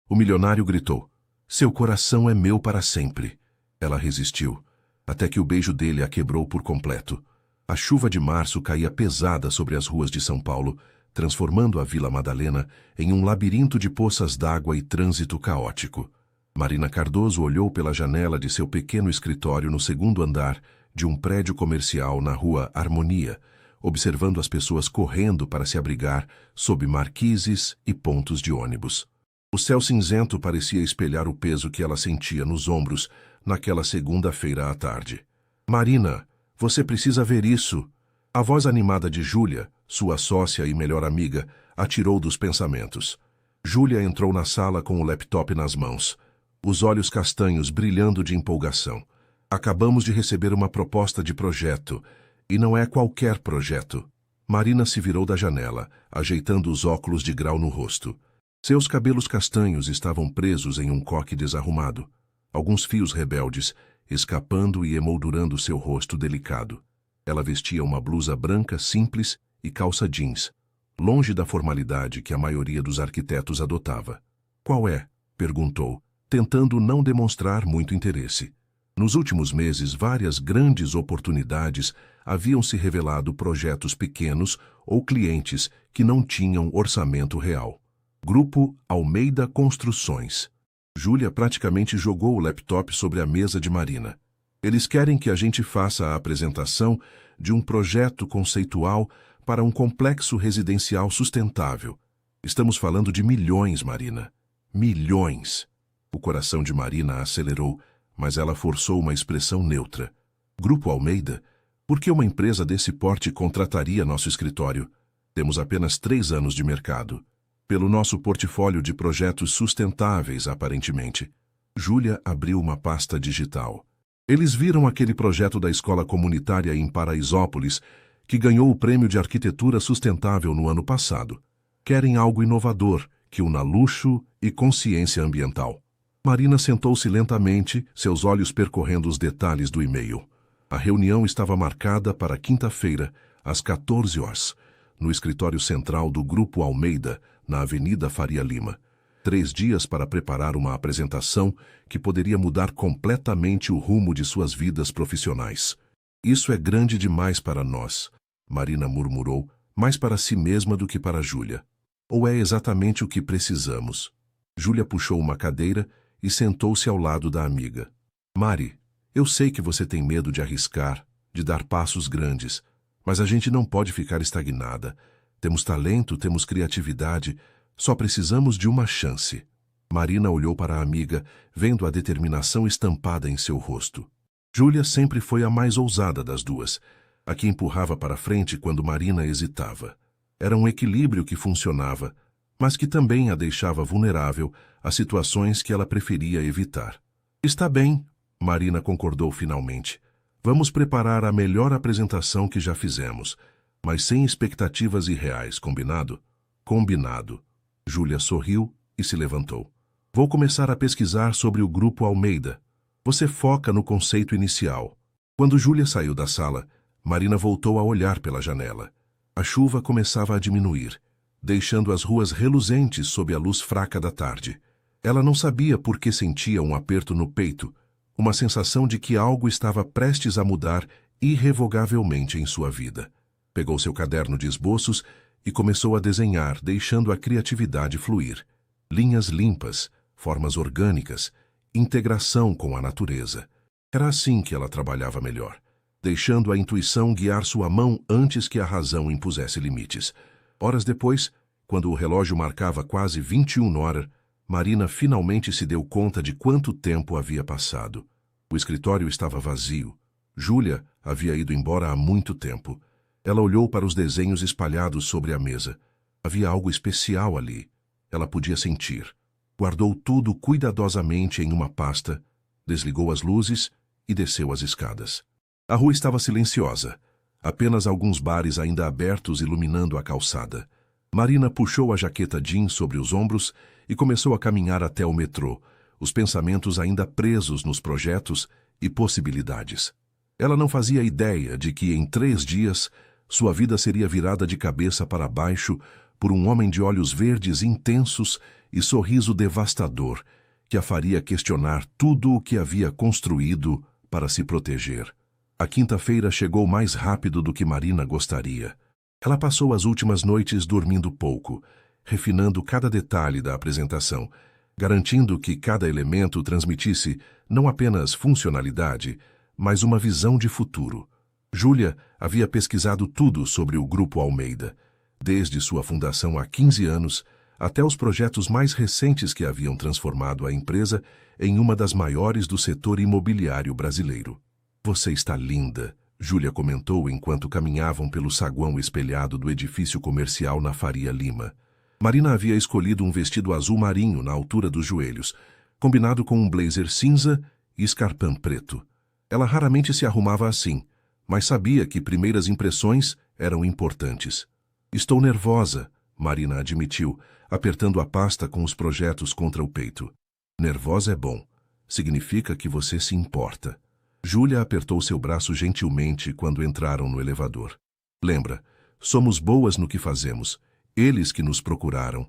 O milionário gritou: "Seu coração é meu para sempre." Ela resistiu, até que o beijo dele a quebrou por completo. A chuva de março caía pesada sobre as ruas de São Paulo, transformando a Vila Madalena em um labirinto de poças d'água e trânsito caótico. Marina Cardoso olhou pela janela de seu pequeno escritório no segundo andar de um prédio comercial na rua Harmonia, observando as pessoas correndo para se abrigar sob marquises e pontos de ônibus. O céu cinzento parecia espelhar o peso que ela sentia nos ombros naquela segunda-feira à tarde. "Marina, você precisa ver isso." A voz animada de Júlia, sua sócia e melhor amiga, a tirou dos pensamentos. Júlia entrou na sala com o laptop nas mãos, os olhos castanhos brilhando de empolgação. "Acabamos de receber uma proposta de projeto, e não é qualquer projeto." Marina se virou da janela, ajeitando os óculos de grau no rosto. Seus cabelos castanhos estavam presos em um coque desarrumado, alguns fios rebeldes escapando e emoldurando seu rosto delicado. Ela vestia uma blusa branca simples e calça jeans, longe da formalidade que a maioria dos arquitetos adotava. "Qual é?" perguntou, tentando não demonstrar muito interesse. Nos últimos meses, várias grandes oportunidades haviam se revelado projetos pequenos ou clientes que não tinham orçamento real. Grupo Almeida Construções. Júlia praticamente jogou o laptop sobre a mesa de Marina. "Eles querem que a gente faça a apresentação de um projeto conceitual para um complexo residencial sustentável. Estamos falando de milhões, Marina. Milhões." O coração de Marina acelerou, mas ela forçou uma expressão neutra. "Grupo Almeida? Por que uma empresa desse porte contrataria nosso escritório? Temos apenas 3 anos de mercado. Pelo nosso portfólio de projetos sustentáveis, aparentemente." Júlia abriu uma pasta digital. "Eles viram aquele projeto da escola comunitária em Paraisópolis, que ganhou o prêmio de arquitetura sustentável no ano passado. Querem algo inovador, que una luxo e consciência ambiental." Marina sentou-se lentamente, seus olhos percorrendo os detalhes do e-mail. A reunião estava marcada para quinta-feira, às 14 horas, no escritório central do Grupo Almeida, na Avenida Faria Lima. 3 dias para preparar uma apresentação que poderia mudar completamente o rumo de suas vidas profissionais. "Isso é grande demais para nós," Marina murmurou, mais para si mesma do que para Júlia. "Ou é exatamente o que precisamos?" Júlia puxou uma cadeira e sentou-se ao lado da amiga. "Mari, eu sei que você tem medo de arriscar, de dar passos grandes, mas a gente não pode ficar estagnada. Temos talento, temos criatividade, só precisamos de uma chance." Marina olhou para a amiga, vendo a determinação estampada em seu rosto. Júlia sempre foi a mais ousada das duas, a que empurrava para frente quando Marina hesitava. Era um equilíbrio que funcionava, mas que também a deixava vulnerável a situações que ela preferia evitar. "Está bem," Marina concordou finalmente. "Vamos preparar a melhor apresentação que já fizemos, mas sem expectativas irreais, combinado?" "Combinado." Júlia sorriu e se levantou. "Vou começar a pesquisar sobre o Grupo Almeida. Você foca no conceito inicial." Quando Júlia saiu da sala, Marina voltou a olhar pela janela. A chuva começava a diminuir, deixando as ruas reluzentes sob a luz fraca da tarde. Ela não sabia por que sentia um aperto no peito, uma sensação de que algo estava prestes a mudar irrevogavelmente em sua vida. Pegou seu caderno de esboços e começou a desenhar, deixando a criatividade fluir. Linhas limpas, formas orgânicas, integração com a natureza. Era assim que ela trabalhava melhor, deixando a intuição guiar sua mão antes que a razão impusesse limites. Horas depois, quando o relógio marcava quase 21 horas, Marina finalmente se deu conta de quanto tempo havia passado. O escritório estava vazio. Júlia havia ido embora há muito tempo. Ela olhou para os desenhos espalhados sobre a mesa. Havia algo especial ali. Ela podia sentir. Guardou tudo cuidadosamente em uma pasta, desligou as luzes e desceu as escadas. A rua estava silenciosa. Apenas alguns bares ainda abertos iluminando a calçada. Marina puxou a jaqueta jeans sobre os ombros e começou a caminhar até o metrô, os pensamentos ainda presos nos projetos e possibilidades. Ela não fazia ideia de que, em 3 dias, sua vida seria virada de cabeça para baixo por um homem de olhos verdes intensos e sorriso devastador que a faria questionar tudo o que havia construído para se proteger. A quinta-feira chegou mais rápido do que Marina gostaria. Ela passou as últimas noites dormindo pouco, refinando cada detalhe da apresentação, garantindo que cada elemento transmitisse não apenas funcionalidade, mas uma visão de futuro. Júlia havia pesquisado tudo sobre o Grupo Almeida, desde sua fundação há 15 anos até os projetos mais recentes que haviam transformado a empresa em uma das maiores do setor imobiliário brasileiro. "Você está linda", Júlia comentou enquanto caminhavam pelo saguão espelhado do edifício comercial na Faria Lima. Marina havia escolhido um vestido azul marinho na altura dos joelhos, combinado com um blazer cinza e escarpão preto. Ela raramente se arrumava assim, mas sabia que primeiras impressões eram importantes. "Estou nervosa", Marina admitiu, apertando a pasta com os projetos contra o peito. "Nervosa é bom. Significa que você se importa." Júlia apertou seu braço gentilmente quando entraram no elevador. "Lembra, somos boas no que fazemos. Eles que nos procuraram."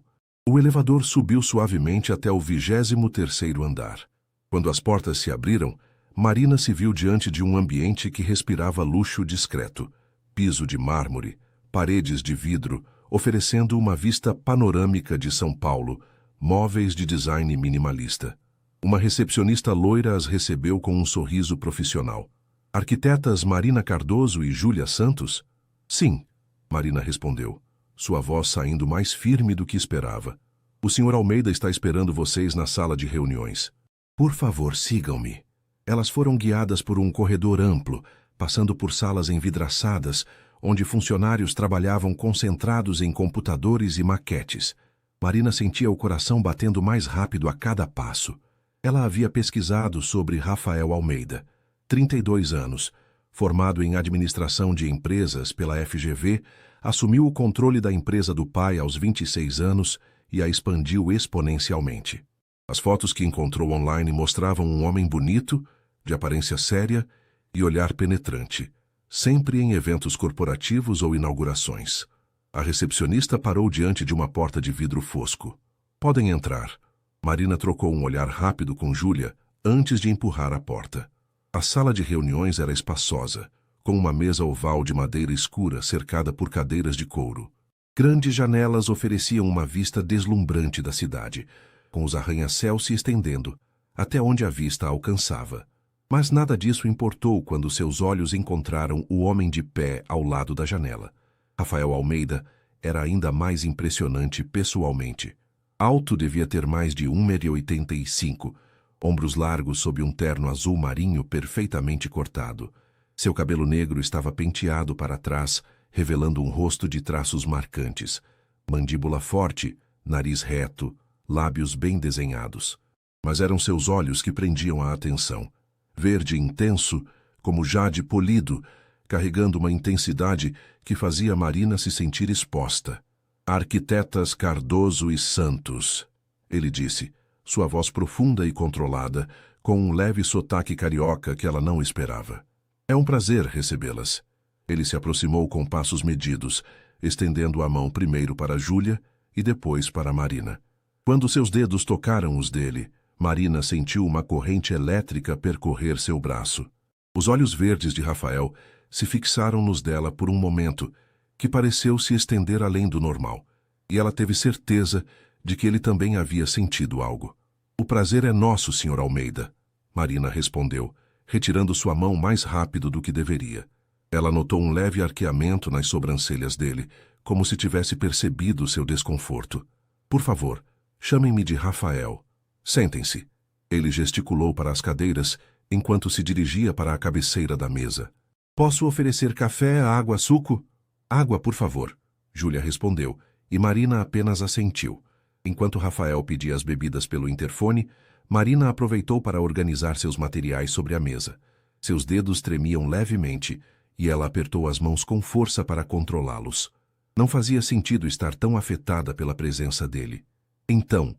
O elevador subiu suavemente até o 23º andar. Quando as portas se abriram, Marina se viu diante de um ambiente que respirava luxo discreto. Piso de mármore, paredes de vidro, oferecendo uma vista panorâmica de São Paulo, móveis de design minimalista. Uma recepcionista loira as recebeu com um sorriso profissional. "Arquitetas Marina Cardoso e Júlia Santos?" "Sim", Marina respondeu, sua voz saindo mais firme do que esperava. "O Sr. Almeida está esperando vocês na sala de reuniões." "Por favor, sigam-me." Elas foram guiadas por um corredor amplo, passando por salas envidraçadas, onde funcionários trabalhavam concentrados em computadores e maquetes. Marina sentia o coração batendo mais rápido a cada passo. Ela havia pesquisado sobre Rafael Almeida, 32 anos, formado em administração de empresas pela FGV, assumiu o controle da empresa do pai aos 26 anos e a expandiu exponencialmente. As fotos que encontrou online mostravam um homem bonito, de aparência séria e olhar penetrante, sempre em eventos corporativos ou inaugurações. A recepcionista parou diante de uma porta de vidro fosco. "Podem entrar." Marina trocou um olhar rápido com Júlia antes de empurrar a porta. A sala de reuniões era espaçosa, com uma mesa oval de madeira escura cercada por cadeiras de couro. Grandes janelas ofereciam uma vista deslumbrante da cidade, com os arranha-céus se estendendo, até onde a vista alcançava. Mas nada disso importou quando seus olhos encontraram o homem de pé ao lado da janela. Rafael Almeida era ainda mais impressionante pessoalmente. Alto, devia ter mais de 1,85 m, ombros largos sob um terno azul marinho perfeitamente cortado. Seu cabelo negro estava penteado para trás, revelando um rosto de traços marcantes. Mandíbula forte, nariz reto, lábios bem desenhados. Mas eram seus olhos que prendiam a atenção. Verde intenso, como jade polido, carregando uma intensidade que fazia Marina se sentir exposta. "Arquitetas Cardoso e Santos", ele disse, sua voz profunda e controlada, com um leve sotaque carioca que ela não esperava. "É um prazer recebê-las." Ele se aproximou com passos medidos, estendendo a mão primeiro para Júlia e depois para Marina. Quando seus dedos tocaram os dele, Marina sentiu uma corrente elétrica percorrer seu braço. Os olhos verdes de Rafael se fixaram nos dela por um momento, que pareceu se estender além do normal, e ela teve certeza de que ele também havia sentido algo. "O prazer é nosso, Sr. Almeida", Marina respondeu, retirando sua mão mais rápido do que deveria. Ela notou um leve arqueamento nas sobrancelhas dele, como se tivesse percebido seu desconforto. "Por favor, chamem-me de Rafael. Sentem-se." Ele gesticulou para as cadeiras enquanto se dirigia para a cabeceira da mesa. "Posso oferecer café, água, suco?" "Água, por favor", Júlia respondeu, e Marina apenas assentiu. Enquanto Rafael pedia as bebidas pelo interfone, Marina aproveitou para organizar seus materiais sobre a mesa. Seus dedos tremiam levemente e ela apertou as mãos com força para controlá-los. Não fazia sentido estar tão afetada pela presença dele. "Então",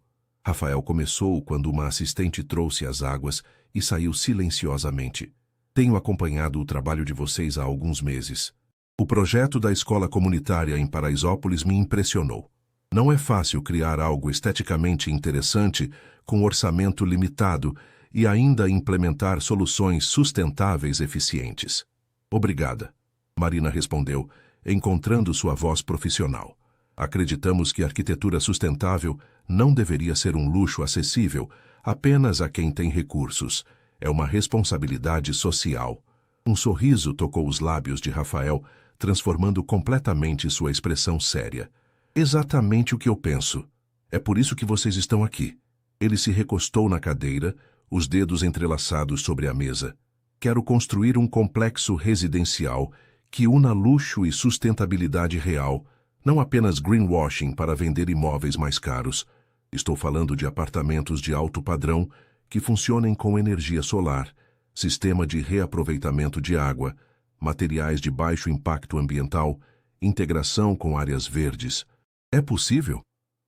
Rafael começou quando uma assistente trouxe as águas e saiu silenciosamente. "Tenho acompanhado o trabalho de vocês há alguns meses. O projeto da escola comunitária em Paraisópolis me impressionou. Não é fácil criar algo esteticamente interessante com orçamento limitado e ainda implementar soluções sustentáveis eficientes. Obrigada, Marina respondeu, encontrando sua voz profissional. Acreditamos que a arquitetura sustentável não deveria ser um luxo acessível apenas a quem tem recursos. É uma responsabilidade social. Um sorriso tocou os lábios de Rafael, transformando completamente sua expressão séria. Exatamente o que eu penso. É por isso que vocês estão aqui. Ele se recostou na cadeira, os dedos entrelaçados sobre a mesa. Quero construir um complexo residencial que una luxo e sustentabilidade real, não apenas greenwashing para vender imóveis mais caros. Estou falando de apartamentos de alto padrão que funcionem com energia solar, sistema de reaproveitamento de água, materiais de baixo impacto ambiental, integração com áreas verdes. É possível?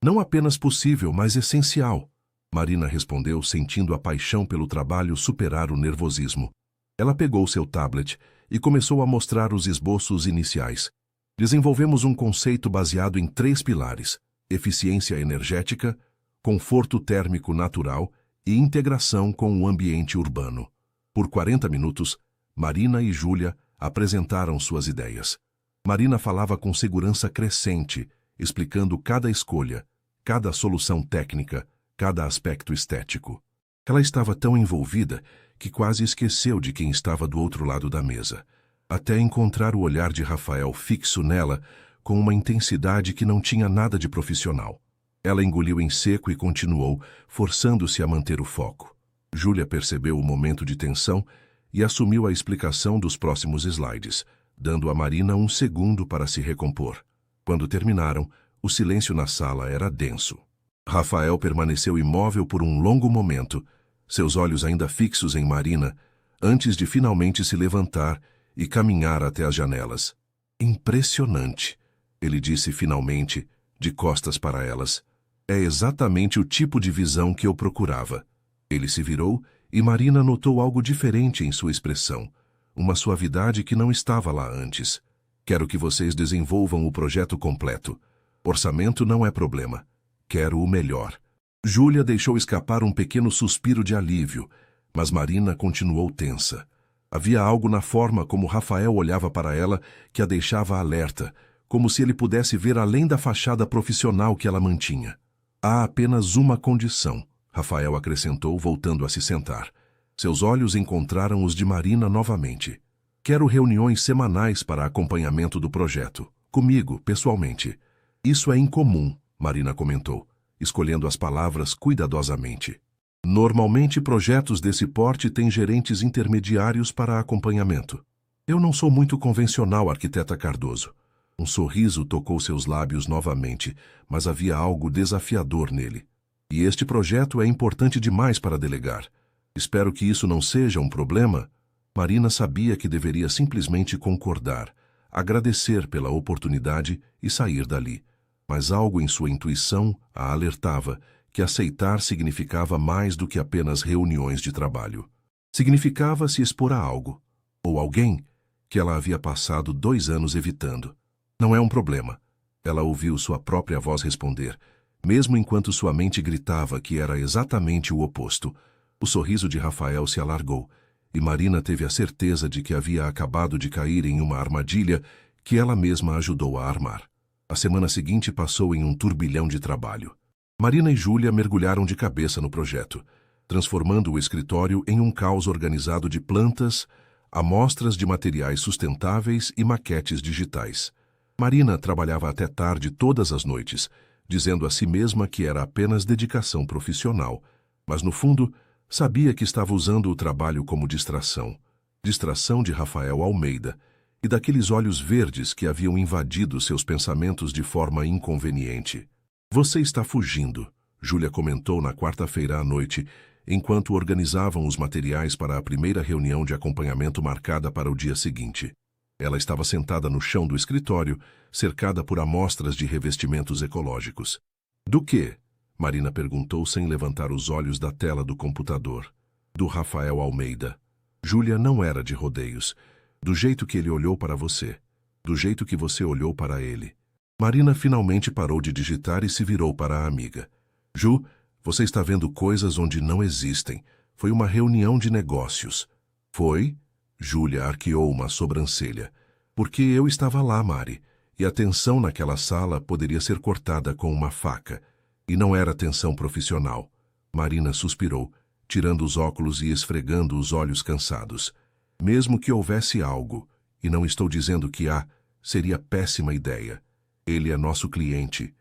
Não apenas possível, mas essencial. Marina respondeu, sentindo a paixão pelo trabalho superar o nervosismo. Ela pegou seu tablet e começou a mostrar os esboços iniciais. Desenvolvemos um conceito baseado em 3 pilares: eficiência energética, conforto térmico natural e integração com o ambiente urbano. Por 40 minutos, Marina e Júlia apresentaram suas ideias. Marina falava com segurança crescente, explicando cada escolha, cada solução técnica, cada aspecto estético. Ela estava tão envolvida que quase esqueceu de quem estava do outro lado da mesa, até encontrar o olhar de Rafael fixo nela com uma intensidade que não tinha nada de profissional. Ela engoliu em seco e continuou, forçando-se a manter o foco. Júlia percebeu o momento de tensão e assumiu a explicação dos próximos slides, dando a Marina um segundo para se recompor. Quando terminaram, o silêncio na sala era denso. Rafael permaneceu imóvel por um longo momento, seus olhos ainda fixos em Marina, antes de finalmente se levantar e caminhar até as janelas. Impressionante, ele disse finalmente, de costas para elas. É exatamente o tipo de visão que eu procurava. Ele se virou e Marina notou algo diferente em sua expressão, uma suavidade que não estava lá antes. Quero que vocês desenvolvam o projeto completo. Orçamento não é problema. Quero o melhor. Júlia deixou escapar um pequeno suspiro de alívio, mas Marina continuou tensa. Havia algo na forma como Rafael olhava para ela que a deixava alerta, como se ele pudesse ver além da fachada profissional que ela mantinha. Há apenas uma condição, Rafael acrescentou, voltando a se sentar. Seus olhos encontraram os de Marina novamente. Quero reuniões semanais para acompanhamento do projeto. Comigo, pessoalmente. Isso é incomum, Marina comentou, escolhendo as palavras cuidadosamente. Normalmente, projetos desse porte têm gerentes intermediários para acompanhamento. Eu não sou muito convencional, arquiteta Cardoso. Um sorriso tocou seus lábios novamente, mas havia algo desafiador nele. E este projeto é importante demais para delegar. Espero que isso não seja um problema. Marina sabia que deveria simplesmente concordar, agradecer pela oportunidade e sair dali. Mas algo em sua intuição a alertava que aceitar significava mais do que apenas reuniões de trabalho. Significava se expor a algo, ou alguém, que ela havia passado 2 anos evitando. Não é um problema. Ela ouviu sua própria voz responder, mesmo enquanto sua mente gritava que era exatamente o oposto. O sorriso de Rafael se alargou, e Marina teve a certeza de que havia acabado de cair em uma armadilha que ela mesma ajudou a armar. A semana seguinte passou em um turbilhão de trabalho. Marina e Júlia mergulharam de cabeça no projeto, transformando o escritório em um caos organizado de plantas, amostras de materiais sustentáveis e maquetes digitais. Marina trabalhava até tarde todas as noites, dizendo a si mesma que era apenas dedicação profissional, mas no fundo sabia que estava usando o trabalho como distração. Distração de Rafael Almeida e daqueles olhos verdes que haviam invadido seus pensamentos de forma inconveniente. Você está fugindo, Júlia comentou na quarta-feira à noite, enquanto organizavam os materiais para a primeira reunião de acompanhamento marcada para o dia seguinte. Ela estava sentada no chão do escritório, cercada por amostras de revestimentos ecológicos. Do quê? Marina perguntou sem levantar os olhos da tela do computador. Do Rafael Almeida. Júlia não era de rodeios. Do jeito que ele olhou para você. Do jeito que você olhou para ele. Marina finalmente parou de digitar e se virou para a amiga. Ju, você está vendo coisas onde não existem. Foi uma reunião de negócios. Foi? Júlia arqueou uma sobrancelha. Porque eu estava lá, Mari, e a tensão naquela sala poderia ser cortada com uma faca. E não era tensão profissional. Marina suspirou, tirando os óculos e esfregando os olhos cansados. Mesmo que houvesse algo, e não estou dizendo que há, seria péssima ideia. Ele é nosso cliente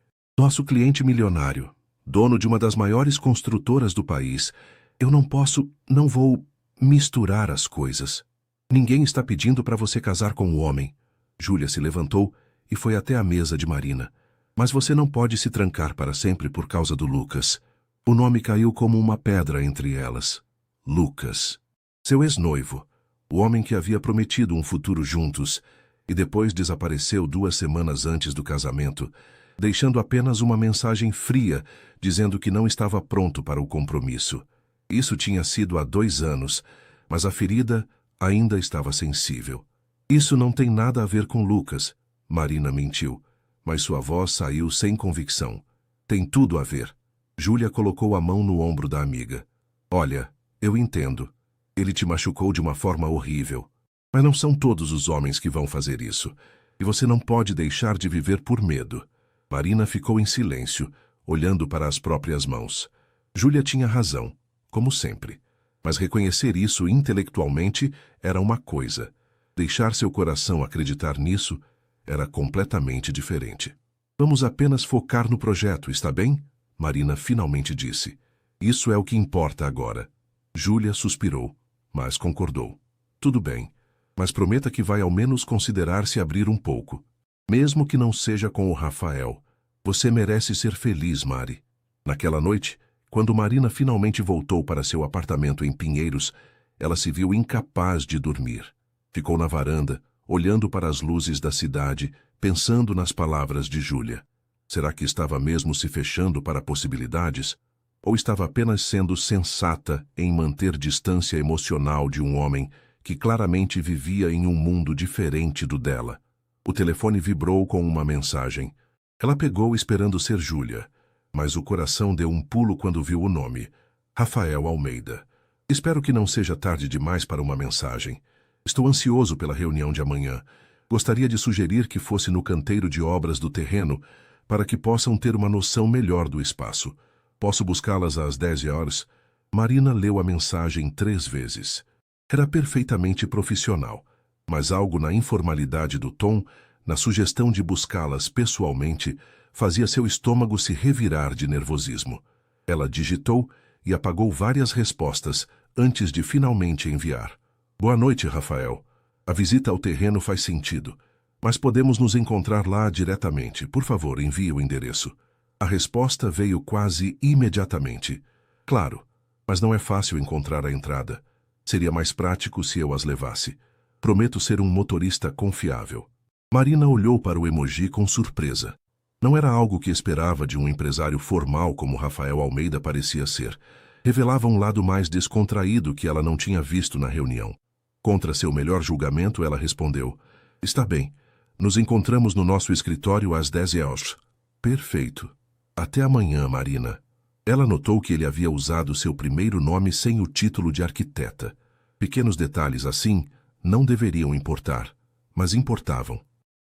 milionário, dono de uma das maiores construtoras do país. Eu não vou misturar as coisas. Ninguém está pedindo para você casar com o homem. Júlia se levantou e foi até a mesa de Marina. Mas você não pode se trancar para sempre por causa do Lucas. O nome caiu como uma pedra entre elas. Lucas. Seu ex-noivo. O homem que havia prometido um futuro juntos e depois desapareceu 2 semanas antes do casamento, deixando apenas uma mensagem fria dizendo que não estava pronto para o compromisso. Isso tinha sido há 2 anos, mas a ferida ainda estava sensível. Isso não tem nada a ver com Lucas, Marina mentiu, mas sua voz saiu sem convicção. Tem tudo a ver. Júlia colocou a mão no ombro da amiga. Olha, eu entendo. Ele te machucou de uma forma horrível. Mas não são todos os homens que vão fazer isso. E você não pode deixar de viver por medo. Marina ficou em silêncio, olhando para as próprias mãos. Júlia tinha razão, como sempre. Mas reconhecer isso intelectualmente era uma coisa. Deixar seu coração acreditar nisso era completamente diferente. Vamos apenas focar no projeto, está bem? Marina finalmente disse. Isso é o que importa agora. Júlia suspirou, mas concordou. Tudo bem, mas prometa que vai ao menos considerar se abrir um pouco. Mesmo que não seja com o Rafael. Você merece ser feliz, Mari. Naquela noite, quando Marina finalmente voltou para seu apartamento em Pinheiros, ela se viu incapaz de dormir. Ficou na varanda, olhando para as luzes da cidade, pensando nas palavras de Júlia. Será que estava mesmo se fechando para possibilidades? Ou estava apenas sendo sensata em manter distância emocional de um homem que claramente vivia em um mundo diferente do dela? O telefone vibrou com uma mensagem. Ela pegou esperando ser Júlia, mas o coração deu um pulo quando viu o nome. Rafael Almeida. Espero que não seja tarde demais para uma mensagem. Estou ansioso pela reunião de amanhã. Gostaria de sugerir que fosse no canteiro de obras do terreno para que possam ter uma noção melhor do espaço. Posso buscá-las às 10 horas? Marina leu a mensagem 3 vezes. Era perfeitamente profissional, mas algo na informalidade do tom, na sugestão de buscá-las pessoalmente, fazia seu estômago se revirar de nervosismo. Ela digitou e apagou várias respostas antes de finalmente enviar. Boa noite, Rafael. A visita ao terreno faz sentido, mas podemos nos encontrar lá diretamente. Por favor, envie o endereço. A resposta veio quase imediatamente. Claro, mas não é fácil encontrar a entrada. Seria mais prático se eu as levasse. Prometo ser um motorista confiável. Marina olhou para o emoji com surpresa. Não era algo que esperava de um empresário formal como Rafael Almeida parecia ser. Revelava um lado mais descontraído que ela não tinha visto na reunião. Contra seu melhor julgamento, ela respondeu. Está bem. Nos encontramos no nosso escritório às 10 horas. Perfeito. Até amanhã, Marina. Ela notou que ele havia usado seu primeiro nome sem o título de arquiteta. Pequenos detalhes assim não deveriam importar, mas importavam.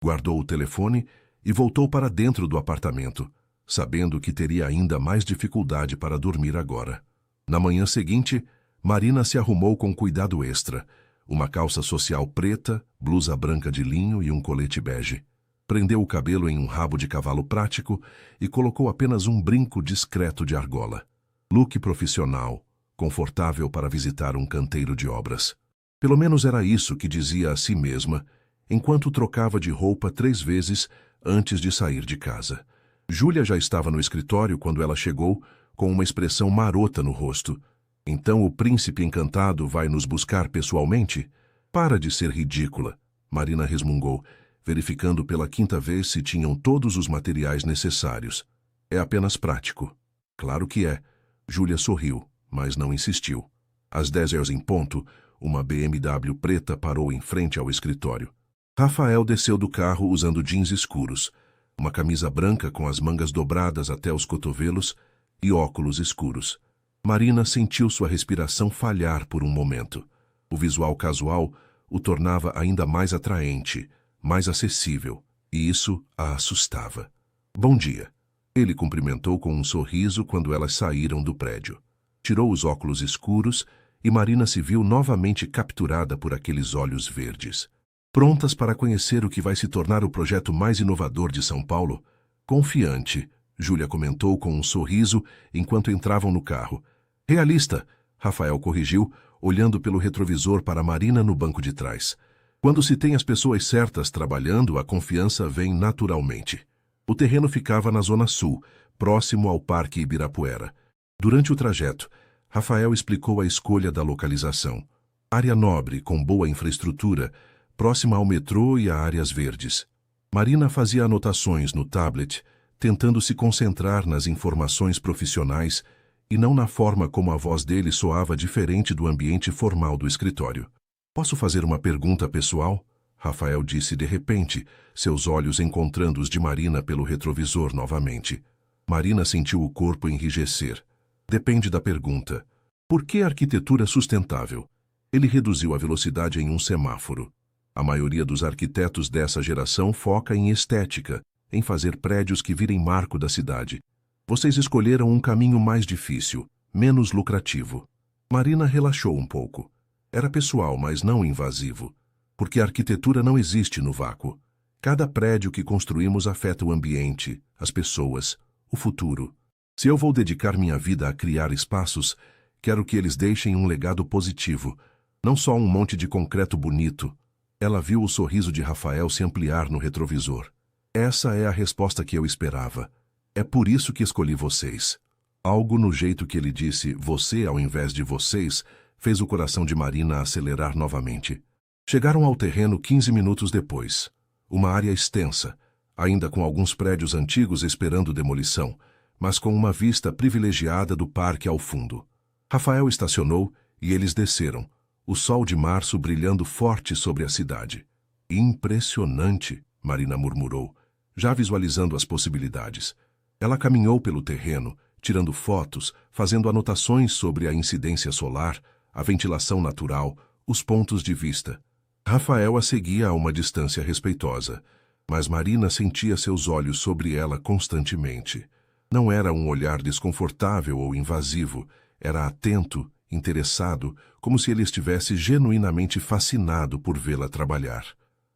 Guardou o telefone e voltou para dentro do apartamento, sabendo que teria ainda mais dificuldade para dormir agora. Na manhã seguinte, Marina se arrumou com cuidado extra. Uma calça social preta, blusa branca de linho e um colete bege. Prendeu o cabelo em um rabo de cavalo prático e colocou apenas um brinco discreto de argola. Look profissional, confortável para visitar um canteiro de obras. Pelo menos era isso que dizia a si mesma, enquanto trocava de roupa 3 vezes antes de sair de casa. Júlia já estava no escritório quando ela chegou, com uma expressão marota no rosto. Então o príncipe encantado vai nos buscar pessoalmente? Para de ser ridícula, Marina resmungou, verificando pela 5ª vez se tinham todos os materiais necessários. É apenas prático. Claro que é. Júlia sorriu, mas não insistiu. Às 10 horas em ponto, uma BMW preta parou em frente ao escritório. Rafael desceu do carro usando jeans escuros. uma camisa branca com as mangas dobradas até os cotovelos e óculos escuros. Marina sentiu sua respiração falhar por um momento. O visual casual o tornava ainda mais atraente, mais acessível, e isso a assustava. Bom dia. Ele cumprimentou com um sorriso quando elas saíram do prédio. Tirou os óculos escuros e Marina se viu novamente capturada por aqueles olhos verdes. Prontas para conhecer o que vai se tornar o projeto mais inovador de São Paulo? Confiante, Júlia comentou com um sorriso enquanto entravam no carro. Realista, Rafael corrigiu, olhando pelo retrovisor para Marina no banco de trás. Quando se tem as pessoas certas trabalhando, a confiança vem naturalmente. O terreno ficava na Zona Sul, próximo ao Parque Ibirapuera. Durante o trajeto, Rafael explicou a escolha da localização. Área nobre, com boa infraestrutura, próxima ao metrô e a áreas verdes. Marina fazia anotações no tablet, tentando se concentrar nas informações profissionais e não na forma como a voz dele soava diferente do ambiente formal do escritório. Posso fazer uma pergunta pessoal? Rafael disse de repente, seus olhos encontrando os de Marina pelo retrovisor novamente. Marina sentiu o corpo enrijecer. Depende da pergunta. Por que arquitetura sustentável? Ele reduziu a velocidade em um semáforo. A maioria dos arquitetos dessa geração foca em estética, em fazer prédios que virem marco da cidade. Vocês escolheram um caminho mais difícil, menos lucrativo. Marina relaxou um pouco. Era pessoal, mas não invasivo. Porque a arquitetura não existe no vácuo. Cada prédio que construímos afeta o ambiente, as pessoas, o futuro. Se eu vou dedicar minha vida a criar espaços, quero que eles deixem um legado positivo, não só um monte de concreto bonito. Ela viu o sorriso de Rafael se ampliar no retrovisor. Essa é a resposta que eu esperava. É por isso que escolhi vocês. Algo no jeito que ele disse você ao invés de vocês fez o coração de Marina acelerar novamente. Chegaram ao terreno 15 minutos depois. Uma área extensa, ainda com alguns prédios antigos esperando demolição, mas com uma vista privilegiada do parque ao fundo. Rafael estacionou e eles desceram, o sol de março brilhando forte sobre a cidade. Impressionante, Marina murmurou, já visualizando as possibilidades. Ela caminhou pelo terreno, tirando fotos, fazendo anotações sobre a incidência solar, a ventilação natural, os pontos de vista. Rafael a seguia a uma distância respeitosa, mas Marina sentia seus olhos sobre ela constantemente. Não era um olhar desconfortável ou invasivo, era atento, interessado, como se ele estivesse genuinamente fascinado por vê-la trabalhar.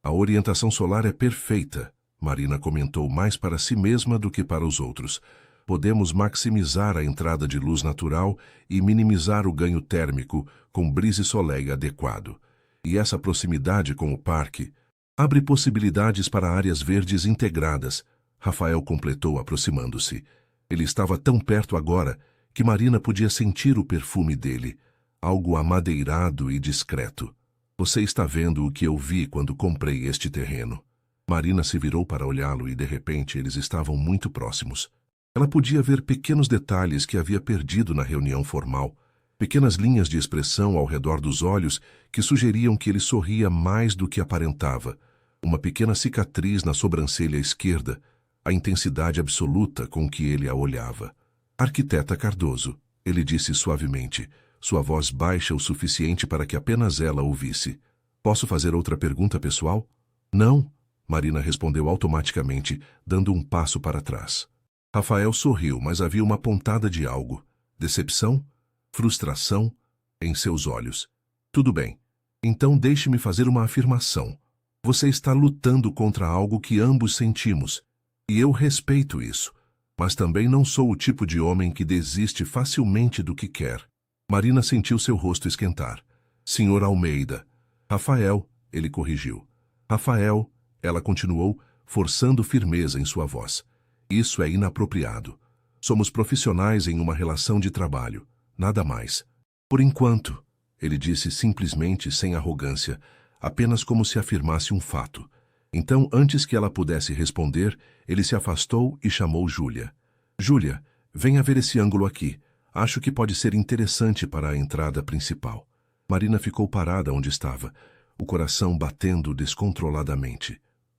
A orientação solar é perfeita, Marina comentou mais para si mesma do que para os outros. Podemos maximizar a entrada de luz natural e minimizar o ganho térmico com brise soleil adequado. E essa proximidade com o parque abre possibilidades para áreas verdes integradas, Rafael completou aproximando-se. Ele estava tão perto agora que Marina podia sentir o perfume dele, algo amadeirado e discreto. Você está vendo o que eu vi quando comprei este terreno. Marina se virou para olhá-lo e, de repente, eles estavam muito próximos. Ela podia ver pequenos detalhes que havia perdido na reunião formal, pequenas linhas de expressão ao redor dos olhos que sugeriam que ele sorria mais do que aparentava, uma pequena cicatriz na sobrancelha esquerda, a intensidade absoluta com que ele a olhava. Arquiteta Cardoso, ele disse suavemente, sua voz baixa o suficiente para que apenas ela ouvisse. Posso fazer outra pergunta pessoal? Não, Marina respondeu automaticamente, dando um passo para trás. Rafael sorriu, mas havia uma pontada de algo. Decepção? Frustração? Em seus olhos. Tudo bem. Então deixe-me fazer uma afirmação. Você está lutando contra algo que ambos sentimos. E eu respeito isso. Mas também não sou o tipo de homem que desiste facilmente do que quer. Marina sentiu seu rosto esquentar. Senhor Almeida. Rafael, ele corrigiu. Rafael, ela continuou, forçando firmeza em sua voz. Isso é inapropriado. Somos profissionais em uma relação de trabalho. Nada mais. Por enquanto, ele disse simplesmente sem arrogância, apenas como se afirmasse um fato. Então, antes que ela pudesse responder, ele se afastou e chamou Júlia. Júlia, venha ver esse ângulo aqui. Acho que pode ser interessante para a entrada principal. Marina ficou parada onde estava, o coração batendo descontroladamente.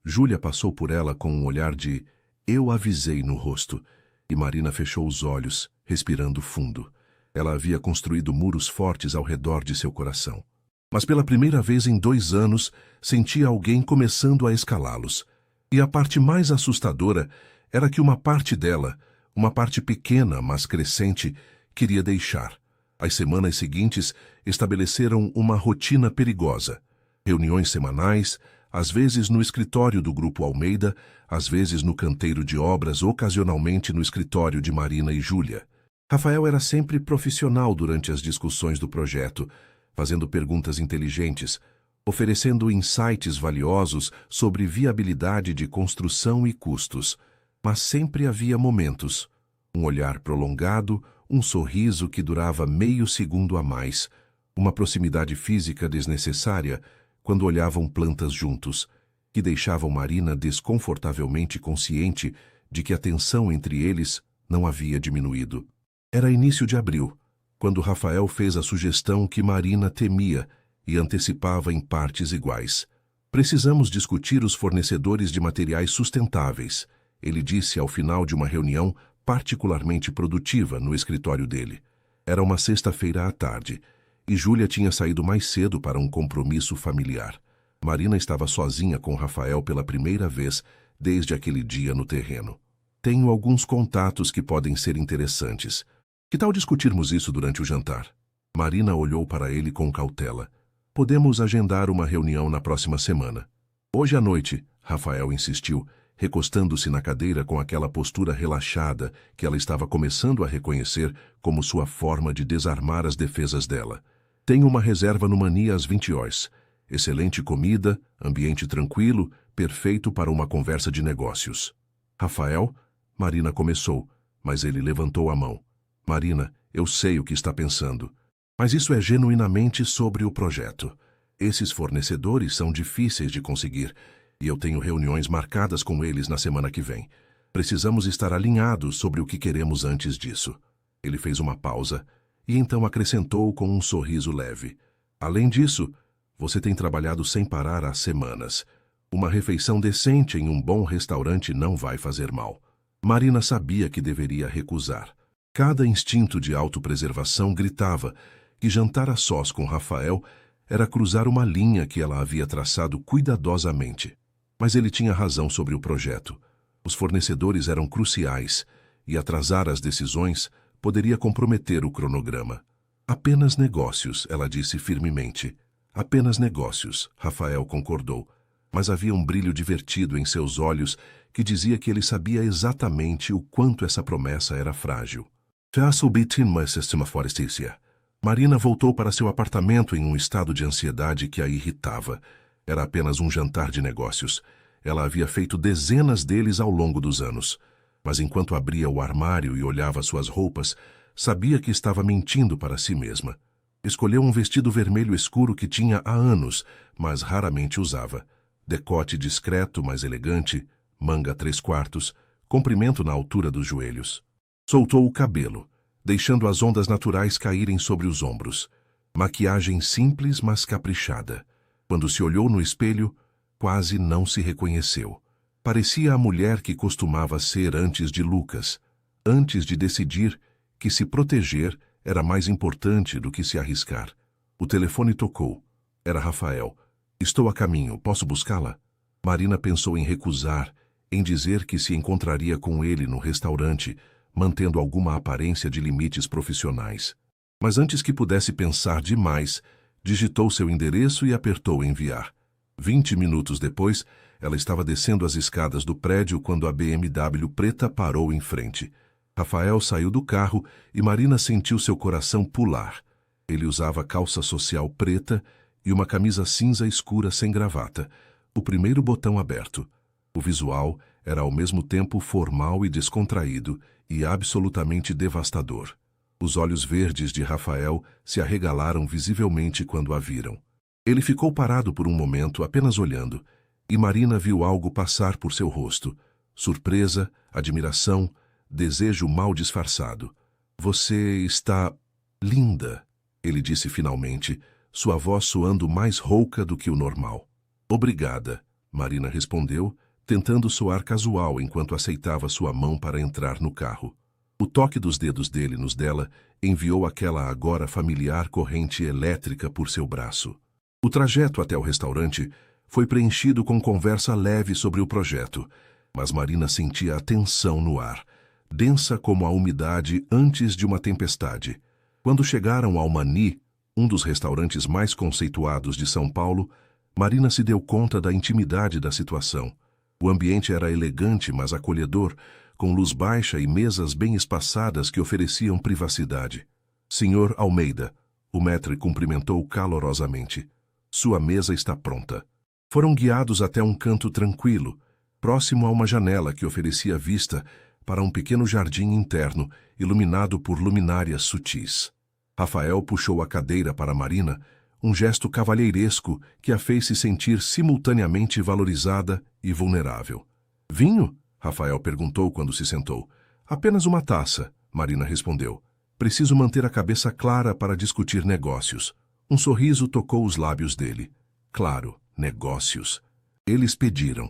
Júlia passou por ela com um olhar de Eu avisei no rosto, e Marina fechou os olhos, respirando fundo. Ela havia construído muros fortes ao redor de seu coração. Mas pela primeira vez em 2 anos, sentia alguém começando a escalá-los. E a parte mais assustadora era que uma parte dela, uma parte pequena, mas crescente, queria deixar. As semanas seguintes estabeleceram uma rotina perigosa. Reuniões semanais, às vezes no escritório do Grupo Almeida, às vezes no canteiro de obras, ocasionalmente no escritório de Marina e Júlia. Rafael era sempre profissional durante as discussões do projeto, fazendo perguntas inteligentes, oferecendo insights valiosos sobre viabilidade de construção e custos. Mas sempre havia momentos, um olhar prolongado, um sorriso que durava meio segundo a mais, uma proximidade física desnecessária quando olhavam plantas juntos, que deixavam Marina desconfortavelmente consciente de que a tensão entre eles não havia diminuído. Era início de abril, quando Rafael fez a sugestão que Marina temia e antecipava em partes iguais. Precisamos discutir os fornecedores de materiais sustentáveis, ele disse ao final de uma reunião particularmente produtiva no escritório dele. Era uma sexta-feira à tarde, e Júlia tinha saído mais cedo para um compromisso familiar. Marina estava sozinha com Rafael pela primeira vez desde aquele dia no terreno. Tenho alguns contatos que podem ser interessantes. Que tal discutirmos isso durante o jantar? Marina olhou para ele com cautela. Podemos agendar uma reunião na próxima semana. Hoje à noite, Rafael insistiu, recostando-se na cadeira com aquela postura relaxada que ela estava começando a reconhecer como sua forma de desarmar as defesas dela. Tenho uma reserva no Mania às 20 horas. Excelente comida, ambiente tranquilo, perfeito para uma conversa de negócios. Rafael, Marina começou, mas ele levantou a mão. Marina, eu sei o que está pensando, mas isso é genuinamente sobre o projeto. Esses fornecedores são difíceis de conseguir, e eu tenho reuniões marcadas com eles na semana que vem. Precisamos estar alinhados sobre o que queremos antes disso. Ele fez uma pausa, e então acrescentou com um sorriso leve. Além disso, você tem trabalhado sem parar há semanas. Uma refeição decente em um bom restaurante não vai fazer mal. Marina sabia que deveria recusar. Cada instinto de autopreservação gritava que jantar a sós com Rafael era cruzar uma linha que ela havia traçado cuidadosamente. Mas ele tinha razão sobre o projeto. Os fornecedores eram cruciais, e atrasar as decisões poderia comprometer o cronograma. Apenas negócios, ela disse firmemente. Apenas negócios, Rafael concordou, mas havia um brilho divertido em seus olhos que dizia que ele sabia exatamente o quanto essa promessa era frágil. Marina voltou para seu apartamento em um estado de ansiedade que a irritava. Era apenas um jantar de negócios. Ela havia feito dezenas deles ao longo dos anos. Mas enquanto abria o armário e olhava suas roupas, sabia que estava mentindo para si mesma. Escolheu um vestido vermelho escuro que tinha há anos, mas raramente usava. Decote discreto, mas elegante, manga 3/4, comprimento na altura dos joelhos. Soltou o cabelo, deixando as ondas naturais caírem sobre os ombros. Maquiagem simples, mas caprichada. Quando se olhou no espelho, quase não se reconheceu. Parecia a mulher que costumava ser antes de Lucas, antes de decidir que se proteger era mais importante do que se arriscar. O telefone tocou. Era Rafael. Estou a caminho, posso buscá-la? Marina pensou em recusar, em dizer que se encontraria com ele no restaurante, mantendo alguma aparência de limites profissionais. Mas antes que pudesse pensar demais, digitou seu endereço e apertou enviar. 20 minutos depois, ela estava descendo as escadas do prédio quando a BMW preta parou em frente. Rafael saiu do carro e Marina sentiu seu coração pular. Ele usava calça social preta e uma camisa cinza escura sem gravata, o primeiro botão aberto. O visual era ao mesmo tempo formal e descontraído e absolutamente devastador. Os olhos verdes de Rafael se arregalaram visivelmente quando a viram. Ele ficou parado por um momento, apenas olhando, e Marina viu algo passar por seu rosto. Surpresa, admiração, desejo mal disfarçado. Você está linda, ele disse finalmente, sua voz soando mais rouca do que o normal. Obrigada, Marina respondeu, tentando soar casual enquanto aceitava sua mão para entrar no carro. O toque dos dedos dele nos dela enviou aquela agora familiar corrente elétrica por seu braço. O trajeto até o restaurante foi preenchido com conversa leve sobre o projeto, mas Marina sentia a tensão no ar, densa como a umidade antes de uma tempestade. Quando chegaram ao Mani, um dos restaurantes mais conceituados de São Paulo, Marina se deu conta da intimidade da situação. O ambiente era elegante, mas acolhedor, com luz baixa e mesas bem espaçadas que ofereciam privacidade. Senhor Almeida, o maître cumprimentou calorosamente. Sua mesa está pronta. Foram guiados até um canto tranquilo, próximo a uma janela que oferecia vista para um pequeno jardim interno, iluminado por luminárias sutis. Rafael puxou a cadeira para Marina, um gesto cavalheiresco que a fez se sentir simultaneamente valorizada e vulnerável. Vinho? Rafael perguntou quando se sentou. Apenas uma taça, Marina respondeu. Preciso manter a cabeça clara para discutir negócios. Um sorriso tocou os lábios dele. Claro, negócios. Eles pediram.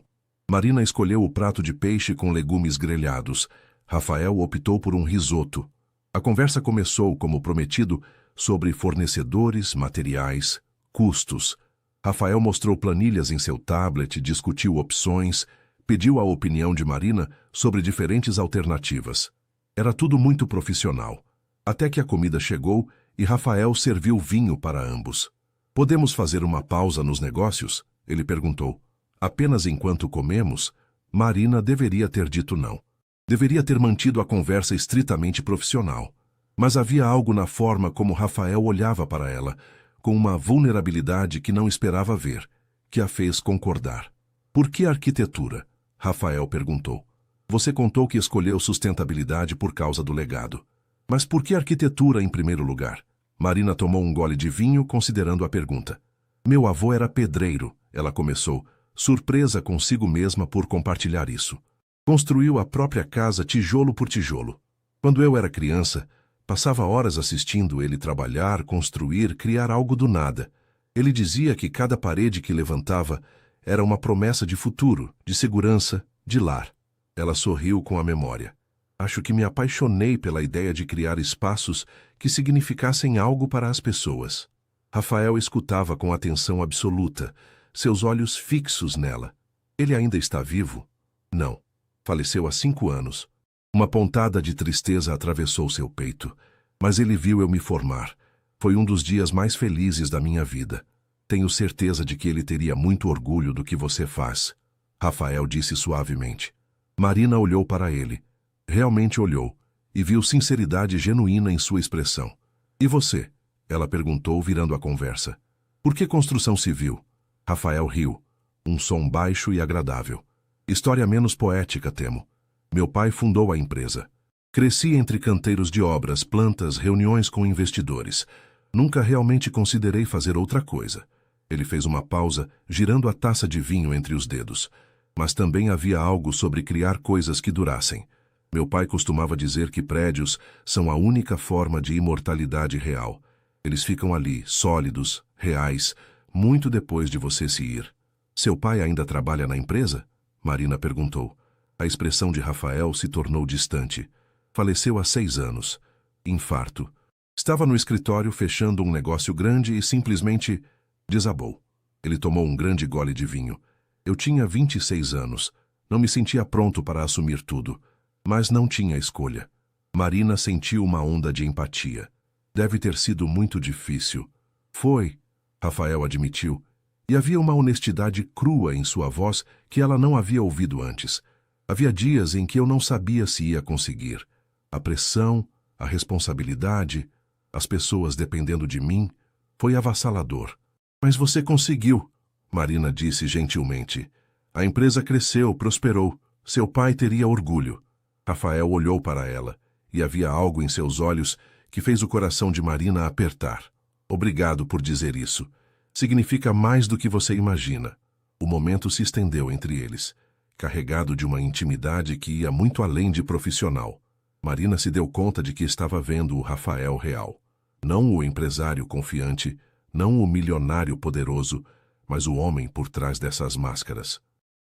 Marina escolheu o prato de peixe com legumes grelhados. Rafael optou por um risoto. A conversa começou, como prometido, sobre fornecedores, materiais, custos. Rafael mostrou planilhas em seu tablet, discutiu opções, pediu a opinião de Marina sobre diferentes alternativas. Era tudo muito profissional. Até que a comida chegou e Rafael serviu vinho para ambos. Podemos fazer uma pausa nos negócios? Ele perguntou. Apenas enquanto comemos? Marina deveria ter dito não. Deveria ter mantido a conversa estritamente profissional. Mas havia algo na forma como Rafael olhava para ela, com uma vulnerabilidade que não esperava ver, que a fez concordar. Por que arquitetura? Rafael perguntou. Você contou que escolheu sustentabilidade por causa do legado. Mas por que arquitetura em primeiro lugar? Marina tomou um gole de vinho, considerando a pergunta. Meu avô era pedreiro, ela começou, surpresa consigo mesma por compartilhar isso. Construiu a própria casa tijolo por tijolo. Quando eu era criança, passava horas assistindo ele trabalhar, construir, criar algo do nada. Ele dizia que cada parede que levantava era uma promessa de futuro, de segurança, de lar. Ela sorriu com a memória. Acho que me apaixonei pela ideia de criar espaços que significassem algo para as pessoas. Rafael escutava com atenção absoluta, seus olhos fixos nela. Ele ainda está vivo? Não. Faleceu há 5 anos. Uma pontada de tristeza atravessou seu peito. Mas ele viu eu me formar. Foi um dos dias mais felizes da minha vida. Tenho certeza de que ele teria muito orgulho do que você faz. Rafael disse suavemente. Marina olhou para ele. Realmente olhou, e viu sinceridade genuína em sua expressão. E você? Ela perguntou, virando a conversa. Por que construção civil? Rafael riu. Um som baixo e agradável. História menos poética, temo. Meu pai fundou a empresa. Cresci entre canteiros de obras, plantas, reuniões com investidores. Nunca realmente considerei fazer outra coisa. Ele fez uma pausa, girando a taça de vinho entre os dedos. Mas também havia algo sobre criar coisas que durassem. Meu pai costumava dizer que prédios são a única forma de imortalidade real. Eles ficam ali, sólidos, reais, muito depois de você se ir. Seu pai ainda trabalha na empresa? Marina perguntou. A expressão de Rafael se tornou distante. Faleceu há 6 anos. Infarto. Estava no escritório fechando um negócio grande e simplesmente desabou. Ele tomou um grande gole de vinho. Eu tinha 26 anos. Não me sentia pronto para assumir tudo. Mas não tinha escolha. Marina sentiu uma onda de empatia. Deve ter sido muito difícil. Foi, Rafael admitiu, e havia uma honestidade crua em sua voz que ela não havia ouvido antes. Havia dias em que eu não sabia se ia conseguir. A pressão, a responsabilidade, as pessoas dependendo de mim, foi avassalador. Mas você conseguiu, Marina disse gentilmente. A empresa cresceu, prosperou. Seu pai teria orgulho. Rafael olhou para ela, e havia algo em seus olhos que fez o coração de Marina apertar. Obrigado por dizer isso. Significa mais do que você imagina. O momento se estendeu entre eles, carregado de uma intimidade que ia muito além de profissional. Marina se deu conta de que estava vendo o Rafael real. Não o empresário confiante, não o milionário poderoso, mas o homem por trás dessas máscaras.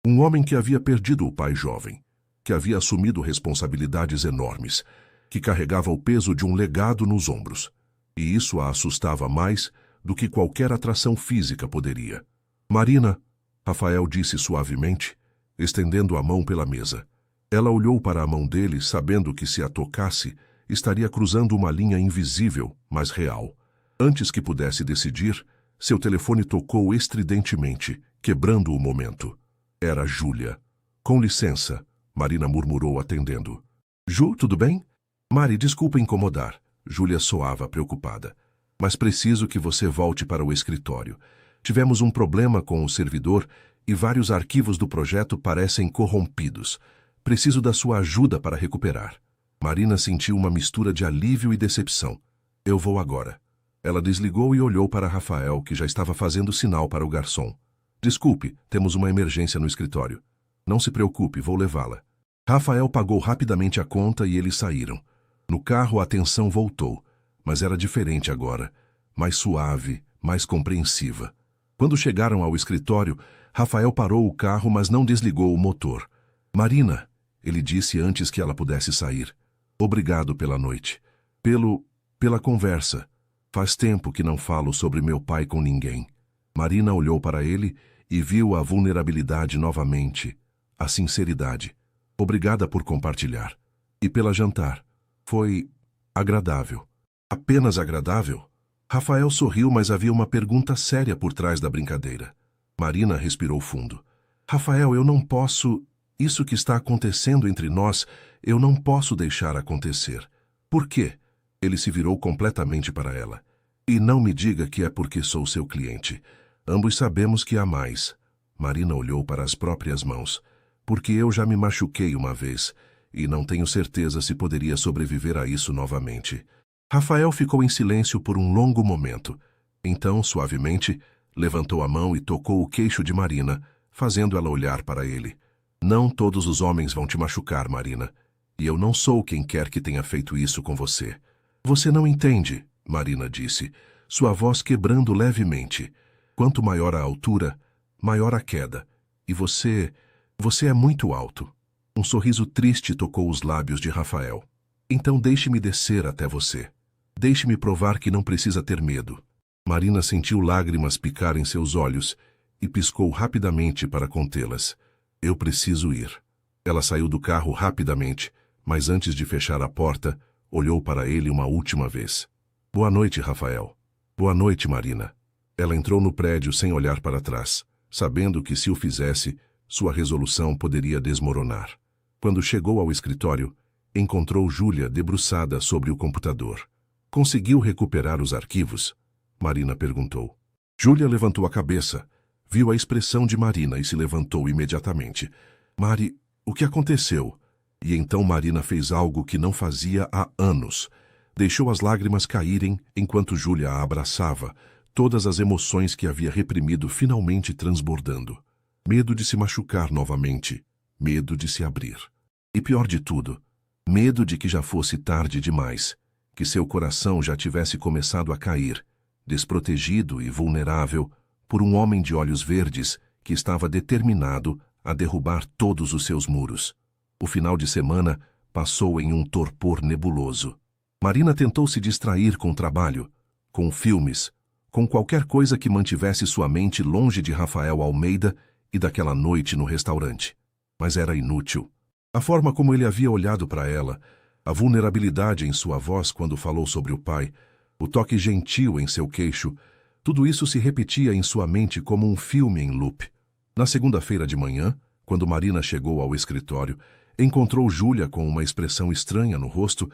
Um homem que havia perdido o pai jovem, que havia assumido responsabilidades enormes, que carregava o peso de um legado nos ombros. E isso a assustava mais do que qualquer atração física poderia. Marina, Rafael disse suavemente, estendendo a mão pela mesa. Ela olhou para a mão dele, sabendo que se a tocasse, estaria cruzando uma linha invisível, mas real. Antes que pudesse decidir, seu telefone tocou estridentemente, quebrando o momento. Era Júlia. Com licença, Marina murmurou atendendo. Ju, tudo bem? Mari, desculpa incomodar. Júlia soava preocupada. Mas preciso que você volte para o escritório. Tivemos um problema com o servidor e vários arquivos do projeto parecem corrompidos. Preciso da sua ajuda para recuperar. Marina sentiu uma mistura de alívio e decepção. Eu vou agora. Ela desligou e olhou para Rafael, que já estava fazendo sinal para o garçom. Desculpe, temos uma emergência no escritório. Não se preocupe, vou levá-la. Rafael pagou rapidamente a conta e eles saíram. No carro a tensão voltou, mas era diferente agora, mais suave, mais compreensiva. Quando chegaram ao escritório, Rafael parou o carro, mas não desligou o motor. Marina, ele disse antes que ela pudesse sair. Obrigado pela noite. Pela conversa. Faz tempo que não falo sobre meu pai com ninguém. Marina olhou para ele e viu a vulnerabilidade novamente, a sinceridade. Obrigada por compartilhar. E pela jantar. Foi agradável. Apenas agradável? Rafael sorriu, mas havia uma pergunta séria por trás da brincadeira. Marina respirou fundo. Rafael, eu não posso... Isso que está acontecendo entre nós, eu não posso deixar acontecer. Por quê? Ele se virou completamente para ela. E não me diga que é porque sou seu cliente. Ambos sabemos que há mais. Marina olhou para as próprias mãos. Porque eu já me machuquei uma vez, e não tenho certeza se poderia sobreviver a isso novamente. Rafael ficou em silêncio por um longo momento. Então, suavemente, levantou a mão e tocou o queixo de Marina, fazendo ela olhar para ele. Não todos os homens vão te machucar, Marina. E eu não sou quem quer que tenha feito isso com você. Você não entende, Marina disse, sua voz quebrando levemente. Quanto maior a altura, maior a queda. E você é muito alto. Um sorriso triste tocou os lábios de Rafael. Então deixe-me descer até você. Deixe-me provar que não precisa ter medo. Marina sentiu lágrimas picar em seus olhos e piscou rapidamente para contê-las. Eu preciso ir. Ela saiu do carro rapidamente, mas antes de fechar a porta, olhou para ele uma última vez. Boa noite, Rafael. Boa noite, Marina. Ela entrou no prédio sem olhar para trás, sabendo que se o fizesse, sua resolução poderia desmoronar. Quando chegou ao escritório, encontrou Júlia debruçada sobre o computador. Conseguiu recuperar os arquivos? Marina perguntou. Júlia levantou a cabeça, viu a expressão de Marina e se levantou imediatamente. Mari, o que aconteceu? E então Marina fez algo que não fazia há anos. Deixou as lágrimas caírem enquanto Júlia a abraçava, todas as emoções que havia reprimido finalmente transbordando. Medo de se machucar novamente, medo de se abrir. E pior de tudo, medo de que já fosse tarde demais, que seu coração já tivesse começado a cair, desprotegido e vulnerável, por um homem de olhos verdes que estava determinado a derrubar todos os seus muros. O final de semana passou em um torpor nebuloso. Marina tentou se distrair com o trabalho, com filmes, com qualquer coisa que mantivesse sua mente longe de Rafael Almeida e daquela noite no restaurante. Mas era inútil. A forma como ele havia olhado para ela, a vulnerabilidade em sua voz quando falou sobre o pai, o toque gentil em seu queixo, tudo isso se repetia em sua mente como um filme em loop. Na segunda-feira de manhã, quando Marina chegou ao escritório, encontrou Júlia com uma expressão estranha no rosto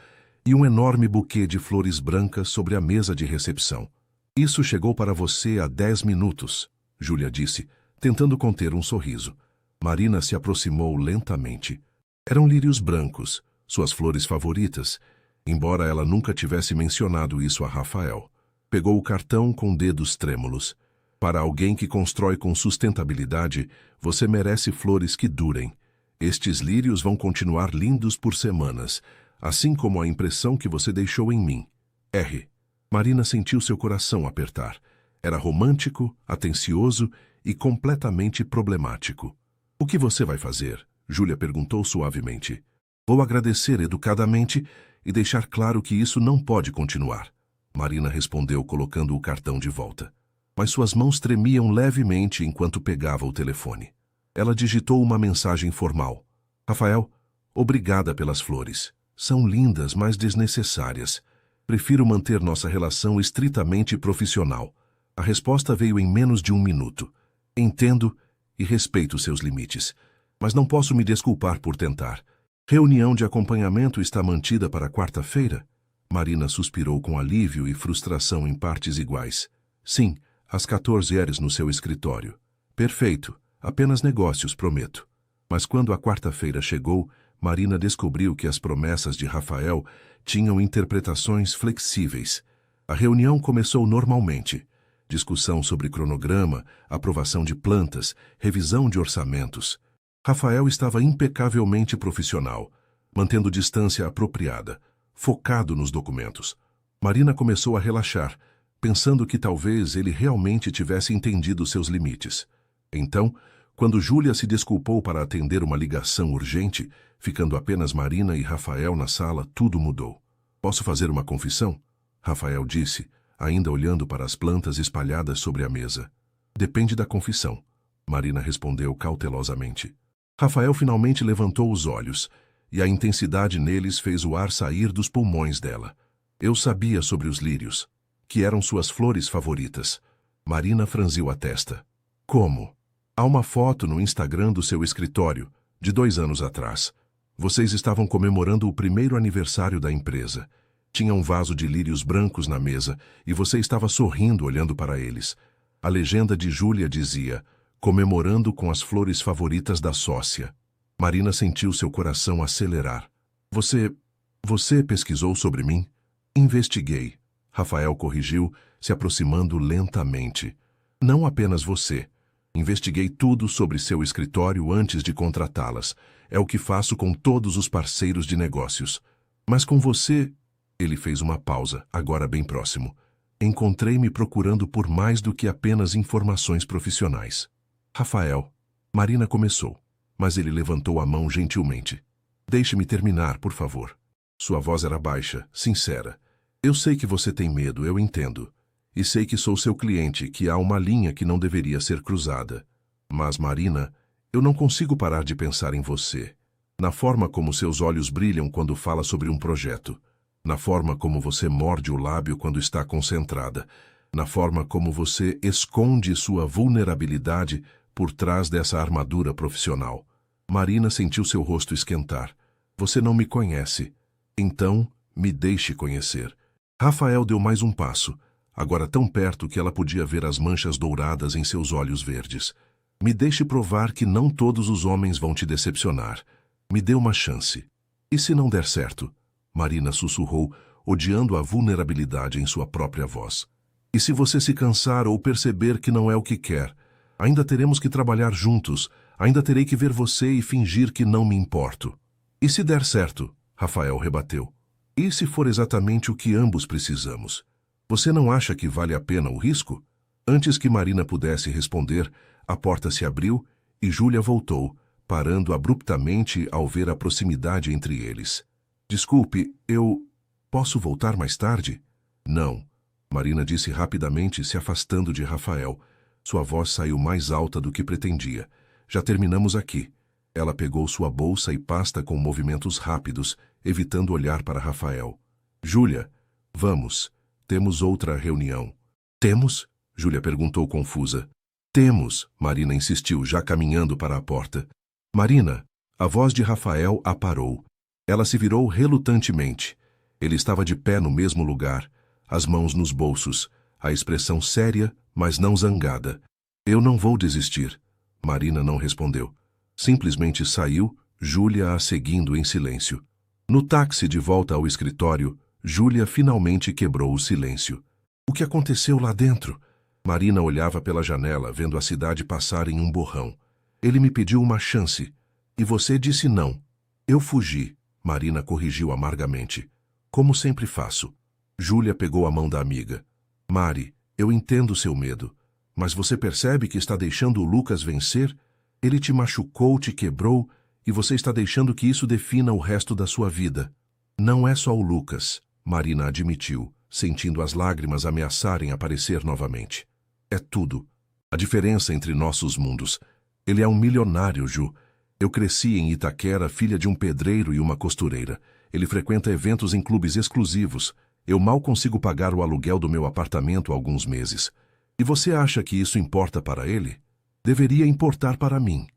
e um enorme buquê de flores brancas sobre a mesa de recepção. Isso chegou para você há 10 minutos, Júlia disse, tentando conter um sorriso. Marina se aproximou lentamente. Eram lírios brancos, suas flores favoritas, embora ela nunca tivesse mencionado isso a Rafael. Pegou o cartão com dedos trêmulos. Para alguém que constrói com sustentabilidade, você merece flores que durem. Estes lírios vão continuar lindos por semanas, assim como a impressão que você deixou em mim. R. Marina sentiu seu coração apertar. Era romântico, atencioso e completamente problemático. O que você vai fazer? Júlia perguntou suavemente. Vou agradecer educadamente e deixar claro que isso não pode continuar. Marina respondeu colocando o cartão de volta. Mas suas mãos tremiam levemente enquanto pegava o telefone. Ela digitou uma mensagem formal. Rafael, obrigada pelas flores. São lindas, mas desnecessárias. Prefiro manter nossa relação estritamente profissional. A resposta veio em menos de 1 minuto. Entendo e respeito seus limites, mas não posso me desculpar por tentar. Reunião de acompanhamento está mantida para quarta-feira? Marina suspirou com alívio e frustração em partes iguais. Sim, às 14 horas no seu escritório. Perfeito, apenas negócios, prometo. Mas quando a quarta-feira chegou, Marina descobriu que as promessas de Rafael tinham interpretações flexíveis. A reunião começou normalmente. Discussão sobre cronograma, aprovação de plantas, revisão de orçamentos. Rafael estava impecavelmente profissional, mantendo distância apropriada, focado nos documentos. Marina começou a relaxar, pensando que talvez ele realmente tivesse entendido seus limites. Então, quando Júlia se desculpou para atender uma ligação urgente, ficando apenas Marina e Rafael na sala, tudo mudou. Posso fazer uma confissão? Rafael disse, ainda olhando para as plantas espalhadas sobre a mesa. Depende da confissão, Marina respondeu cautelosamente. Rafael finalmente levantou os olhos, e a intensidade neles fez o ar sair dos pulmões dela. Eu sabia sobre os lírios, que eram suas flores favoritas. Marina franziu a testa. Como? Há uma foto no Instagram do seu escritório, de 2 anos atrás. Vocês estavam comemorando o 1º aniversário da empresa. Tinha um vaso de lírios brancos na mesa e você estava sorrindo olhando para eles. A legenda de Júlia dizia, comemorando com as flores favoritas da sócia. Marina sentiu seu coração acelerar. Você pesquisou sobre mim? Investiguei. Rafael corrigiu, se aproximando lentamente. Não apenas você. Investiguei tudo sobre seu escritório antes de contratá-las. É o que faço com todos os parceiros de negócios. Mas com você... Ele fez uma pausa, agora bem próximo. Encontrei-me procurando por mais do que apenas informações profissionais. Rafael, Marina começou, mas ele levantou a mão gentilmente. Deixe-me terminar, por favor. Sua voz era baixa, sincera. Eu sei que você tem medo, eu entendo. E sei que sou seu cliente, que há uma linha que não deveria ser cruzada. Mas, Marina, eu não consigo parar de pensar em você. Na forma como seus olhos brilham quando fala sobre um projeto. Na forma como você morde o lábio quando está concentrada. Na forma como você esconde sua vulnerabilidade por trás dessa armadura profissional. Marina sentiu seu rosto esquentar. Você não me conhece. Então, me deixe conhecer. Rafael deu mais um passo, agora tão perto que ela podia ver as manchas douradas em seus olhos verdes. Me deixe provar que não todos os homens vão te decepcionar. Me dê uma chance. E se não der certo? Marina sussurrou, odiando a vulnerabilidade em sua própria voz. E se você se cansar ou perceber que não é o que quer? Ainda teremos que trabalhar juntos, ainda terei que ver você e fingir que não me importo. E se der certo? Rafael rebateu. E se for exatamente o que ambos precisamos? Você não acha que vale a pena o risco? Antes que Marina pudesse responder, a porta se abriu e Júlia voltou, parando abruptamente ao ver a proximidade entre eles. Desculpe, eu... Posso voltar mais tarde? Não. Marina disse rapidamente, se afastando de Rafael. Sua voz saiu mais alta do que pretendia. Já terminamos aqui. Ela pegou sua bolsa e pasta com movimentos rápidos, evitando olhar para Rafael. Júlia, vamos. Temos outra reunião. Temos? Júlia perguntou confusa. Temos, Marina insistiu, já caminhando para a porta. Marina, a voz de Rafael a parou. Ela se virou relutantemente. Ele estava de pé no mesmo lugar, as mãos nos bolsos, a expressão séria, mas não zangada. Eu não vou desistir. Marina não respondeu. Simplesmente saiu, Júlia a seguindo em silêncio. No táxi de volta ao escritório, Júlia finalmente quebrou o silêncio. O que aconteceu lá dentro? Marina olhava pela janela, vendo a cidade passar em um borrão. Ele me pediu uma chance. E você disse não. Eu fugi. Marina corrigiu amargamente. Como sempre faço. Júlia pegou a mão da amiga. Mari, eu entendo seu medo. Mas você percebe que está deixando o Lucas vencer? Ele te machucou, te quebrou, e você está deixando que isso defina o resto da sua vida. Não é só o Lucas, Marina admitiu, sentindo as lágrimas ameaçarem aparecer novamente. É tudo. A diferença entre nossos mundos. Ele é um milionário, Ju. Eu cresci em Itaquera, filha de um pedreiro e uma costureira. Ele frequenta eventos em clubes exclusivos. Eu mal consigo pagar o aluguel do meu apartamento há alguns meses. E você acha que isso importa para ele? Deveria importar para mim.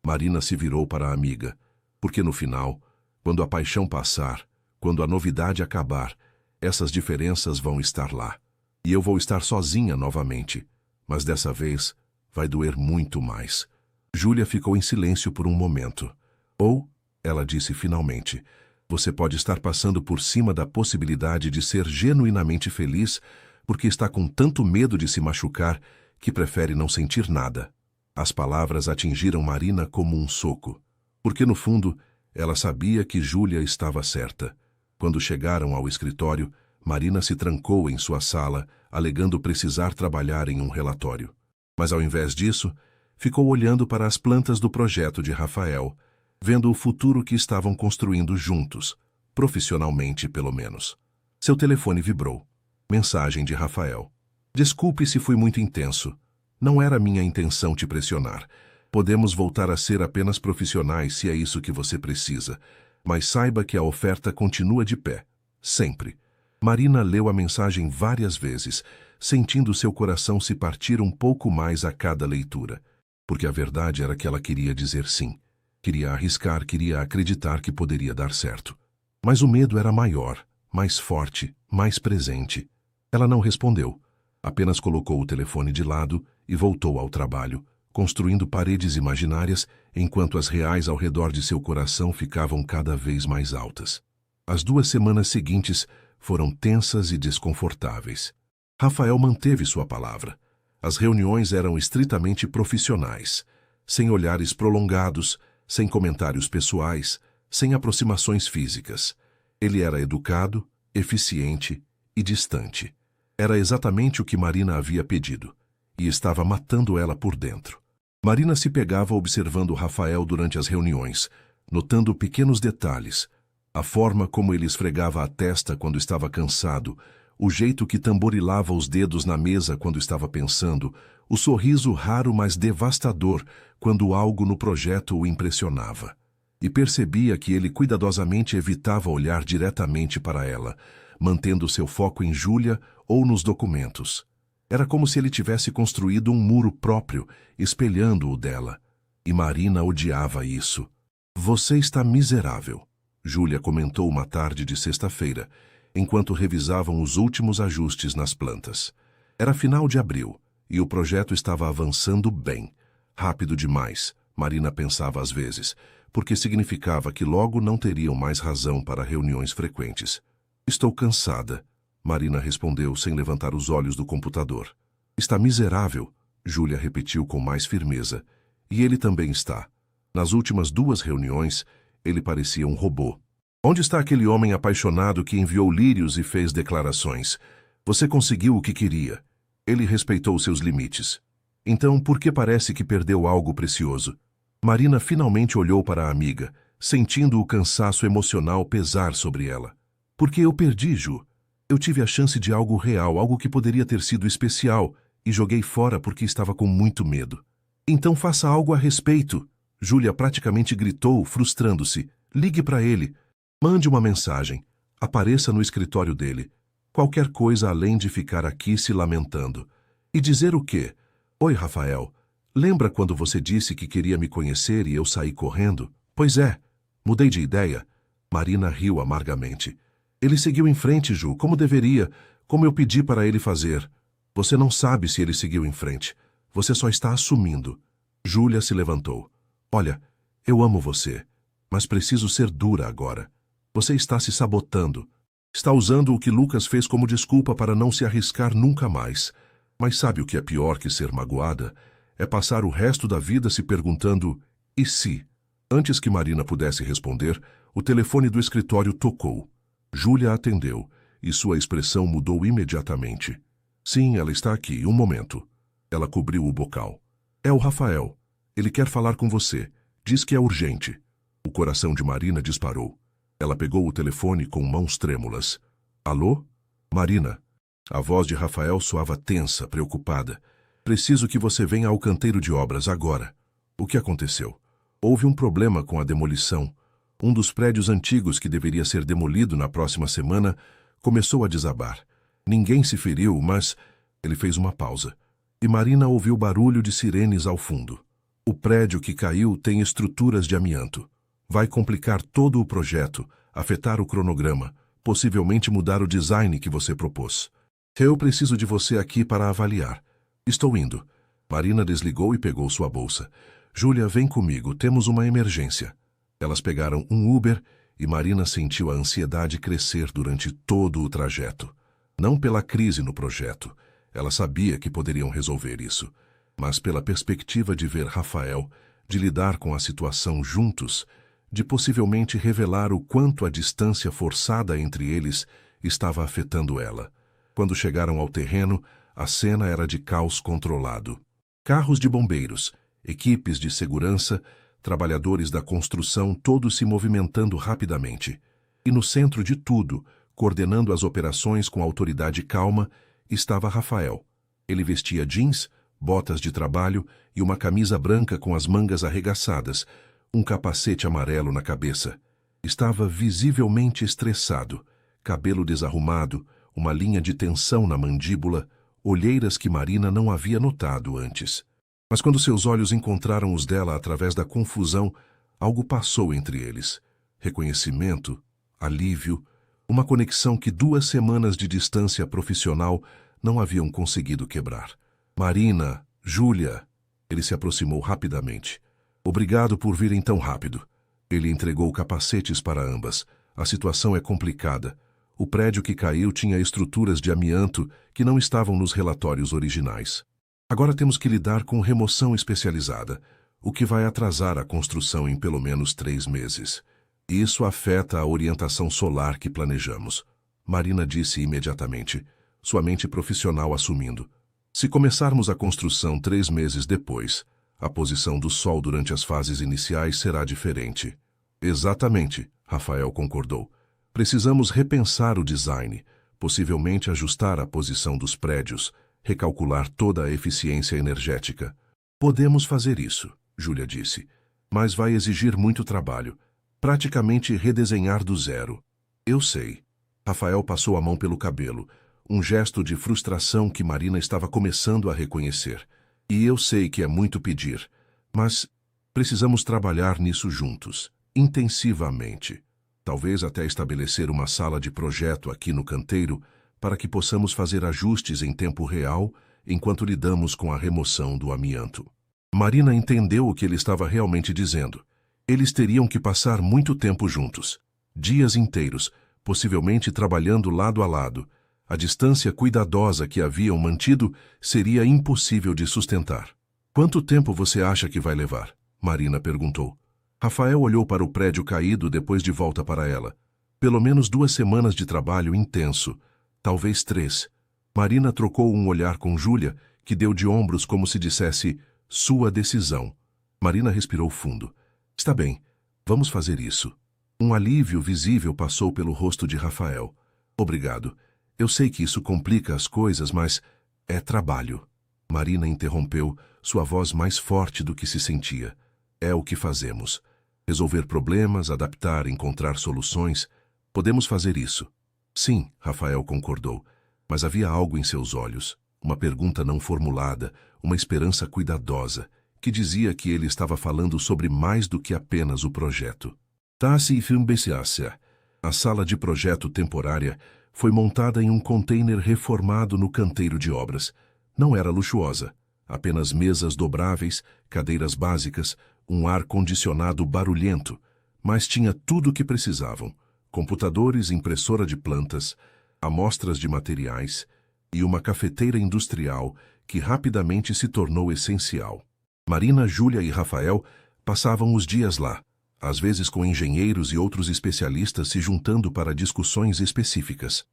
Marina se virou para a amiga. Porque no final, quando a paixão passar, quando a novidade acabar, essas diferenças vão estar lá. E eu vou estar sozinha novamente. Mas dessa vez, vai doer muito mais. Júlia ficou em silêncio por um momento. Ou, ela disse finalmente, você pode estar passando por cima da possibilidade de ser genuinamente feliz porque está com tanto medo de se machucar que prefere não sentir nada. As palavras atingiram Marina como um soco. Porque no fundo, ela sabia que Júlia estava certa. Quando chegaram ao escritório, Marina se trancou em sua sala, alegando precisar trabalhar em um relatório. Mas ao invés disso, ficou olhando para as plantas do projeto de Rafael, vendo o futuro que estavam construindo juntos, profissionalmente pelo menos. Seu telefone vibrou. Mensagem de Rafael. Desculpe se fui muito intenso. Não era minha intenção te pressionar. Podemos voltar a ser apenas profissionais se é isso que você precisa. Mas saiba que a oferta continua de pé. Sempre. Marina leu a mensagem várias vezes, sentindo seu coração se partir um pouco mais a cada leitura. Porque a verdade era que ela queria dizer sim. Queria arriscar, queria acreditar que poderia dar certo. Mas o medo era maior, mais forte, mais presente. Ela não respondeu. Apenas colocou o telefone de lado e voltou ao trabalho, construindo paredes imaginárias enquanto as reais ao redor de seu coração ficavam cada vez mais altas. As 2 semanas seguintes foram tensas e desconfortáveis. Rafael manteve sua palavra. As reuniões eram estritamente profissionais, sem olhares prolongados, sem comentários pessoais, sem aproximações físicas. Ele era educado, eficiente e distante. Era exatamente o que Marina havia pedido, e estava matando ela por dentro. Marina se pegava observando Rafael durante as reuniões, notando pequenos detalhes, a forma como ele esfregava a testa quando estava cansado, o jeito que tamborilava os dedos na mesa quando estava pensando, o sorriso raro mas devastador quando algo no projeto o impressionava. E percebia que ele cuidadosamente evitava olhar diretamente para ela, mantendo seu foco em Júlia ou nos documentos. Era como se ele tivesse construído um muro próprio, espelhando o dela. E Marina odiava isso. Você está miserável, Júlia comentou uma tarde de sexta-feira, enquanto revisavam os últimos ajustes nas plantas. Era final de abril, e o projeto estava avançando bem. Rápido demais, Marina pensava às vezes, porque significava que logo não teriam mais razão para reuniões frequentes. Estou cansada, Marina respondeu sem levantar os olhos do computador. Está miserável, Júlia repetiu com mais firmeza. E ele também está. Nas últimas 2 reuniões, ele parecia um robô. Onde está aquele homem apaixonado que enviou lírios e fez declarações? Você conseguiu o que queria. Ele respeitou seus limites. Então, por que parece que perdeu algo precioso? Marina finalmente olhou para a amiga, sentindo o cansaço emocional pesar sobre ela. Porque eu perdi, Ju. Eu tive a chance de algo real, algo que poderia ter sido especial, e joguei fora porque estava com muito medo. Então faça algo a respeito. Júlia praticamente gritou, frustrando-se. Ligue para ele. Mande uma mensagem. Apareça no escritório dele. Qualquer coisa além de ficar aqui se lamentando. E dizer o quê? Oi, Rafael. Lembra quando você disse que queria me conhecer e eu saí correndo? Pois é. Mudei de ideia. Marina riu amargamente. Ele seguiu em frente, Ju, como deveria, como eu pedi para ele fazer. Você não sabe se ele seguiu em frente. Você só está assumindo. Júlia se levantou. Olha, eu amo você, mas preciso ser dura agora. Você está se sabotando. Está usando o que Lucas fez como desculpa para não se arriscar nunca mais. Mas sabe o que é pior que ser magoada? É passar o resto da vida se perguntando, e se? Antes que Marina pudesse responder, o telefone do escritório tocou. Júlia atendeu, e sua expressão mudou imediatamente. Sim, ela está aqui, um momento. Ela cobriu o bocal. É o Rafael. Ele quer falar com você. Diz que é urgente. O coração de Marina disparou. Ela pegou o telefone com mãos trêmulas. Alô? Marina. A voz de Rafael soava tensa, preocupada. Preciso que você venha ao canteiro de obras agora. O que aconteceu? Houve um problema com a demolição. Um dos prédios antigos que deveria ser demolido na próxima semana começou a desabar. Ninguém se feriu, mas... Ele fez uma pausa. E Marina ouviu barulho de sirenes ao fundo. O prédio que caiu tem estruturas de amianto. Vai complicar todo o projeto, afetar o cronograma, possivelmente mudar o design que você propôs. Eu preciso de você aqui para avaliar. Estou indo. Marina desligou e pegou sua bolsa. Júlia, vem comigo, temos uma emergência. Elas pegaram um Uber e Marina sentiu a ansiedade crescer durante todo o trajeto. Não pela crise no projeto. Ela sabia que poderiam resolver isso. Mas pela perspectiva de ver Rafael, de lidar com a situação juntos, de possivelmente revelar o quanto a distância forçada entre eles estava afetando ela. Quando chegaram ao terreno, a cena era de caos controlado. Carros de bombeiros, equipes de segurança, trabalhadores da construção, todos se movimentando rapidamente. E no centro de tudo, coordenando as operações com autoridade calma, estava Rafael. Ele vestia jeans, botas de trabalho e uma camisa branca com as mangas arregaçadas, um capacete amarelo na cabeça. Estava visivelmente estressado, cabelo desarrumado, uma linha de tensão na mandíbula, olheiras que Marina não havia notado antes. Mas quando seus olhos encontraram os dela através da confusão, algo passou entre eles. Reconhecimento, alívio, uma conexão que 2 semanas de distância profissional não haviam conseguido quebrar. Marina, Júlia. Ele se aproximou rapidamente. Obrigado por virem tão rápido. Ele entregou capacetes para ambas. A situação é complicada. O prédio que caiu tinha estruturas de amianto que não estavam nos relatórios originais. Agora temos que lidar com remoção especializada, o que vai atrasar a construção em pelo menos 3 meses. Isso afeta a orientação solar que planejamos. Marina disse imediatamente, sua mente profissional assumindo. Se começarmos a construção 3 meses depois, a posição do Sol durante as fases iniciais será diferente. Exatamente, Rafael concordou. Precisamos repensar o design, possivelmente ajustar a posição dos prédios, recalcular toda a eficiência energética. Podemos fazer isso, Júlia disse, mas vai exigir muito trabalho, praticamente redesenhar do zero. Eu sei. Rafael passou a mão pelo cabelo, um gesto de frustração que Marina estava começando a reconhecer. E eu sei que é muito pedir, mas precisamos trabalhar nisso juntos, intensivamente. Talvez até estabelecer uma sala de projeto aqui no canteiro para que possamos fazer ajustes em tempo real enquanto lidamos com a remoção do amianto. Marina entendeu o que ele estava realmente dizendo. Eles teriam que passar muito tempo juntos, dias inteiros, possivelmente trabalhando lado a lado. A distância cuidadosa que haviam mantido seria impossível de sustentar. Quanto tempo você acha que vai levar? Marina perguntou. Rafael olhou para o prédio caído depois de volta para ela. Pelo menos 2 semanas de trabalho intenso, talvez 3. Marina trocou um olhar com Júlia, que deu de ombros como se dissesse, sua decisão. Marina respirou fundo. Está bem, vamos fazer isso. Um alívio visível passou pelo rosto de Rafael. Obrigado. Eu sei que isso complica as coisas, mas é trabalho. Marina interrompeu, sua voz mais forte do que se sentia. É o que fazemos. Resolver problemas, adaptar, encontrar soluções. Podemos fazer isso. Sim, Rafael concordou, mas havia algo em seus olhos, uma pergunta não formulada, uma esperança cuidadosa, que dizia que ele estava falando sobre mais do que apenas o projeto. A sala de projeto temporária foi montada em um container reformado no canteiro de obras. Não era luxuosa, apenas mesas dobráveis, cadeiras básicas, um ar-condicionado barulhento, mas tinha tudo o que precisavam: computadores, impressora de plantas, amostras de materiais e uma cafeteira industrial que rapidamente se tornou essencial. Marina, Júlia e Rafael passavam os dias lá, às vezes com engenheiros e outros especialistas se juntando para discussões específicas.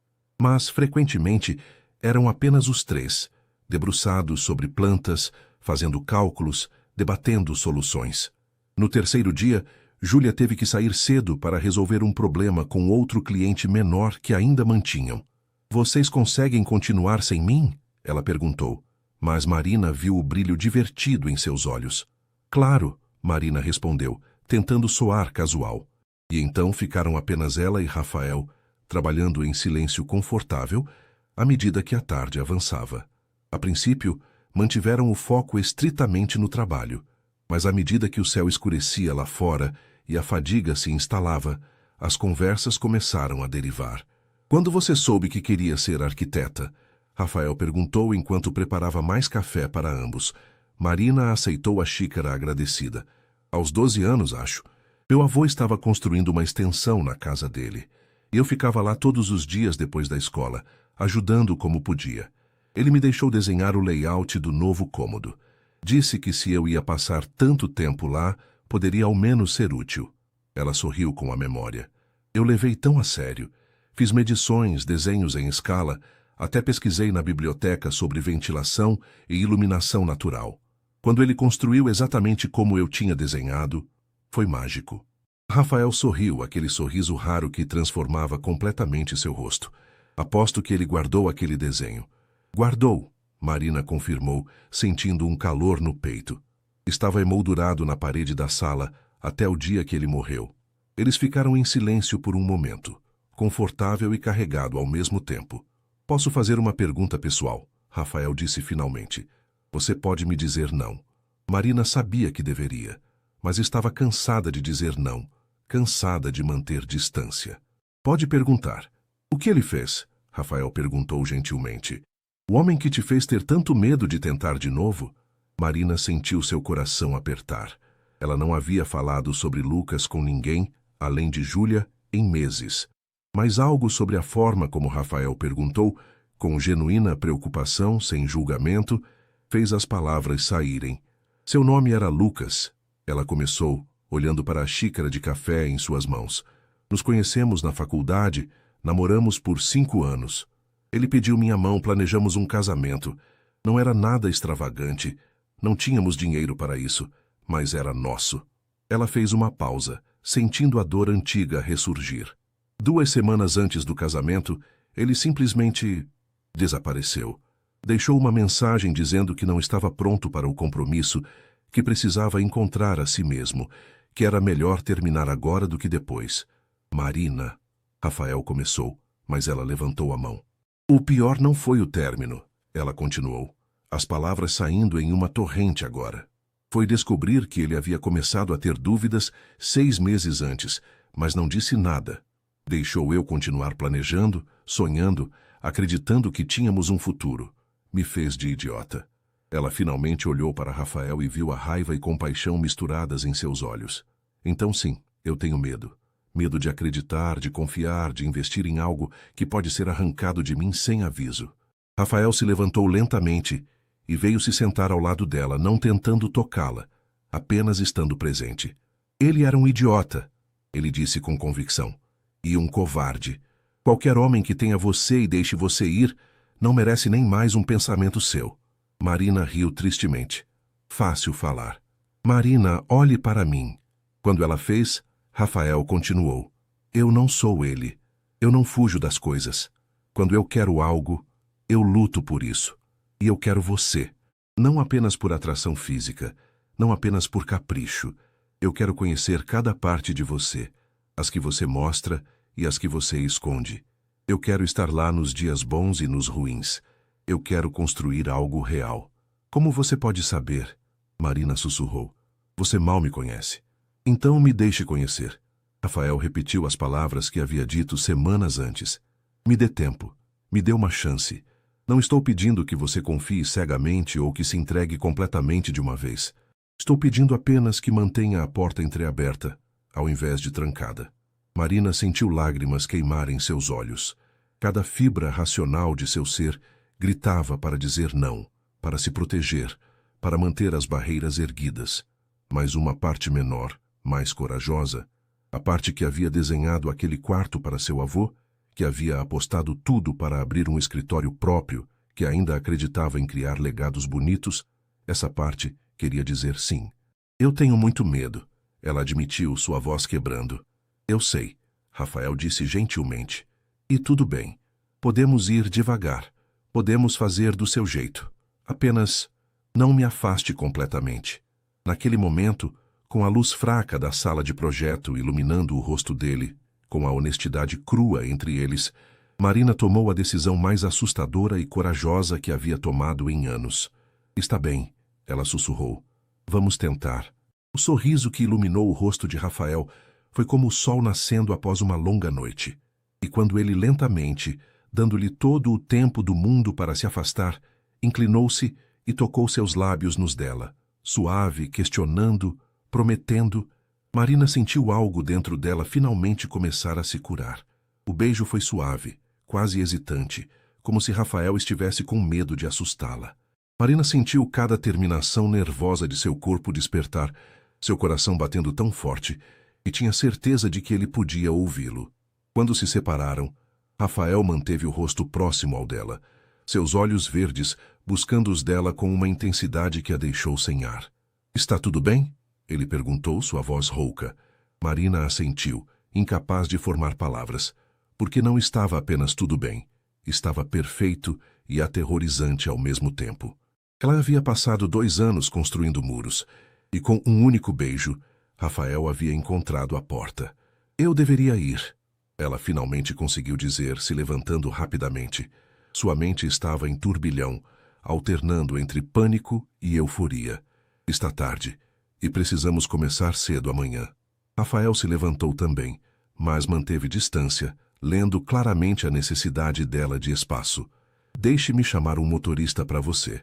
Mas, frequentemente, eram apenas os 3, debruçados sobre plantas, fazendo cálculos, debatendo soluções. No terceiro dia, Júlia teve que sair cedo para resolver um problema com outro cliente menor que ainda mantinham. Vocês conseguem continuar sem mim? Ela perguntou, mas Marina viu o brilho divertido em seus olhos. Claro, Marina respondeu, tentando soar casual. E então ficaram apenas ela e Rafael, trabalhando em silêncio confortável, à medida que a tarde avançava. A princípio, mantiveram o foco estritamente no trabalho, mas à medida que o céu escurecia lá fora e a fadiga se instalava, as conversas começaram a derivar. Quando você soube que queria ser arquiteta? Rafael perguntou enquanto preparava mais café para ambos. Marina aceitou a xícara agradecida. Aos 12 anos, acho. Meu avô estava construindo uma extensão na casa dele. E eu ficava lá todos os dias depois da escola, ajudando como podia. Ele me deixou desenhar o layout do novo cômodo. Disse que se eu ia passar tanto tempo lá, poderia ao menos ser útil. Ela sorriu com a memória. Eu levei tão a sério. Fiz medições, desenhos em escala, até pesquisei na biblioteca sobre ventilação e iluminação natural. Quando ele construiu exatamente como eu tinha desenhado, foi mágico. Rafael sorriu, aquele sorriso raro que transformava completamente seu rosto. Aposto que ele guardou aquele desenho. Guardou, Marina confirmou, sentindo um calor no peito. Estava emoldurado na parede da sala até o dia que ele morreu. Eles ficaram em silêncio por um momento, confortável e carregado ao mesmo tempo. Posso fazer uma pergunta pessoal? Rafael disse finalmente. Você pode me dizer não. Marina sabia que deveria, mas estava cansada de dizer não, cansada de manter distância. Pode perguntar. O que ele fez? Rafael perguntou gentilmente. O homem que te fez ter tanto medo de tentar de novo? Marina sentiu seu coração apertar. Ela não havia falado sobre Lucas com ninguém, além de Júlia, em meses. Mas algo sobre a forma como Rafael perguntou, com genuína preocupação, sem julgamento, fez as palavras saírem. Seu nome era Lucas. Ela começou, olhando para a xícara de café em suas mãos. Nos conhecemos na faculdade, namoramos por 5 anos. Ele pediu minha mão, planejamos um casamento. Não era nada extravagante, não tínhamos dinheiro para isso, mas era nosso. Ela fez uma pausa, sentindo a dor antiga ressurgir. 2 semanas antes do casamento, ele simplesmente desapareceu. Deixou uma mensagem dizendo que não estava pronto para o compromisso, que precisava encontrar a si mesmo, que era melhor terminar agora do que depois. Marina, Rafael começou, mas ela levantou a mão. O pior não foi o término, ela continuou, as palavras saindo em uma torrente agora. Foi descobrir que ele havia começado a ter dúvidas 6 meses antes, mas não disse nada. Deixou eu continuar planejando, sonhando, acreditando que tínhamos um futuro. Me fez de idiota. Ela finalmente olhou para Rafael e viu a raiva e compaixão misturadas em seus olhos. Então sim, eu tenho medo. Medo de acreditar, de confiar, de investir em algo que pode ser arrancado de mim sem aviso. Rafael se levantou lentamente e veio se sentar ao lado dela, não tentando tocá-la, apenas estando presente. Ele era um idiota, ele disse com convicção. E um covarde. Qualquer homem que tenha você e deixe você ir, não merece nem mais um pensamento seu. Marina riu tristemente. Fácil falar. Marina, olhe para mim. Quando ela fez, Rafael continuou. Eu não sou ele. Eu não fujo das coisas. Quando eu quero algo, eu luto por isso. E eu quero você. Não apenas por atração física, não apenas por capricho. Eu quero conhecer cada parte de você. As que você mostra e as que você esconde. Eu quero estar lá nos dias bons e nos ruins. Eu quero construir algo real. Como você pode saber? Marina sussurrou. Você mal me conhece. Então me deixe conhecer. Rafael repetiu as palavras que havia dito semanas antes. Me dê tempo. Me dê uma chance. Não estou pedindo que você confie cegamente ou que se entregue completamente de uma vez. Estou pedindo apenas que mantenha a porta entreaberta, ao invés de trancada. Marina sentiu lágrimas queimarem seus olhos. Cada fibra racional de seu ser gritava para dizer não, para se proteger, para manter as barreiras erguidas. Mas uma parte menor, mais corajosa, a parte que havia desenhado aquele quarto para seu avô, que havia apostado tudo para abrir um escritório próprio, que ainda acreditava em criar legados bonitos, essa parte Queria dizer sim. Eu tenho muito medo, ela admitiu, sua voz quebrando. Eu sei, Rafael disse gentilmente. E tudo bem. Podemos ir devagar. Podemos fazer do seu jeito. Apenas não me afaste completamente. Naquele momento, com a luz fraca da sala de projeto iluminando o rosto dele, com a honestidade crua entre eles, Marina tomou a decisão mais assustadora e corajosa que havia tomado em anos. Está bem, ela sussurrou. Vamos tentar. O sorriso que iluminou o rosto de Rafael foi como o sol nascendo após uma longa noite. E quando ele lentamente, dando-lhe todo o tempo do mundo para se afastar, inclinou-se e tocou seus lábios nos dela, suave, questionando, prometendo, Marina sentiu algo dentro dela finalmente começar a se curar. O beijo foi suave, quase hesitante, como se Rafael estivesse com medo de assustá-la. Marina sentiu cada terminação nervosa de seu corpo despertar, seu coração batendo tão forte, e tinha certeza de que ele podia ouvi-lo. Quando se separaram, Rafael manteve o rosto próximo ao dela, seus olhos verdes buscando os dela com uma intensidade que a deixou sem ar. Está tudo bem? Ele perguntou, sua voz rouca. Marina assentiu, incapaz de formar palavras, porque não estava apenas tudo bem, estava perfeito e aterrorizante ao mesmo tempo. Ela havia passado 2 anos construindo muros, e com um único beijo, Rafael havia encontrado a porta. Eu deveria ir. Ela finalmente conseguiu dizer, se levantando rapidamente. Sua mente estava em turbilhão, alternando entre pânico e euforia. Está tarde, e precisamos começar cedo amanhã. Rafael se levantou também, mas manteve distância, lendo claramente a necessidade dela de espaço. Deixe-me chamar um motorista para você.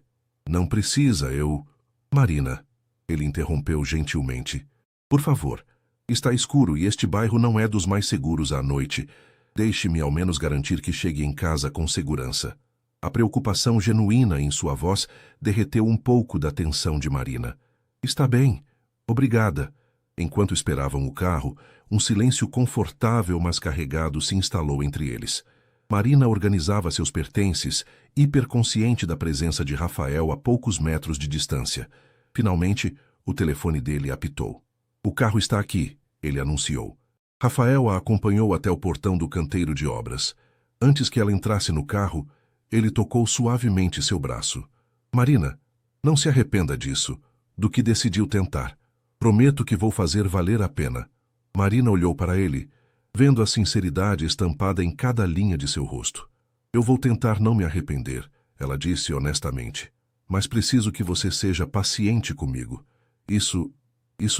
Não precisa, eu... Marina, ele interrompeu gentilmente. Por favor, está escuro e este bairro não é dos mais seguros à noite. Deixe-me ao menos garantir que chegue em casa com segurança. A preocupação genuína em sua voz derreteu um pouco da tensão de Marina. Está bem. Obrigada. Enquanto esperavam o carro, um silêncio confortável mas carregado se instalou entre eles. Marina organizava seus pertences, hiperconsciente da presença de Rafael a poucos metros de distância. Finalmente, o telefone dele apitou. O carro está aqui, ele anunciou. Rafael a acompanhou até o portão do canteiro de obras. Antes que ela entrasse no carro, ele tocou suavemente seu braço. Marina, não se arrependa disso, do que decidiu tentar. Prometo que vou fazer valer a pena. Marina olhou para ele, vendo a sinceridade estampada em cada linha de seu rosto. Eu vou tentar não me arrepender, ela disse honestamente. Mas preciso que você seja paciente comigo. Isso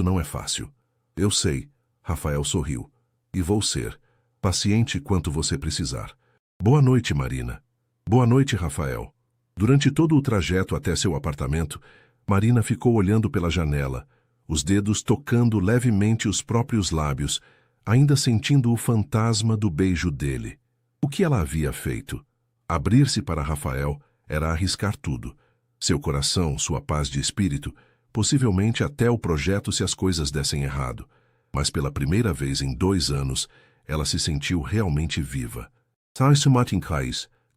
não é fácil. Eu sei, Rafael sorriu. E vou ser. Paciente quanto você precisar. Boa noite, Marina. Boa noite, Rafael. Durante todo o trajeto até seu apartamento, Marina ficou olhando pela janela, os dedos tocando levemente os próprios lábios, ainda sentindo o fantasma do beijo dele. O que ela havia feito? Abrir-se para Rafael era arriscar tudo. Seu coração, sua paz de espírito, possivelmente até o projeto se as coisas dessem errado. Mas pela primeira vez em 2 anos, ela se sentiu realmente viva.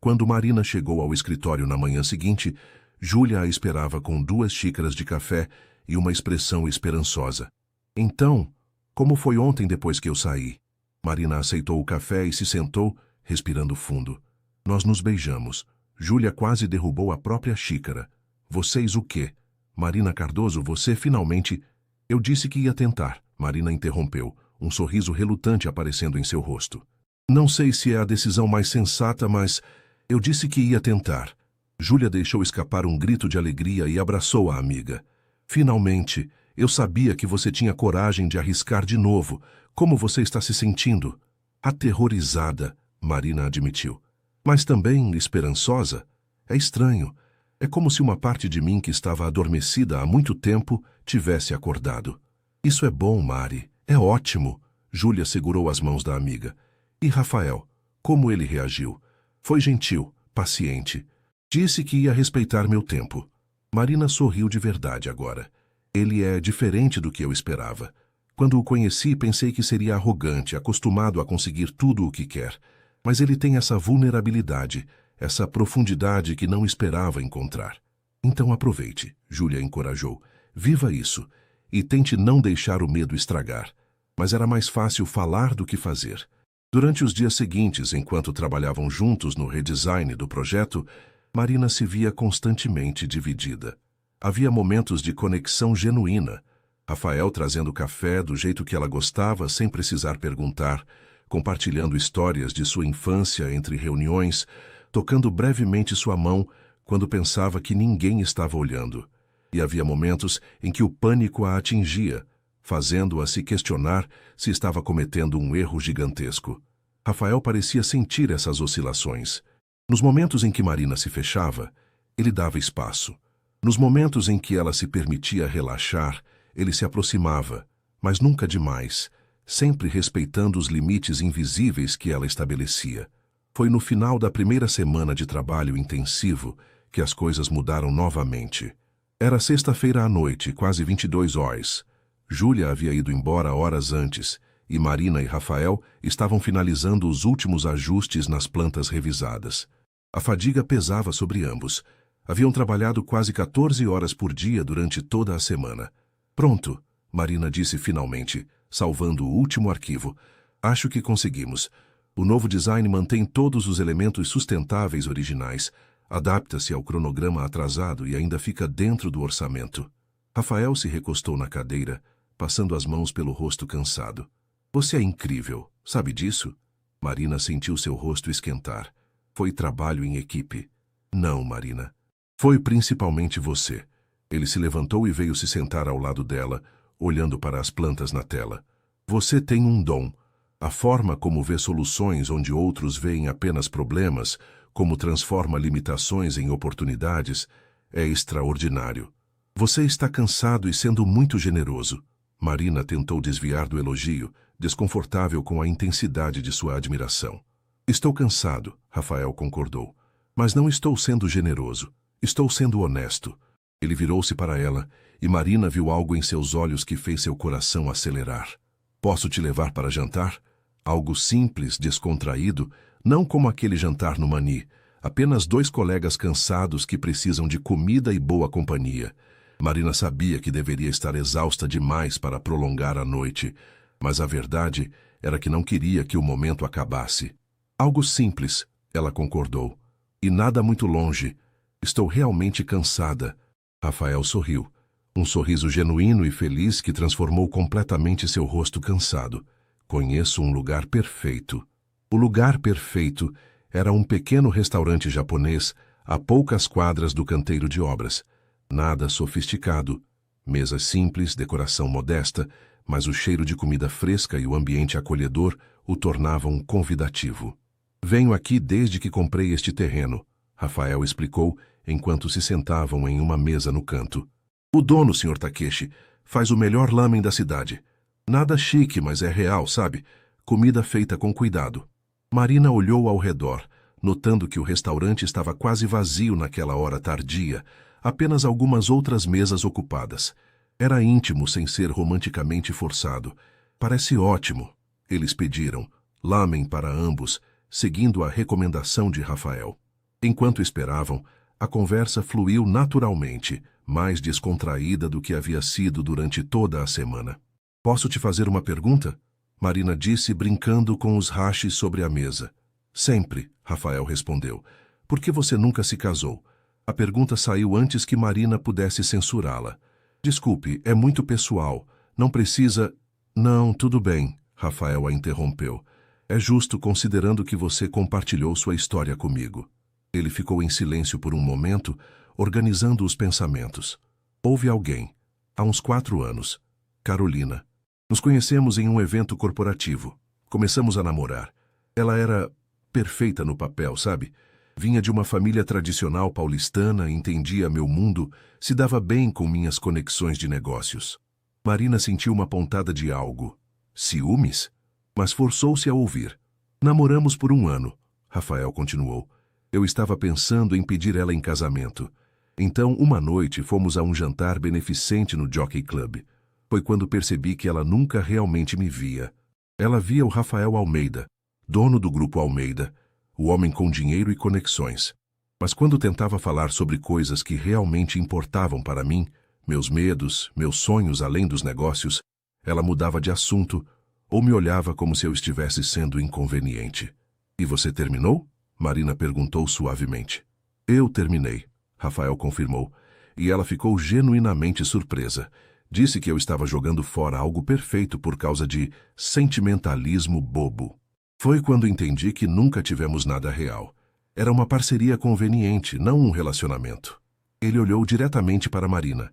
Quando Marina chegou ao escritório na manhã seguinte, Júlia a esperava com 2 xícaras de café e uma expressão esperançosa. Então, como foi ontem depois que eu saí? Marina aceitou o café e se sentou, respirando fundo. Nós nos beijamos. Júlia quase derrubou a própria xícara. Vocês o quê? Marina Cardoso, você finalmente... Eu disse que ia tentar. Marina interrompeu, um sorriso relutante aparecendo em seu rosto. Não sei se é a decisão mais sensata, mas... Eu disse que ia tentar. Júlia deixou escapar um grito de alegria e abraçou a amiga. Finalmente, eu sabia que você tinha coragem de arriscar de novo. Como você está se sentindo? Aterrorizada, Marina admitiu. Mas também esperançosa? É estranho. É como se uma parte de mim que estava adormecida há muito tempo tivesse acordado. Isso é bom, Mari. É ótimo. Júlia segurou as mãos da amiga. E Rafael? Como ele reagiu? Foi gentil, paciente. Disse que ia respeitar meu tempo. Marina sorriu de verdade agora. Ele é diferente do que eu esperava. Quando o conheci, pensei que seria arrogante, acostumado a conseguir tudo o que quer. Mas ele tem essa vulnerabilidade, essa profundidade que não esperava encontrar. Então aproveite, Júlia encorajou. Viva isso, e tente não deixar o medo estragar. Mas era mais fácil falar do que fazer. Durante os dias seguintes, enquanto trabalhavam juntos no redesign do projeto, Marina se via constantemente dividida. Havia momentos de conexão genuína. Rafael trazendo café do jeito que ela gostava, sem precisar perguntar, compartilhando histórias de sua infância entre reuniões, tocando brevemente sua mão quando pensava que ninguém estava olhando. E havia momentos em que o pânico a atingia, fazendo-a se questionar se estava cometendo um erro gigantesco. Rafael parecia sentir essas oscilações. Nos momentos em que Marina se fechava, ele dava espaço. Nos momentos em que ela se permitia relaxar, ele se aproximava, mas nunca demais, sempre respeitando os limites invisíveis que ela estabelecia. Foi no final da primeira semana de trabalho intensivo que as coisas mudaram novamente. Era sexta-feira à noite, quase 22 horas. Júlia havia ido embora horas antes, e Marina e Rafael estavam finalizando os últimos ajustes nas plantas revisadas. A fadiga pesava sobre ambos. Haviam trabalhado quase 14 horas por dia durante toda a semana. Pronto, Marina disse finalmente, salvando o último arquivo. Acho que conseguimos. O novo design mantém todos os elementos sustentáveis originais, adapta-se ao cronograma atrasado e ainda fica dentro do orçamento. Rafael se recostou na cadeira, passando as mãos pelo rosto cansado. Você é incrível, sabe disso? Marina sentiu seu rosto esquentar. Foi trabalho em equipe. Não, Marina. Foi principalmente você. Ele se levantou e veio se sentar ao lado dela, olhando para as plantas na tela. Você tem um dom. A forma como vê soluções onde outros veem apenas problemas, como transforma limitações em oportunidades, é extraordinário. Você está cansado e sendo muito generoso. Marina tentou desviar do elogio, desconfortável com a intensidade de sua admiração. Estou cansado, Rafael concordou. Mas não estou sendo generoso. Estou sendo honesto. Ele virou-se para ela, e Marina viu algo em seus olhos que fez seu coração acelerar. Posso te levar para jantar? Algo simples, descontraído, não como aquele jantar no Mani, apenas dois colegas cansados que precisam de comida e boa companhia. Marina sabia que deveria estar exausta demais para prolongar a noite, mas a verdade era que não queria que o momento acabasse. Algo simples, ela concordou. E nada muito longe. Estou realmente cansada. Rafael sorriu. Um sorriso genuíno e feliz que transformou completamente seu rosto cansado. Conheço um lugar perfeito. O lugar perfeito era um pequeno restaurante japonês a poucas quadras do canteiro de obras. Nada sofisticado. Mesas simples, decoração modesta, mas o cheiro de comida fresca e o ambiente acolhedor o tornavam convidativo. Venho aqui desde que comprei este terreno, Rafael explicou enquanto se sentavam em uma mesa no canto. O dono, Sr. Takeshi, faz o melhor lamen da cidade. Nada chique, mas é real, sabe? Comida feita com cuidado. Marina olhou ao redor, notando que o restaurante estava quase vazio naquela hora tardia, apenas algumas outras mesas ocupadas. Era íntimo sem ser romanticamente forçado. Parece ótimo, eles pediram, lamen para ambos, seguindo a recomendação de Rafael. Enquanto esperavam, a conversa fluiu naturalmente, mais descontraída do que havia sido durante toda a semana. Posso te fazer uma pergunta? Marina disse, brincando com os hashis sobre a mesa. Sempre, Rafael respondeu. Por que você nunca se casou? A pergunta saiu antes que Marina pudesse censurá-la. Desculpe, é muito pessoal. Não precisa... Não, tudo bem, Rafael a interrompeu. É justo considerando que você compartilhou sua história comigo. Ele ficou em silêncio por um momento, organizando os pensamentos. Houve alguém, há uns 4 anos, Carolina. Nos conhecemos em um evento corporativo. Começamos a namorar. Ela era perfeita no papel, sabe? Vinha de uma família tradicional paulistana, entendia meu mundo, se dava bem com minhas conexões de negócios. Marina sentiu uma pontada de algo. Ciúmes? Mas forçou-se a ouvir. Namoramos por 1 ano, Rafael continuou. Eu estava pensando em pedir ela em casamento. Então, uma noite, fomos a um jantar beneficente no Jockey Club. Foi quando percebi que ela nunca realmente me via. Ela via o Rafael Almeida, dono do Grupo Almeida, o homem com dinheiro e conexões. Mas quando tentava falar sobre coisas que realmente importavam para mim, Meus medos, meus sonhos além dos negócios, ela mudava de assunto ou me olhava como se eu estivesse sendo inconveniente. E você terminou? Marina perguntou suavemente. Eu terminei, Rafael confirmou, e ela ficou genuinamente surpresa. Disse que eu estava jogando fora algo perfeito por causa de sentimentalismo bobo. Foi quando entendi que nunca tivemos nada real. Era uma parceria conveniente, não um relacionamento. Ele olhou diretamente para Marina.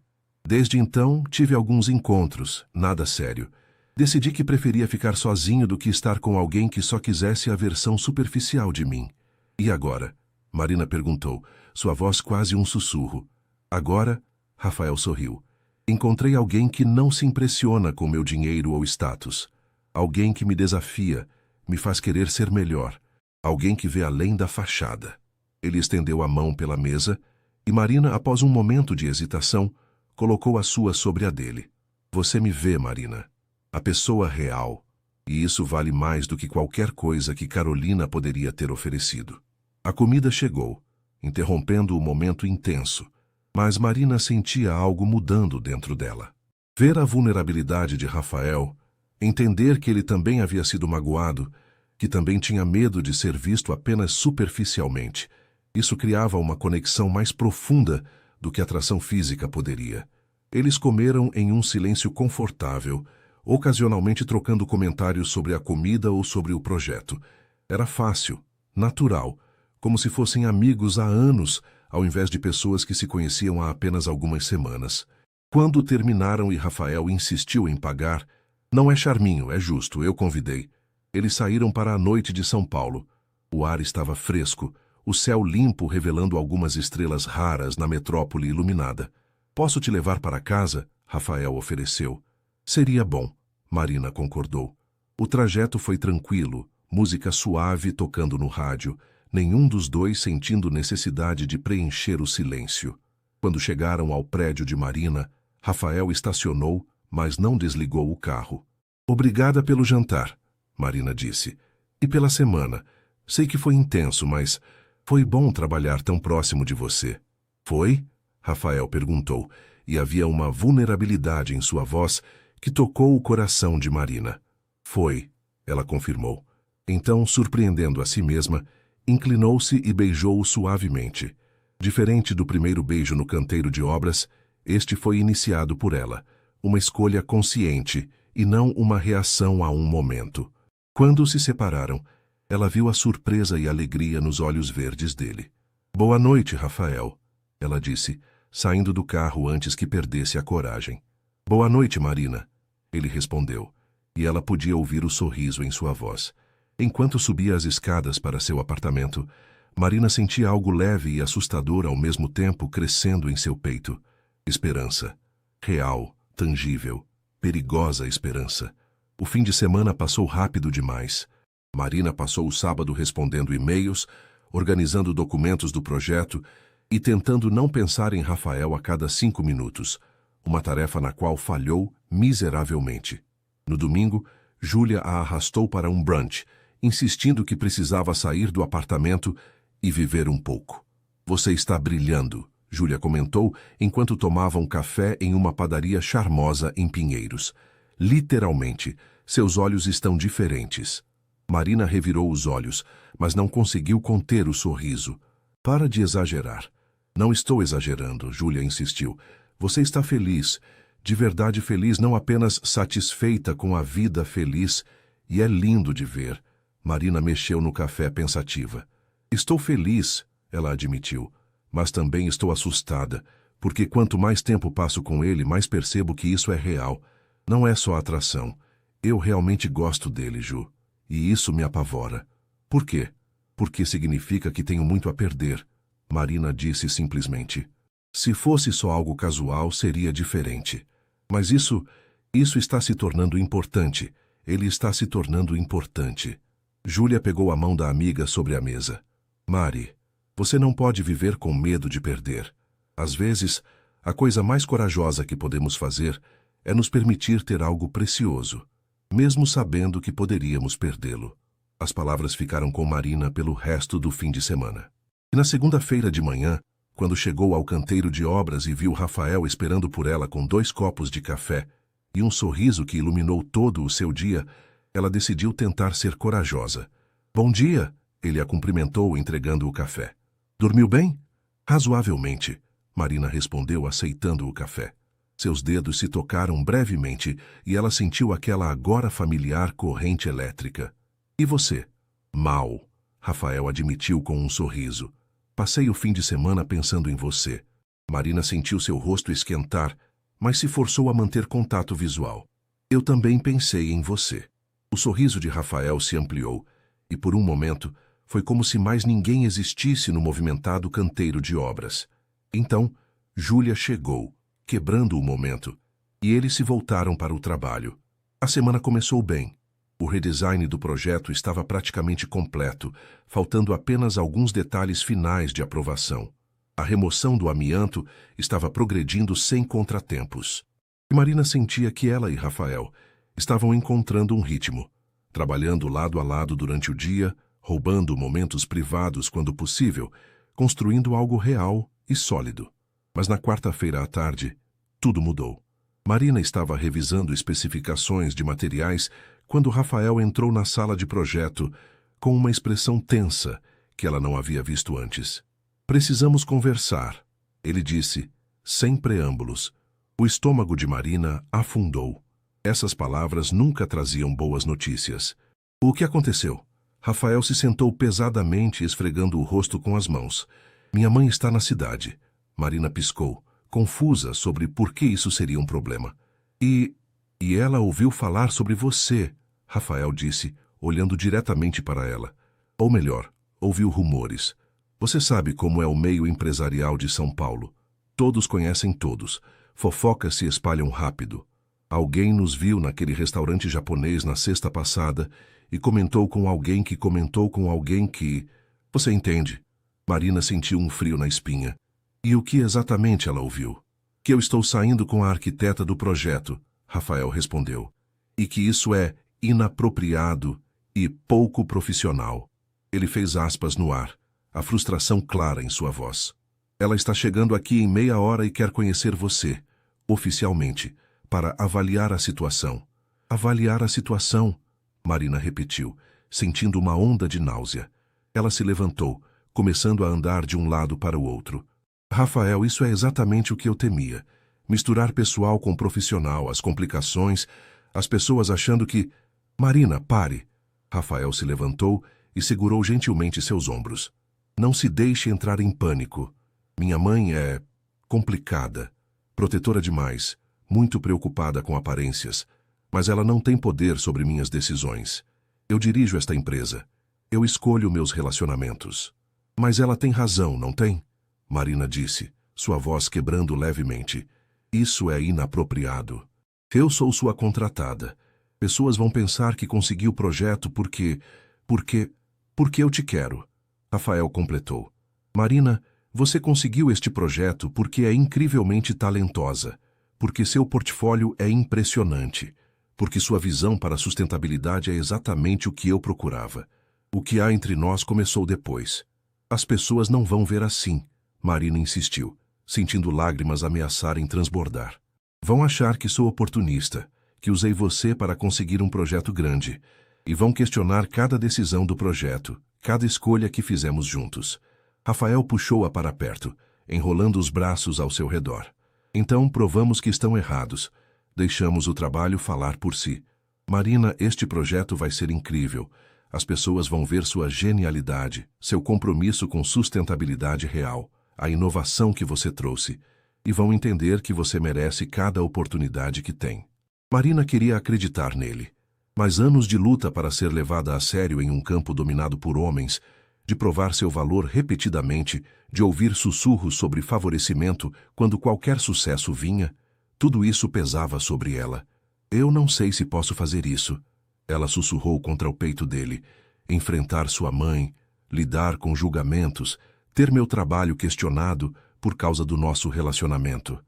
Desde então, tive alguns encontros, nada sério. Decidi que preferia ficar sozinho do que estar com alguém que só quisesse a versão superficial de mim. E agora? Marina perguntou, sua voz quase um sussurro. Agora? Rafael sorriu. Encontrei alguém que não se impressiona com meu dinheiro ou status. Alguém que me desafia, me faz querer ser melhor. Alguém que vê além da fachada. Ele estendeu a mão pela mesa e Marina, após um momento de hesitação, colocou a sua sobre a dele. Você me vê, Marina. A pessoa real. E isso vale mais do que qualquer coisa que Carolina poderia ter oferecido. A comida chegou, interrompendo o momento intenso, mas Marina sentia algo mudando dentro dela. Ver a vulnerabilidade de Rafael, entender que ele também havia sido magoado, que também tinha medo de ser visto apenas superficialmente, isso criava uma conexão mais profunda do que a atração física poderia. Eles comeram em um silêncio confortável, ocasionalmente trocando comentários sobre a comida ou sobre o projeto. Era fácil, natural, como se fossem amigos há anos, ao invés de pessoas que se conheciam há apenas algumas semanas. Quando terminaram e Rafael insistiu em pagar, não é charminho, é justo, eu convidei. Eles saíram para a noite de São Paulo. O ar estava fresco, o céu limpo revelando algumas estrelas raras na metrópole iluminada. Posso te levar para casa? Rafael ofereceu. Seria bom, Marina concordou. O trajeto foi tranquilo, música suave tocando no rádio, nenhum dos dois sentindo necessidade de preencher o silêncio. Quando chegaram ao prédio de Marina, Rafael estacionou, mas não desligou o carro. Obrigada pelo jantar, Marina disse. E pela semana. Sei que foi intenso, mas foi bom trabalhar tão próximo de você. Foi? Rafael perguntou, e havia uma vulnerabilidade em sua voz que tocou o coração de Marina. Foi, ela confirmou. Então, surpreendendo a si mesma, inclinou-se e beijou-o suavemente. Diferente do primeiro beijo no canteiro de obras, este foi iniciado por ela, uma escolha consciente e não uma reação a um momento. Quando se separaram, ela viu a surpresa e alegria nos olhos verdes dele. Boa noite, Rafael, ela disse, saindo do carro antes que perdesse a coragem. Boa noite, Marina, ele respondeu, e ela podia ouvir o sorriso em sua voz. Enquanto subia as escadas para seu apartamento, Marina sentia algo leve e assustador ao mesmo tempo crescendo em seu peito. Esperança. Real, tangível, perigosa esperança. O fim de semana passou rápido demais. Marina passou o sábado respondendo e-mails, organizando documentos do projeto e tentando não pensar em Rafael a cada 5 minutos, uma tarefa na qual falhou miseravelmente. No domingo, Júlia a arrastou para um brunch, insistindo que precisava sair do apartamento e viver um pouco. Você está brilhando, Júlia comentou enquanto tomava um café em uma padaria charmosa em Pinheiros. Literalmente, seus olhos estão diferentes. Marina revirou os olhos, mas não conseguiu conter o sorriso. Para de exagerar. Não estou exagerando, Júlia insistiu. Você está feliz, de verdade feliz, não apenas satisfeita com a vida feliz, e é lindo de ver. Marina mexeu no café pensativa. Estou feliz, ela admitiu, mas também estou assustada, porque quanto mais tempo passo com ele, mais percebo que isso é real. Não é só atração. Eu realmente gosto dele, Ju, e isso me apavora. Por quê? Porque significa que tenho muito a perder, Marina disse simplesmente. Se fosse só algo casual, seria diferente. Mas isso está se tornando importante. Ele está se tornando importante. Júlia pegou a mão da amiga sobre a mesa. Mari, você não pode viver com medo de perder. Às vezes, a coisa mais corajosa que podemos fazer é nos permitir ter algo precioso, mesmo sabendo que poderíamos perdê-lo. As palavras ficaram com Marina pelo resto do fim de semana. E na segunda-feira de manhã, Quando chegou ao canteiro de obras e viu Rafael esperando por ela com 2 copos de café e um sorriso que iluminou todo o seu dia, ela decidiu tentar ser corajosa. Bom dia, ele a cumprimentou entregando o café. Dormiu bem? Razoavelmente, Marina respondeu aceitando o café. Seus dedos se tocaram brevemente e ela sentiu aquela agora familiar corrente elétrica. E você? Mal, Rafael admitiu com um sorriso. Passei o fim de semana pensando em você. Marina sentiu seu rosto esquentar, mas se forçou a manter contato visual. Eu também pensei em você. O sorriso de Rafael se ampliou, e por um momento foi como se mais ninguém existisse no movimentado canteiro de obras. Então, Júlia chegou, quebrando o momento, e eles se voltaram para o trabalho. A semana começou bem. O redesign do projeto estava praticamente completo, faltando apenas alguns detalhes finais de aprovação. A remoção do amianto estava progredindo sem contratempos. E Marina sentia que ela e Rafael estavam encontrando um ritmo, trabalhando lado a lado durante o dia, roubando momentos privados quando possível, construindo algo real e sólido. Mas na quarta-feira à tarde, tudo mudou. Marina estava revisando especificações de materiais quando Rafael entrou na sala de projeto com uma expressão tensa que ela não havia visto antes. Precisamos conversar, ele disse, sem preâmbulos. O estômago de Marina afundou. Essas palavras nunca traziam boas notícias. O que aconteceu? Rafael se sentou pesadamente, esfregando o rosto com as mãos. Minha mãe está na cidade. Marina piscou, confusa sobre por que isso seria um problema. E ela ouviu falar sobre você, Rafael disse, olhando diretamente para ela. Ou melhor, ouviu rumores. Você sabe como é o meio empresarial de São Paulo. Todos conhecem todos. Fofocas se espalham rápido. Alguém nos viu naquele restaurante japonês na sexta passada e comentou com alguém que comentou com alguém que... Você entende? Marina sentiu um frio na espinha. E o que exatamente ela ouviu? Que eu estou saindo com a arquiteta do projeto, Rafael respondeu. E que isso é inapropriado e pouco profissional. Ele fez aspas no ar, a frustração clara em sua voz. Ela está chegando aqui em meia hora e quer conhecer você, oficialmente, para avaliar a situação. Avaliar a situação, Marina repetiu, sentindo uma onda de náusea. Ela se levantou, começando a andar de um lado para o outro. Rafael, isso é exatamente o que eu temia. Misturar pessoal com profissional, as complicações, as pessoas achando que... Marina, pare. Rafael se levantou e segurou gentilmente seus ombros. Não se deixe entrar em pânico. Minha mãe é... complicada, protetora demais, muito preocupada com aparências, mas ela não tem poder sobre minhas decisões. Eu dirijo esta empresa. Eu escolho meus relacionamentos. Mas ela tem razão, não tem? Marina disse, sua voz quebrando levemente. Isso é inapropriado. Eu sou sua contratada. Pessoas vão pensar que consegui o projeto porque eu te quero. Rafael completou. Marina, você conseguiu este projeto porque é incrivelmente talentosa, porque seu portfólio é impressionante, porque sua visão para a sustentabilidade é exatamente o que eu procurava. O que há entre nós começou depois. As pessoas não vão ver assim, Marina insistiu, sentindo lágrimas ameaçarem transbordar. Vão achar que sou oportunista, que usei você para conseguir um projeto grande, e vão questionar cada decisão do projeto, cada escolha que fizemos juntos. Rafael puxou-a para perto, enrolando os braços ao seu redor. Então provamos que estão errados. Deixamos o trabalho falar por si. Marina, este projeto vai ser incrível. As pessoas vão ver sua genialidade, seu compromisso com sustentabilidade real, a inovação que você trouxe, e vão entender que você merece cada oportunidade que tem. Marina queria acreditar nele, mas anos de luta para ser levada a sério em um campo dominado por homens, de provar seu valor repetidamente, de ouvir sussurros sobre favorecimento quando qualquer sucesso vinha, tudo isso pesava sobre ela. Eu não sei se posso fazer isso. Ela sussurrou contra o peito dele. Enfrentar sua mãe, lidar com julgamentos, ter meu trabalho questionado por causa do nosso relacionamento.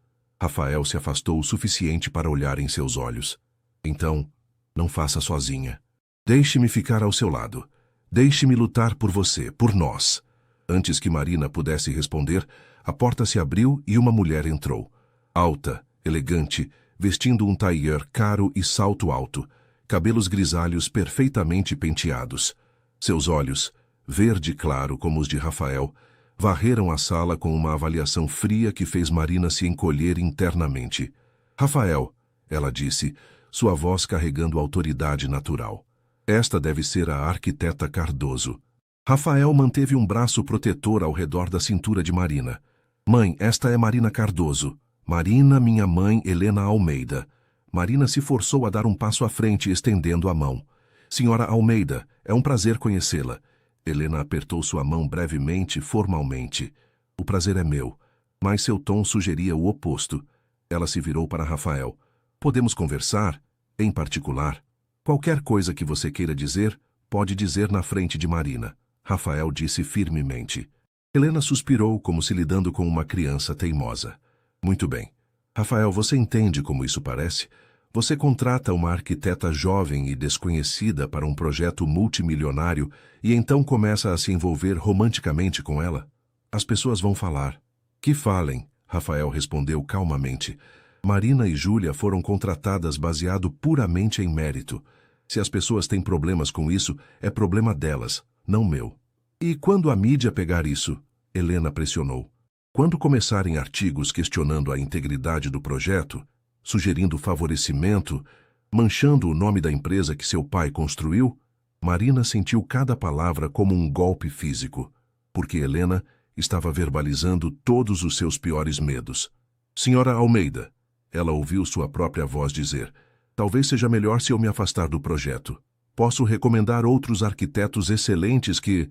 Rafael se afastou o suficiente para olhar em seus olhos. Então, não faça sozinha. Deixe-me ficar ao seu lado. Deixe-me lutar por você, por nós. Antes que Marina pudesse responder, A porta se abriu e uma mulher entrou. Alta, elegante, vestindo um tailleur caro e salto alto, cabelos grisalhos perfeitamente penteados. Seus olhos, verde claro como os de Rafael, varreram a sala com uma avaliação fria que fez Marina se encolher internamente. Rafael, ela disse, sua voz carregando autoridade natural. Esta deve ser a arquiteta Cardoso. Rafael manteve um braço protetor ao redor da cintura de Marina. Mãe, esta é Marina Cardoso. Marina, minha mãe, Helena Almeida. Marina se forçou a dar um passo à frente, estendendo a mão. Senhora Almeida, é um prazer conhecê-la. Helena apertou sua mão brevemente, formalmente. O prazer é meu, mas seu tom sugeria o oposto. Ela se virou para Rafael. Podemos conversar? Em particular? Qualquer coisa que você queira dizer, pode dizer na frente de Marina. Rafael disse firmemente. Helena suspirou como se lidando com uma criança teimosa. Muito bem. Rafael, você entende como isso parece? Você contrata uma arquiteta jovem e desconhecida para um projeto multimilionário e então começa a se envolver romanticamente com ela? As pessoas vão falar. Que falem, Rafael respondeu calmamente. Marina e Júlia foram contratadas baseado puramente em mérito. Se as pessoas têm problemas com isso, é problema delas, não meu. E quando a mídia pegar isso? Helena pressionou. Quando começarem artigos questionando a integridade do projeto, sugerindo favorecimento, manchando o nome da empresa que seu pai construiu, Marina sentiu cada palavra como um golpe físico, porque Helena estava verbalizando todos os seus piores medos. Senhora Almeida, ela ouviu sua própria voz dizer, talvez seja melhor se eu me afastar do projeto. Posso recomendar outros arquitetos excelentes que...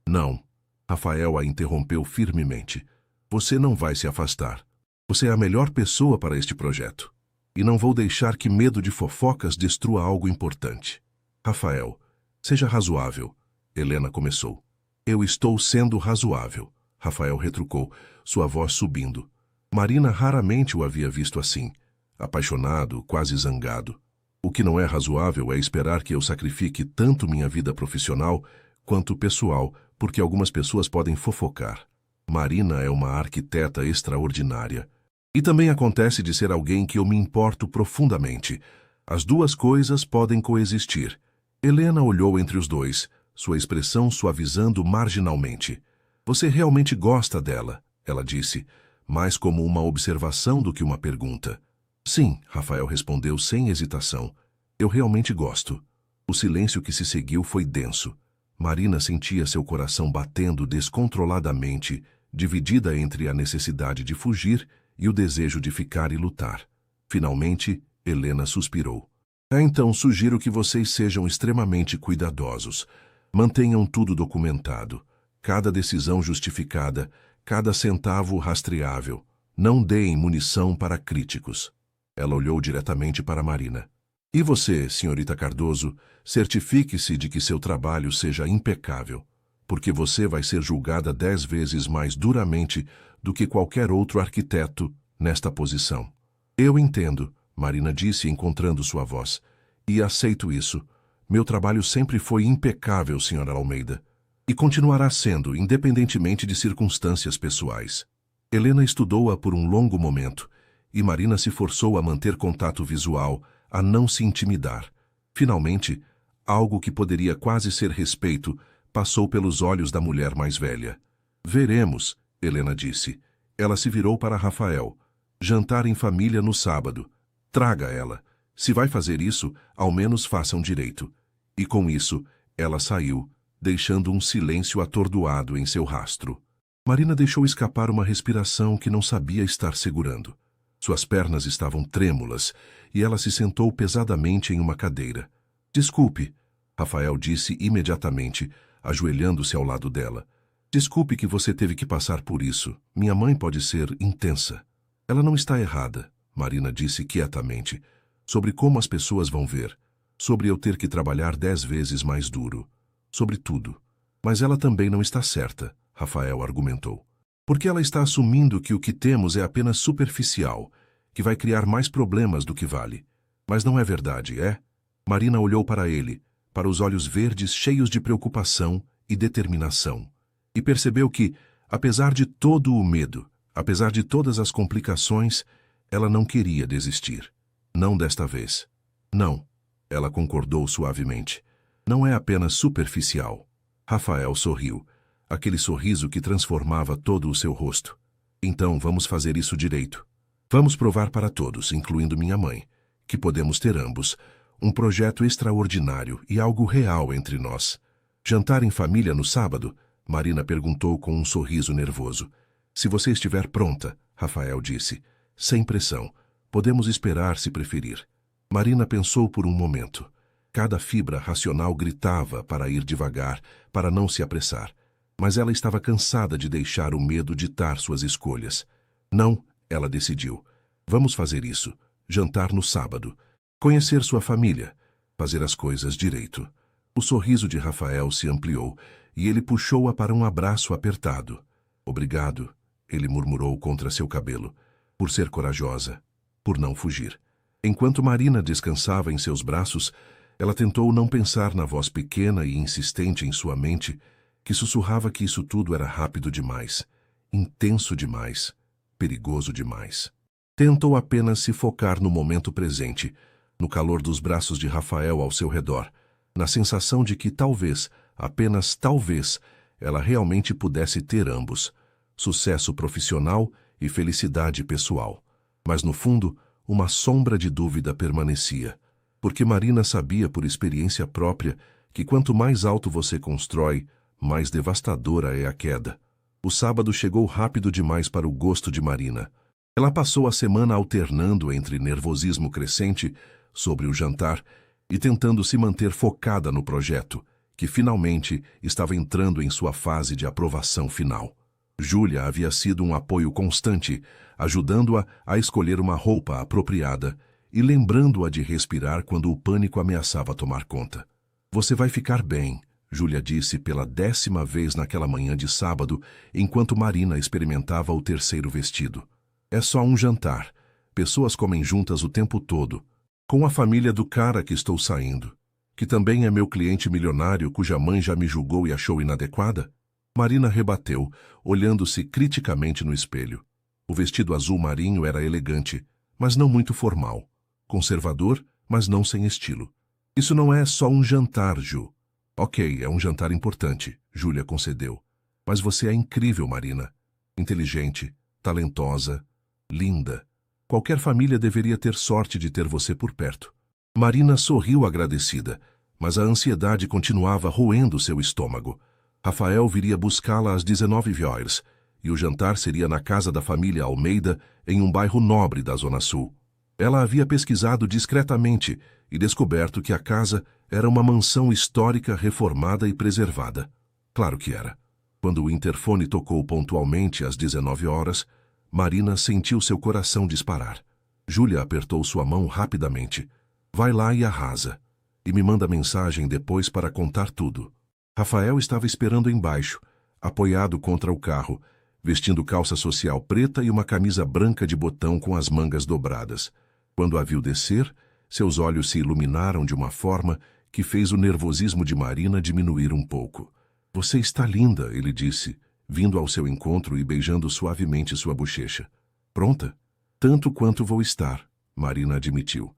Não. Rafael a interrompeu firmemente. Você não vai se afastar. Você é a melhor pessoa para este projeto. E não vou deixar que medo de fofocas destrua algo importante. Rafael, seja razoável. Helena começou. Eu estou sendo razoável. Rafael retrucou, sua voz subindo. Marina raramente o havia visto assim, apaixonado, quase zangado. O que não é razoável é esperar que eu sacrifique tanto minha vida profissional quanto pessoal, porque algumas pessoas podem fofocar. Marina é uma arquiteta extraordinária. E também acontece de ser alguém que eu me importo profundamente. As duas coisas podem coexistir. Helena olhou entre os dois, sua expressão suavizando marginalmente. Você realmente gosta dela, ela disse, mais como uma observação do que uma pergunta. Sim, Rafael respondeu sem hesitação. Eu realmente gosto. O silêncio que se seguiu foi denso. Marina sentia seu coração batendo descontroladamente, dividida entre a necessidade de fugir e o desejo de ficar e lutar. Finalmente, Helena suspirou. Então sugiro que vocês sejam extremamente cuidadosos. Mantenham tudo documentado. Cada decisão justificada, cada centavo rastreável. Não deem munição para críticos. Ela olhou diretamente para Marina. E você, senhorita Cardoso, certifique-se de que seu trabalho seja impecável, porque você vai ser julgada 10 vezes mais duramente do que qualquer outro arquiteto nesta posição. Eu entendo, Marina disse, encontrando sua voz, e aceito isso. Meu trabalho sempre foi impecável, senhora Almeida, e continuará sendo, independentemente de circunstâncias pessoais. Helena estudou-a por um longo momento, e Marina se forçou a manter contato visual, a não se intimidar. Finalmente, algo que poderia quase ser respeito passou pelos olhos da mulher mais velha. Veremos, Helena disse. Ela se virou para Rafael. Jantar em família no sábado. Traga ela. Se vai fazer isso, ao menos façam direito. E com isso, ela saiu, deixando um silêncio atordoado em seu rastro. Marina deixou escapar uma respiração que não sabia estar segurando. Suas pernas estavam trêmulas e ela se sentou pesadamente em uma cadeira. Desculpe, Rafael disse imediatamente, ajoelhando-se ao lado dela. Desculpe que você teve que passar por isso. Minha mãe pode ser intensa. Ela não está errada, Marina disse quietamente, sobre como as pessoas vão ver, sobre eu ter que trabalhar 10 vezes mais duro, sobre tudo. Mas ela também não está certa, Rafael argumentou. Porque ela está assumindo que o que temos é apenas superficial, que vai criar mais problemas do que vale. Mas não é verdade, é? Marina olhou para ele, para os olhos verdes cheios de preocupação e determinação, e percebeu que, apesar de todo o medo, Apesar de todas as complicações, ela não queria desistir. Não desta vez. Não, ela concordou suavemente. Não é apenas superficial. Rafael sorriu, aquele sorriso que transformava todo o seu rosto. Então vamos fazer isso direito. Vamos provar para todos, incluindo minha mãe, que podemos ter ambos um projeto extraordinário e algo real entre nós. Jantar em família no sábado? Marina perguntou com um sorriso nervoso. Se você estiver pronta, Rafael disse. Sem pressão. Podemos esperar se preferir. Marina pensou por um momento. Cada fibra racional gritava para ir devagar, para não se apressar. Mas ela estava cansada de deixar o medo ditar suas escolhas. Não, ela decidiu. Vamos fazer isso. Jantar no sábado. Conhecer sua família. Fazer as coisas direito. O sorriso de Rafael se ampliou e ele puxou-a para um abraço apertado. Obrigado, ele murmurou contra seu cabelo, por ser corajosa, por não fugir. Enquanto Marina descansava em seus braços, ela tentou não pensar na voz pequena e insistente em sua mente, que sussurrava que isso tudo era rápido demais, intenso demais, perigoso demais. Tentou apenas se focar no momento presente, no calor dos braços de Rafael ao seu redor, na sensação de que talvez, apenas talvez, ela realmente pudesse ter ambos, sucesso profissional e felicidade pessoal. Mas no fundo, uma sombra de dúvida permanecia, porque Marina sabia por experiência própria que quanto mais alto você constrói, mais devastadora é a queda. O sábado chegou rápido demais para o gosto de Marina. Ela passou a semana alternando entre nervosismo crescente sobre o jantar e tentando se manter focada no projeto, que finalmente estava entrando em sua fase de aprovação final. Júlia havia sido um apoio constante, ajudando-a a escolher uma roupa apropriada e lembrando-a de respirar quando o pânico ameaçava tomar conta. Você vai ficar bem, Júlia disse pela 10ª vez naquela manhã de sábado, enquanto Marina experimentava o terceiro vestido. É só um jantar. Pessoas comem juntas o tempo todo. Com a família do cara que estou saindo, que também é meu cliente milionário cuja mãe já me julgou e achou inadequada? Marina rebateu, olhando-se criticamente no espelho. O vestido azul marinho era elegante, mas não muito formal. Conservador, mas não sem estilo. Isso não é só um jantar, Ju. Ok, é um jantar importante, Júlia concedeu. Mas você é incrível, Marina. Inteligente, talentosa, linda. Qualquer família deveria ter sorte de ter você por perto. Marina sorriu agradecida, mas a ansiedade continuava roendo seu estômago. Rafael viria buscá-la às 19 horas, e o jantar seria na casa da família Almeida, em um bairro nobre da Zona Sul. Ela havia pesquisado discretamente e descoberto que a casa era uma mansão histórica reformada e preservada. Claro que era. Quando o interfone tocou pontualmente às 19 horas, Marina sentiu seu coração disparar. Júlia apertou sua mão rapidamente. Vai lá e arrasa. E me manda mensagem depois para contar tudo. Rafael estava esperando embaixo, apoiado contra o carro, vestindo calça social preta e uma camisa branca de botão com as mangas dobradas. Quando a viu descer, seus olhos se iluminaram de uma forma que fez o nervosismo de Marina diminuir um pouco. Você está linda, ele disse, vindo ao seu encontro e beijando suavemente sua bochecha. Pronta? Tanto quanto vou estar, Marina admitiu.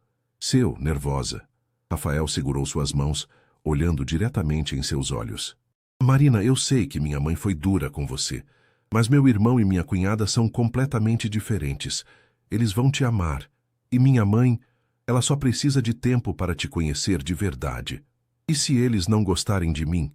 Nervosa. Rafael segurou suas mãos, olhando diretamente em seus olhos. Marina, eu sei que minha mãe foi dura com você, mas meu irmão e minha cunhada são completamente diferentes. Eles vão te amar. E minha mãe, ela só precisa de tempo para te conhecer de verdade. E se eles não gostarem de mim?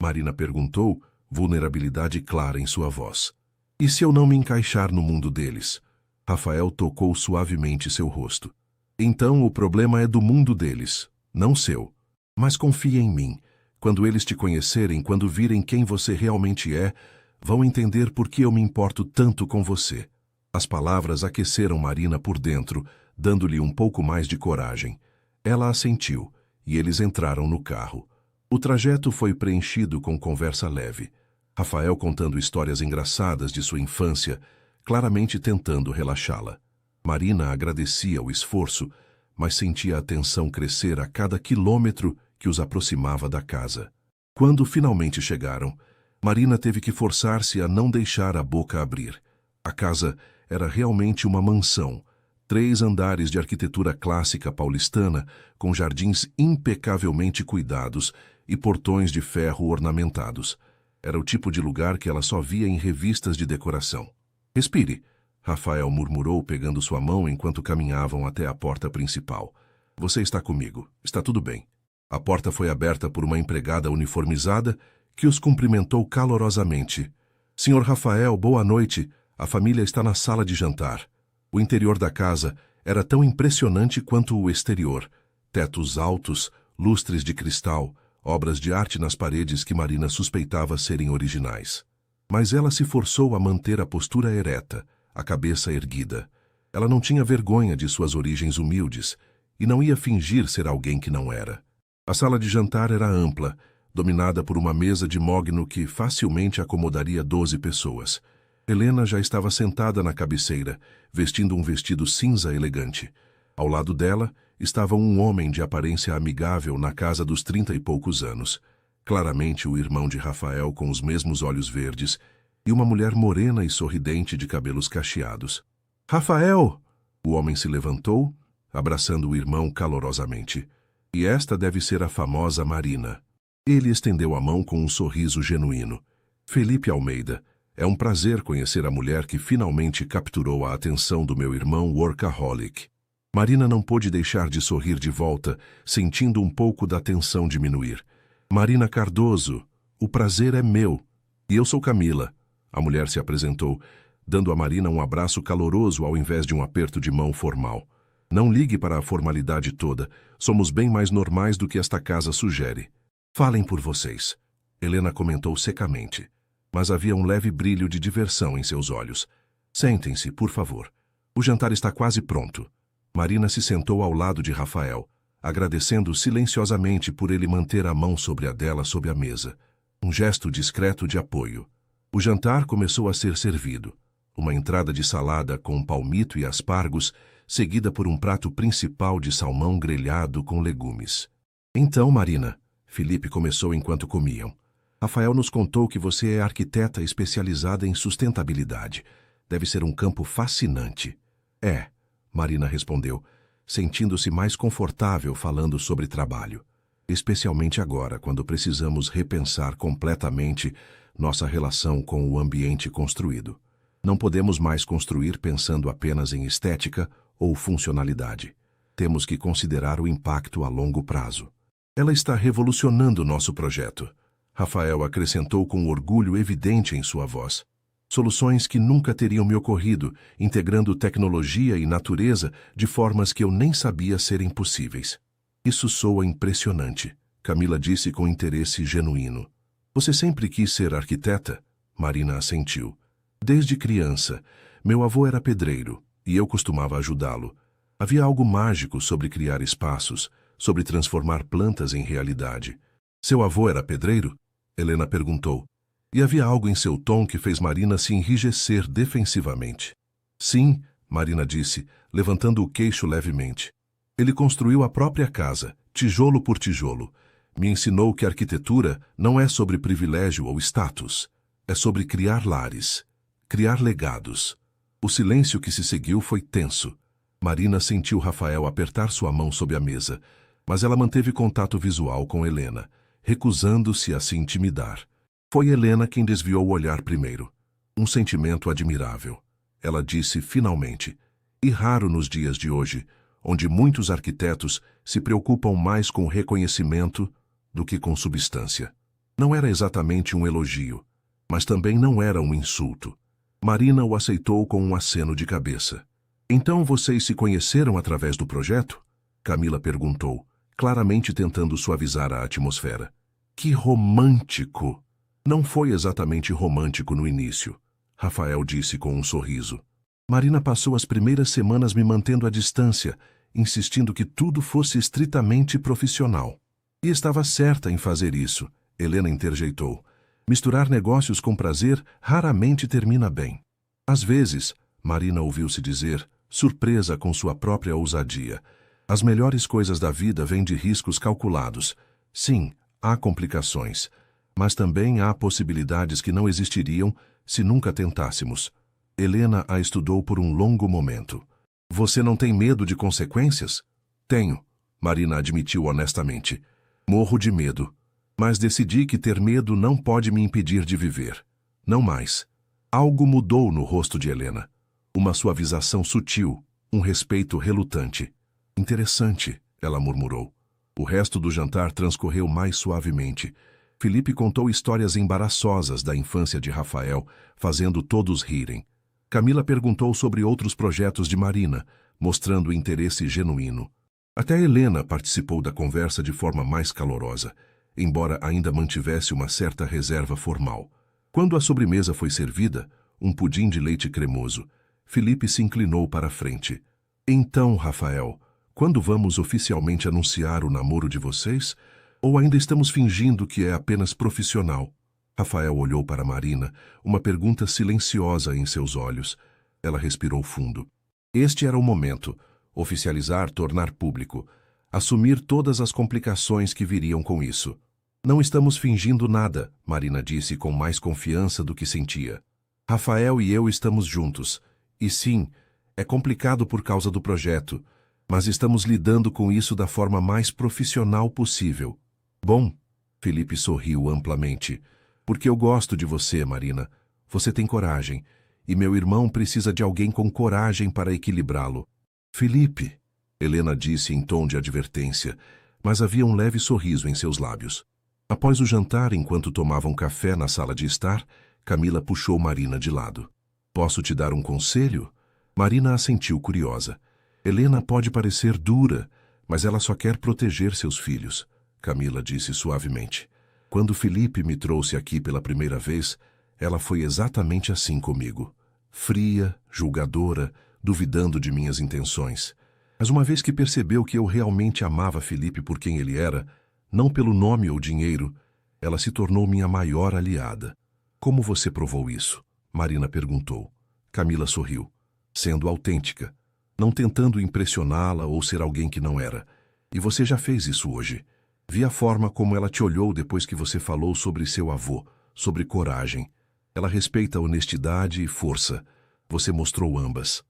Marina perguntou, vulnerabilidade clara em sua voz. E se eu não me encaixar no mundo deles? Rafael tocou suavemente seu rosto. Então o problema é do mundo deles, não seu. Mas confie em mim. Quando eles te conhecerem, quando virem quem você realmente é, vão entender por que eu me importo tanto com você. As palavras aqueceram Marina por dentro, dando-lhe um pouco mais de coragem. Ela assentiu, e eles entraram no carro. O trajeto foi preenchido com conversa leve. Rafael contando histórias engraçadas de sua infância, claramente tentando relaxá-la. Marina agradecia o esforço, mas sentia a tensão crescer a cada quilômetro que os aproximava da casa. Quando finalmente chegaram, Marina teve que forçar-se a não deixar a boca abrir. A casa era realmente uma mansão, 3 andares de arquitetura clássica paulistana, com jardins impecavelmente cuidados e portões de ferro ornamentados. Era o tipo de lugar que ela só via em revistas de decoração. Respire, Rafael murmurou pegando sua mão enquanto caminhavam até a porta principal. Você está comigo, está tudo bem. A porta foi aberta por uma empregada uniformizada que os cumprimentou calorosamente. Senhor Rafael, boa noite. A família está na sala de jantar. O interior da casa era tão impressionante quanto o exterior. Tetos altos, lustres de cristal, obras de arte nas paredes que Marina suspeitava serem originais. Mas ela se forçou a manter a postura ereta, a cabeça erguida. Ela não tinha vergonha de suas origens humildes e não ia fingir ser alguém que não era. A sala de jantar era ampla, dominada por uma mesa de mogno que facilmente acomodaria 12 pessoas. Helena já estava sentada na cabeceira, vestindo um vestido cinza elegante. Ao lado dela estava um homem de aparência amigável na casa dos 30 e poucos anos. Claramente o irmão de Rafael com os mesmos olhos verdes e uma mulher morena e sorridente de cabelos cacheados. Rafael! O homem se levantou, abraçando o irmão calorosamente. E esta deve ser a famosa Marina. Ele estendeu a mão com um sorriso genuíno. Felipe Almeida, é um prazer conhecer a mulher que finalmente capturou a atenção do meu irmão workaholic. Marina não pôde deixar de sorrir de volta, sentindo um pouco da tensão diminuir. Marina Cardoso, o prazer é meu. E eu sou Camila. A mulher se apresentou, dando a Marina um abraço caloroso ao invés de um aperto de mão formal. Não ligue para a formalidade toda. Somos bem mais normais do que esta casa sugere. Falem por vocês. Helena comentou secamente, mas havia um leve brilho de diversão em seus olhos. Sentem-se, por favor. O jantar está quase pronto. Marina se sentou ao lado de Rafael, agradecendo silenciosamente por ele manter a mão sobre a dela sob a mesa. Um gesto discreto de apoio. O jantar começou a ser servido. Uma entrada de salada com palmito e aspargos, seguida por um prato principal de salmão grelhado com legumes. Então, Marina, Felipe começou enquanto comiam. Rafael nos contou que você é arquiteta especializada em sustentabilidade. Deve ser um campo fascinante. É, Marina respondeu, sentindo-se mais confortável falando sobre trabalho. Especialmente agora, quando precisamos repensar completamente nossa relação com o ambiente construído. Não podemos mais construir pensando apenas em estética ou funcionalidade. Temos que considerar o impacto a longo prazo. Ela está revolucionando nosso projeto. Rafael acrescentou com orgulho evidente em sua voz. Soluções que nunca teriam me ocorrido, integrando tecnologia e natureza de formas que eu nem sabia serem possíveis. Isso soa impressionante, Camila disse com interesse genuíno. Você sempre quis ser arquiteta? Marina assentiu. Desde criança, meu avô era pedreiro e eu costumava ajudá-lo. Havia algo mágico sobre criar espaços, sobre transformar plantas em realidade. Seu avô era pedreiro? Helena perguntou. E havia algo em seu tom que fez Marina se enrijecer defensivamente. Sim, Marina disse, levantando o queixo levemente. Ele construiu a própria casa, tijolo por tijolo. Me ensinou que a arquitetura não é sobre privilégio ou status. É sobre criar lares, criar legados. O silêncio que se seguiu foi tenso. Marina sentiu Rafael apertar sua mão sob a mesa, mas ela manteve contato visual com Helena, recusando-se a se intimidar. Foi Helena quem desviou o olhar primeiro. Um sentimento admirável. Ela disse finalmente, e raro nos dias de hoje, onde muitos arquitetos se preocupam mais com reconhecimento do que com substância. Não era exatamente um elogio, mas também não era um insulto. Marina o aceitou com um aceno de cabeça. Então vocês se conheceram através do projeto? Camila perguntou, claramente tentando suavizar a atmosfera. Que romântico! Não foi exatamente romântico no início, Rafael disse com um sorriso. Marina passou as primeiras semanas me mantendo à distância, insistindo que tudo fosse estritamente profissional. E estava certa em fazer isso, Helena interjeitou. Misturar negócios com prazer raramente termina bem. Às vezes, Marina ouviu-se dizer, surpresa com sua própria ousadia, as melhores coisas da vida vêm de riscos calculados. Sim, há complicações, mas também há possibilidades que não existiriam se nunca tentássemos. Helena a estudou por um longo momento. Você não tem medo de consequências? Tenho, Marina admitiu honestamente. Morro de medo. Mas decidi que ter medo não pode me impedir de viver. Não mais. Algo mudou no rosto de Helena. Uma suavização sutil, um respeito relutante. Interessante, ela murmurou. O resto do jantar transcorreu mais suavemente. Felipe contou histórias embaraçosas da infância de Rafael, fazendo todos rirem. Camila perguntou sobre outros projetos de Marina, mostrando interesse genuíno. Até Helena participou da conversa de forma mais calorosa, embora ainda mantivesse uma certa reserva formal. Quando a sobremesa foi servida, um pudim de leite cremoso, Felipe se inclinou para a frente. Então, Rafael, quando vamos oficialmente anunciar o namoro de vocês? Ou ainda estamos fingindo que é apenas profissional? Rafael olhou para Marina, uma pergunta silenciosa em seus olhos. Ela respirou fundo. Este era o momento. Oficializar, tornar público. Assumir todas as complicações que viriam com isso. Não estamos fingindo nada, Marina disse com mais confiança do que sentia. Rafael e eu estamos juntos. E sim, é complicado por causa do projeto, mas estamos lidando com isso da forma mais profissional possível. Bom, Felipe sorriu amplamente. Porque eu gosto de você, Marina. Você tem coragem. E meu irmão precisa de alguém com coragem para equilibrá-lo. Felipe, Helena disse em tom de advertência, mas havia um leve sorriso em seus lábios. Após o jantar, enquanto tomavam café na sala de estar, Camila puxou Marina de lado. Posso te dar um conselho? Marina assentiu curiosa. Helena pode parecer dura, mas ela só quer proteger seus filhos, Camila disse suavemente. Quando Felipe me trouxe aqui pela primeira vez, ela foi exatamente assim comigo. Fria, julgadora, duvidando de minhas intenções. Mas uma vez que percebeu que eu realmente amava Felipe por quem ele era, não pelo nome ou dinheiro, ela se tornou minha maior aliada. Como você provou isso? Marina perguntou. Camila sorriu, sendo autêntica, não tentando impressioná-la ou ser alguém que não era. E você já fez isso hoje. Vi a forma como ela te olhou depois que você falou sobre seu avô, sobre coragem. Ela respeita honestidade e força. Você mostrou ambas.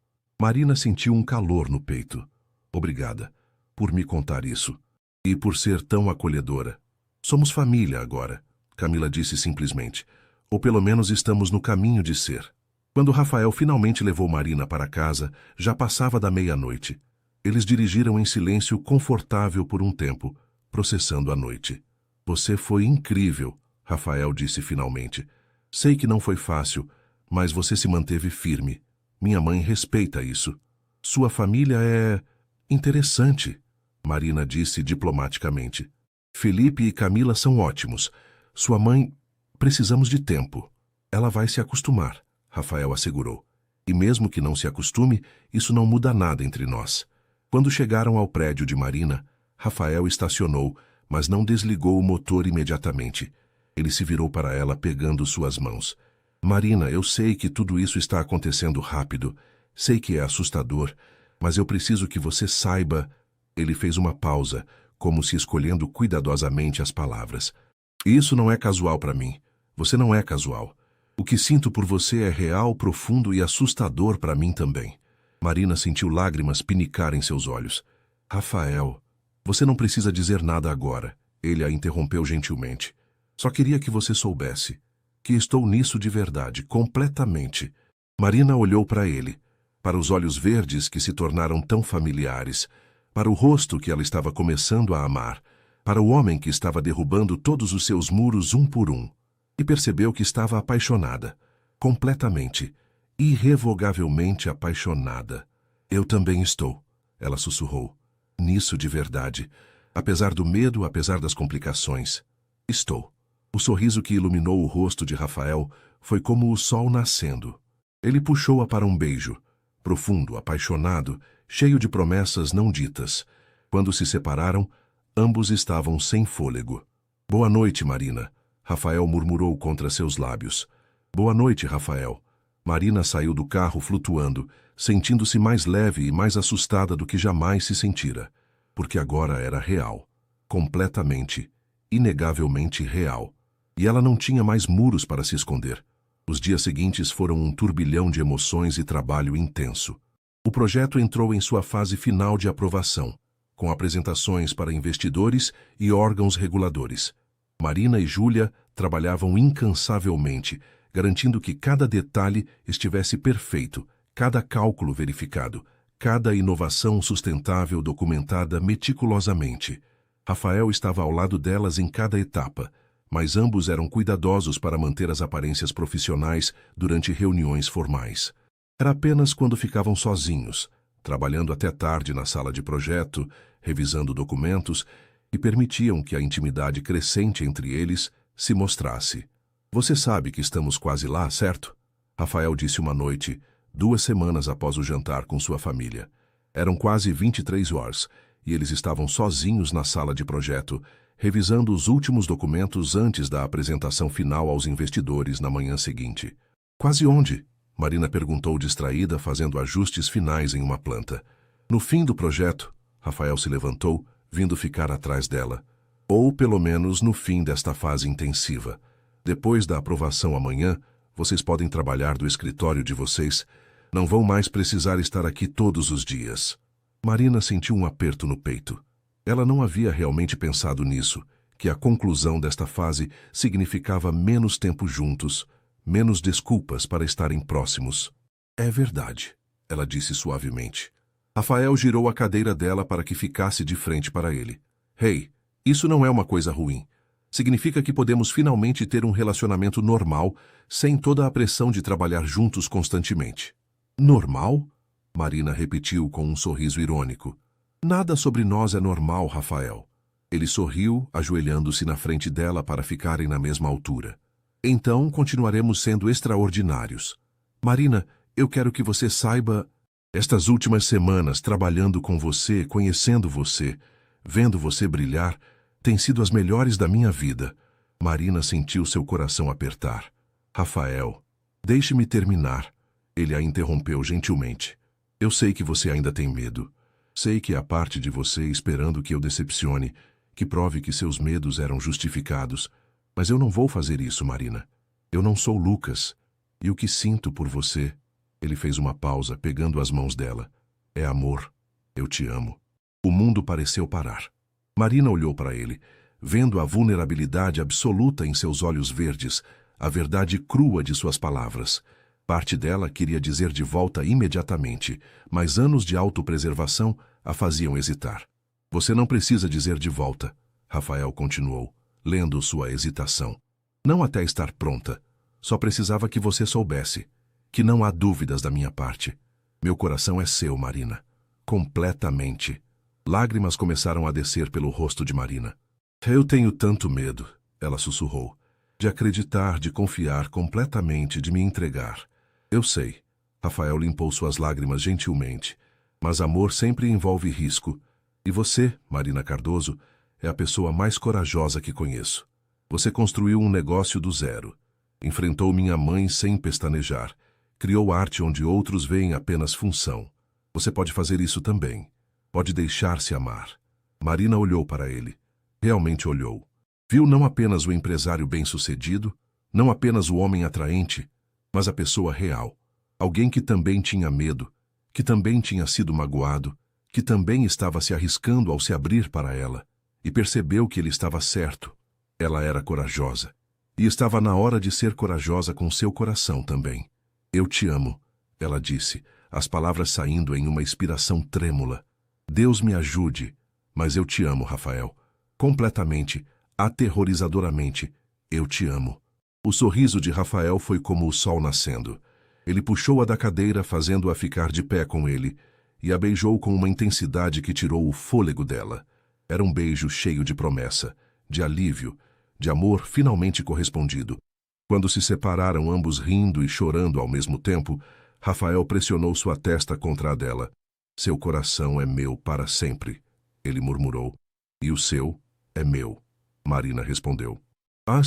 Marina sentiu um calor no peito. Obrigada por me contar isso. E por ser tão acolhedora. Somos família agora, Camila disse simplesmente. Ou pelo menos estamos no caminho de ser. Quando Rafael finalmente levou Marina para casa, já passava da meia-noite. Eles dirigiram em silêncio confortável por um tempo, processando a noite. Você foi incrível, Rafael disse finalmente. Sei que não foi fácil, mas você se manteve firme. Minha mãe respeita isso. Sua família é interessante, Marina disse diplomaticamente. Felipe e Camila são ótimos. Sua mãe... Precisamos de tempo. Ela vai se acostumar, Rafael assegurou. E mesmo que não se acostume, isso não muda nada entre nós. Quando chegaram ao prédio de Marina, Rafael estacionou, mas não desligou o motor imediatamente. Ele se virou para ela pegando suas mãos. Marina, eu sei que tudo isso está acontecendo rápido. Sei que é assustador, mas eu preciso que você saiba... Ele fez uma pausa, como se escolhendo cuidadosamente as palavras. Isso não é casual para mim. Você não é casual. O que sinto por você é real, profundo e assustador para mim também. Marina sentiu lágrimas pinicar em seus olhos. Rafael, você não precisa dizer nada agora. Ele a interrompeu gentilmente. Só queria que você soubesse que estou nisso de verdade, completamente. Marina olhou para ele, para os olhos verdes que se tornaram tão familiares, para o rosto que ela estava começando a amar, para o homem que estava derrubando todos os seus muros um por um, e percebeu que estava apaixonada, completamente, irrevogavelmente apaixonada. Eu também estou, ela sussurrou. Nisso de verdade, apesar do medo, apesar das complicações. Estou. O sorriso que iluminou o rosto de Rafael foi como o sol nascendo. Ele puxou-a para um beijo, profundo, apaixonado, cheio de promessas não ditas. Quando se separaram, ambos estavam sem fôlego. Boa noite, Marina, Rafael murmurou contra seus lábios. Boa noite, Rafael. Marina saiu do carro flutuando, sentindo-se mais leve e mais assustada do que jamais se sentira, porque agora era real, completamente, inegavelmente real. E ela não tinha mais muros para se esconder. Os dias seguintes foram um turbilhão de emoções e trabalho intenso. O projeto entrou em sua fase final de aprovação, com apresentações para investidores e órgãos reguladores. Marina e Júlia trabalhavam incansavelmente, garantindo que cada detalhe estivesse perfeito, cada cálculo verificado, cada inovação sustentável documentada meticulosamente. Rafael estava ao lado delas em cada etapa, mas ambos eram cuidadosos para manter as aparências profissionais durante reuniões formais. Era apenas quando ficavam sozinhos, trabalhando até tarde na sala de projeto, revisando documentos, e permitiam que a intimidade crescente entre eles se mostrasse. Você sabe que estamos quase lá, certo? Rafael disse uma noite, 2 semanas após o jantar com sua família. Eram quase 23 horas, e eles estavam sozinhos na sala de projeto, revisando os últimos documentos antes da apresentação final aos investidores na manhã seguinte. Quase onde? Marina perguntou distraída, fazendo ajustes finais em uma planta. No fim do projeto, Rafael se levantou, vindo ficar atrás dela. Ou, pelo menos, no fim desta fase intensiva. Depois da aprovação amanhã, vocês podem trabalhar do escritório de vocês. Não vão mais precisar estar aqui todos os dias. Marina sentiu um aperto no peito. Ela não havia realmente pensado nisso, que a conclusão desta fase significava menos tempo juntos, menos desculpas para estarem próximos. É verdade, ela disse suavemente. Rafael girou a cadeira dela para que ficasse de frente para ele. Hey, isso não é uma coisa ruim. Significa que podemos finalmente ter um relacionamento normal, sem toda a pressão de trabalhar juntos constantemente. Normal? Marina repetiu com um sorriso irônico. Nada sobre nós é normal, Rafael. Ele sorriu, ajoelhando-se na frente dela para ficarem na mesma altura. Então continuaremos sendo extraordinários. Marina, eu quero que você saiba... Estas últimas semanas trabalhando com você, conhecendo você, vendo você brilhar, têm sido as melhores da minha vida. Marina sentiu seu coração apertar. Rafael, deixe-me terminar. Ele a interrompeu gentilmente. Eu sei que você ainda tem medo. Sei que há parte de você esperando que eu decepcione, que prove que seus medos eram justificados. Mas eu não vou fazer isso, Marina. Eu não sou Lucas. E o que sinto por você... Ele fez uma pausa, pegando as mãos dela. É amor. Eu te amo. O mundo pareceu parar. Marina olhou para ele, vendo a vulnerabilidade absoluta em seus olhos verdes, a verdade crua de suas palavras. Parte dela queria dizer de volta imediatamente, mas anos de autopreservação a faziam hesitar. Você não precisa dizer de volta, Rafael continuou, lendo sua hesitação. Não até estar pronta. Só precisava que você soubesse. Que não há dúvidas da minha parte. Meu coração é seu, Marina. Completamente. Lágrimas começaram a descer pelo rosto de Marina. Eu tenho tanto medo, ela sussurrou, de acreditar, de confiar completamente, de me entregar. Eu sei. Rafael limpou suas lágrimas gentilmente. Mas amor sempre envolve risco. E você, Marina Cardoso, é a pessoa mais corajosa que conheço. Você construiu um negócio do zero. Enfrentou minha mãe sem pestanejar. Criou arte onde outros veem apenas função. Você pode fazer isso também. Pode deixar-se amar. Marina olhou para ele. Realmente olhou. Viu não apenas o empresário bem-sucedido, não apenas o homem atraente, mas a pessoa real. Alguém que também tinha medo, que também tinha sido magoado, que também estava se arriscando ao se abrir para ela, e percebeu que ele estava certo. Ela era corajosa. E estava na hora de ser corajosa com seu coração também. Eu te amo, ela disse, as palavras saindo em uma inspiração trêmula. Deus me ajude, mas eu te amo, Rafael. Completamente, aterrorizadoramente, eu te amo. O sorriso de Rafael foi como o sol nascendo. Ele puxou-a da cadeira, fazendo-a ficar de pé com ele, e a beijou com uma intensidade que tirou o fôlego dela. Era um beijo cheio de promessa, de alívio, de amor finalmente correspondido. Quando se separaram, ambos rindo e chorando ao mesmo tempo, Rafael pressionou sua testa contra a dela. Seu coração é meu para sempre, ele murmurou. E o seu é meu, Marina respondeu. A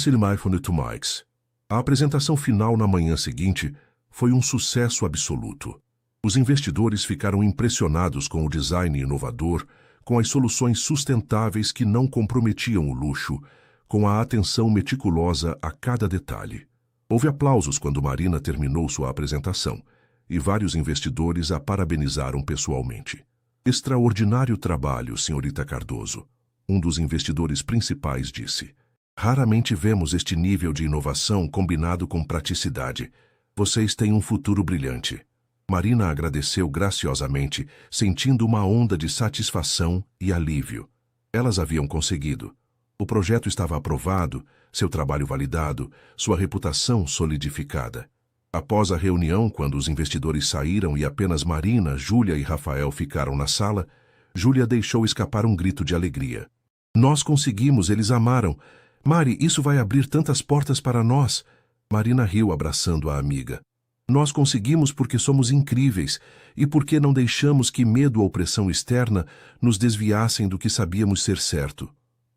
apresentação final na manhã seguinte foi um sucesso absoluto. Os investidores ficaram impressionados com o design inovador, com as soluções sustentáveis que não comprometiam o luxo, com a atenção meticulosa a cada detalhe. Houve aplausos quando Marina terminou sua apresentação, e vários investidores a parabenizaram pessoalmente. Extraordinário trabalho, senhorita Cardoso, um dos investidores principais disse. Raramente vemos este nível de inovação combinado com praticidade. Vocês têm um futuro brilhante. Marina agradeceu graciosamente, sentindo uma onda de satisfação e alívio. Elas haviam conseguido. O projeto estava aprovado, seu trabalho validado, sua reputação solidificada. Após a reunião, quando os investidores saíram e apenas Marina, Júlia e Rafael ficaram na sala, Júlia deixou escapar um grito de alegria. Nós conseguimos, eles amaram. Mari, isso vai abrir tantas portas para nós. Marina riu abraçando a amiga. Nós conseguimos porque somos incríveis e porque não deixamos que medo ou pressão externa nos desviassem do que sabíamos ser certo.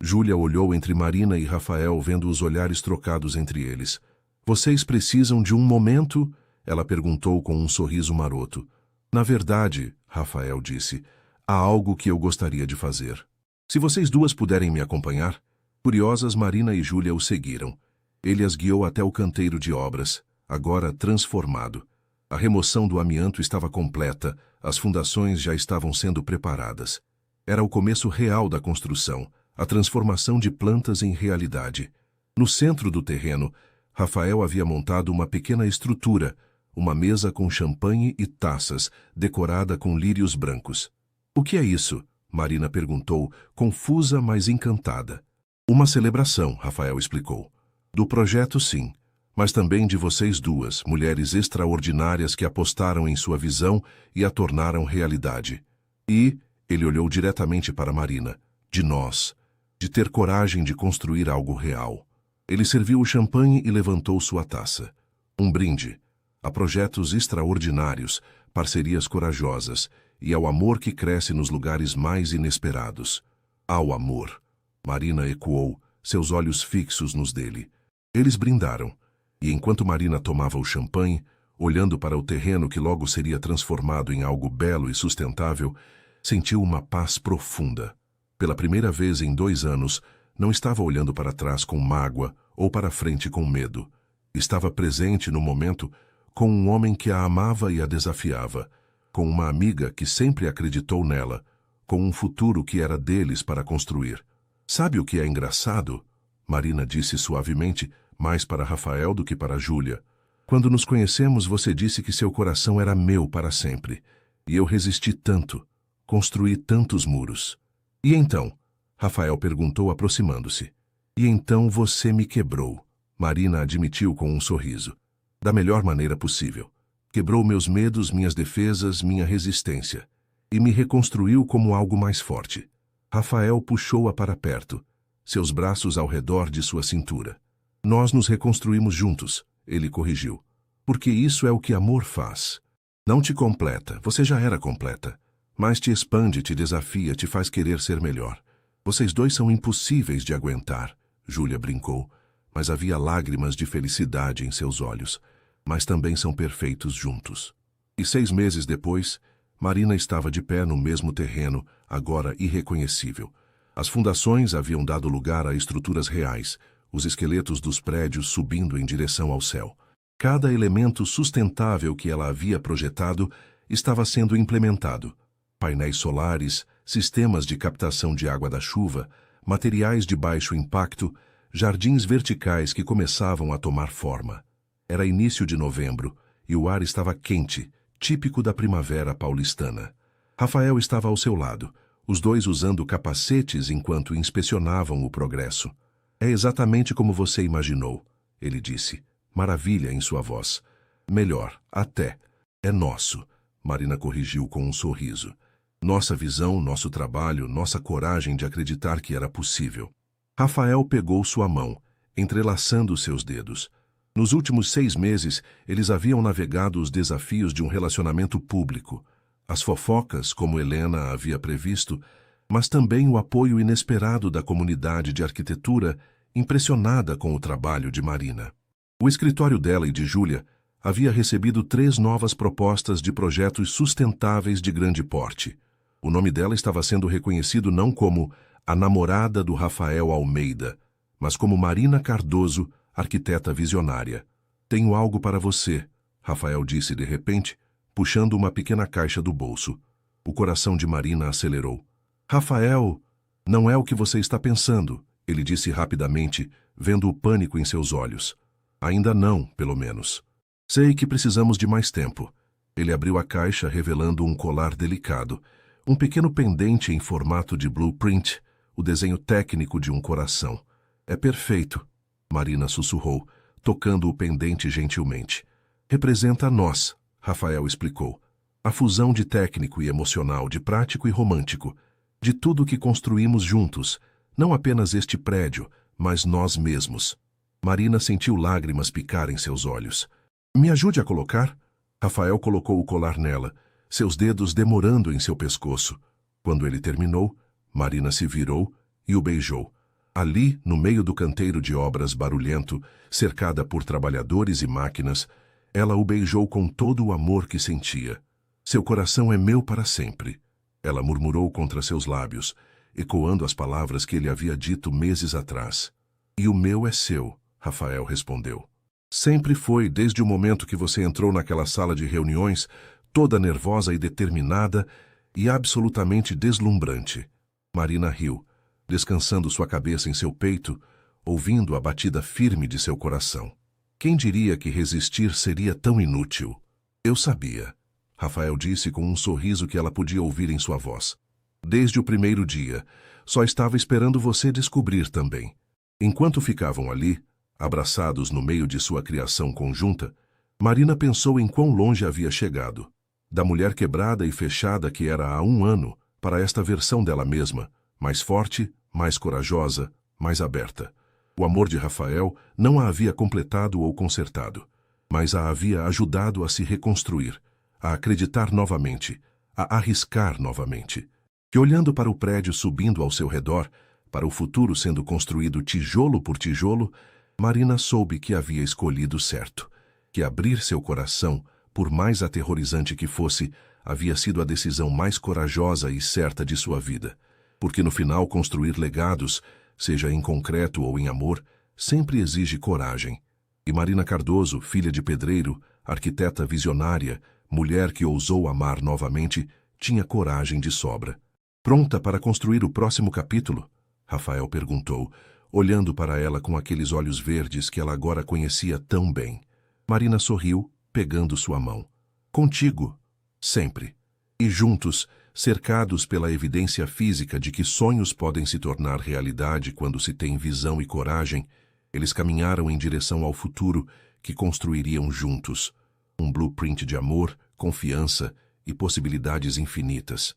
Júlia olhou entre Marina e Rafael, vendo os olhares trocados entre eles. Vocês precisam de um momento? Ela perguntou com um sorriso maroto. Na verdade, Rafael disse, há algo que eu gostaria de fazer. Se vocês duas puderem me acompanhar. Curiosas, Marina e Júlia o seguiram. Ele as guiou até o canteiro de obras, agora transformado. A remoção do amianto estava completa, as fundações já estavam sendo preparadas. Era o começo real da construção, a transformação de plantas em realidade. No centro do terreno, Rafael havia montado uma pequena estrutura, uma mesa com champanhe e taças, decorada com lírios brancos. O que é isso? Marina perguntou, confusa, mas encantada. Uma celebração, Rafael explicou. Do projeto, sim, mas também de vocês duas, mulheres extraordinárias que apostaram em sua visão e a tornaram realidade. E, ele olhou diretamente para Marina, de nós, de ter coragem de construir algo real. Ele serviu o champanhe e levantou sua taça. Um brinde a projetos extraordinários, parcerias corajosas e ao amor que cresce nos lugares mais inesperados. Ao amor, Marina ecoou, seus olhos fixos nos dele. Eles brindaram, e enquanto Marina tomava o champanhe, olhando para o terreno que logo seria transformado em algo belo e sustentável, sentiu uma paz profunda. Pela primeira vez em 2 anos, não estava olhando para trás com mágoa ou para frente com medo. Estava presente no momento com um homem que a amava e a desafiava, com uma amiga que sempre acreditou nela, com um futuro que era deles para construir. Sabe o que é engraçado? Marina disse suavemente, mais para Rafael do que para Júlia. Quando nos conhecemos, você disse que seu coração era meu para sempre. E eu resisti tanto, construí tantos muros. E então? Rafael perguntou aproximando-se. E então você me quebrou, Marina admitiu com um sorriso. Da melhor maneira possível. Quebrou meus medos, minhas defesas, minha resistência. E me reconstruiu como algo mais forte. Rafael puxou-a para perto, seus braços ao redor de sua cintura. Nós nos reconstruímos juntos, ele corrigiu. Porque isso é o que amor faz. Não te completa, você já era completa. Mas te expande, te desafia, te faz querer ser melhor. Vocês dois são impossíveis de aguentar, Júlia brincou, mas havia lágrimas de felicidade em seus olhos. Mas também são perfeitos juntos. E 6 meses depois, Marina estava de pé no mesmo terreno, agora irreconhecível. As fundações haviam dado lugar a estruturas reais, os esqueletos dos prédios subindo em direção ao céu. Cada elemento sustentável que ela havia projetado estava sendo implementado. Painéis solares, sistemas de captação de água da chuva, materiais de baixo impacto, jardins verticais que começavam a tomar forma. Era início de novembro e o ar estava quente, típico da primavera paulistana. Rafael estava ao seu lado, os dois usando capacetes enquanto inspecionavam o progresso. É exatamente como você imaginou, ele disse, maravilha em sua voz. Melhor, até. É nosso, Marina corrigiu com um sorriso. Nossa visão, nosso trabalho, nossa coragem de acreditar que era possível. Rafael pegou sua mão, entrelaçando seus dedos. Nos últimos 6 meses, eles haviam navegado os desafios de um relacionamento público, as fofocas, como Helena havia previsto, mas também o apoio inesperado da comunidade de arquitetura, impressionada com o trabalho de Marina. O escritório dela e de Júlia havia recebido 3 novas propostas de projetos sustentáveis de grande porte. O nome dela estava sendo reconhecido não como a namorada do Rafael Almeida, mas como Marina Cardoso, arquiteta visionária. Tenho algo para você, Rafael disse de repente, puxando uma pequena caixa do bolso. O coração de Marina acelerou. Rafael, não é o que você está pensando, ele disse rapidamente, vendo o pânico em seus olhos. Ainda não, pelo menos. Sei que precisamos de mais tempo. Ele abriu a caixa revelando um colar delicado, um pequeno pendente em formato de blueprint, o desenho técnico de um coração. É perfeito, Marina sussurrou, tocando o pendente gentilmente. Representa nós, Rafael explicou. A fusão de técnico e emocional, de prático e romântico, de tudo o que construímos juntos, não apenas este prédio, mas nós mesmos. Marina sentiu lágrimas picar em seus olhos. Me ajude a colocar? Rafael colocou o colar nela, seus dedos demorando em seu pescoço. Quando ele terminou, Marina se virou e o beijou. Ali, no meio do canteiro de obras barulhento, cercada por trabalhadores e máquinas, ela o beijou com todo o amor que sentia. Seu coração é meu para sempre, ela murmurou contra seus lábios, ecoando as palavras que ele havia dito meses atrás. E o meu é seu, Rafael respondeu. Sempre foi, desde o momento que você entrou naquela sala de reuniões, toda nervosa e determinada e absolutamente deslumbrante. Marina riu, descansando sua cabeça em seu peito, ouvindo a batida firme de seu coração. Quem diria que resistir seria tão inútil? Eu sabia, Rafael disse com um sorriso que ela podia ouvir em sua voz. Desde o primeiro dia, só estava esperando você descobrir também. Enquanto ficavam ali, abraçados no meio de sua criação conjunta, Marina pensou em quão longe havia chegado. Da mulher quebrada e fechada que era há 1 ano, para esta versão dela mesma, mais forte, mais corajosa, mais aberta. O amor de Rafael não a havia completado ou consertado, mas a havia ajudado a se reconstruir, a acreditar novamente, a arriscar novamente. Que olhando para o prédio subindo ao seu redor, para o futuro sendo construído tijolo por tijolo, Marina soube que havia escolhido certo, que abrir seu coração, por mais aterrorizante que fosse, havia sido a decisão mais corajosa e certa de sua vida, porque no final construir legados, seja em concreto ou em amor, sempre exige coragem. E Marina Cardoso, filha de pedreiro, arquiteta visionária, mulher que ousou amar novamente, tinha coragem de sobra. Pronta para construir o próximo capítulo? Rafael perguntou, olhando para ela com aqueles olhos verdes que ela agora conhecia tão bem. Marina sorriu, pegando sua mão. Contigo, sempre. E juntos, cercados pela evidência física de que sonhos podem se tornar realidade quando se tem visão e coragem, eles caminharam em direção ao futuro que construiriam juntos. Um blueprint de amor, confiança e possibilidades infinitas.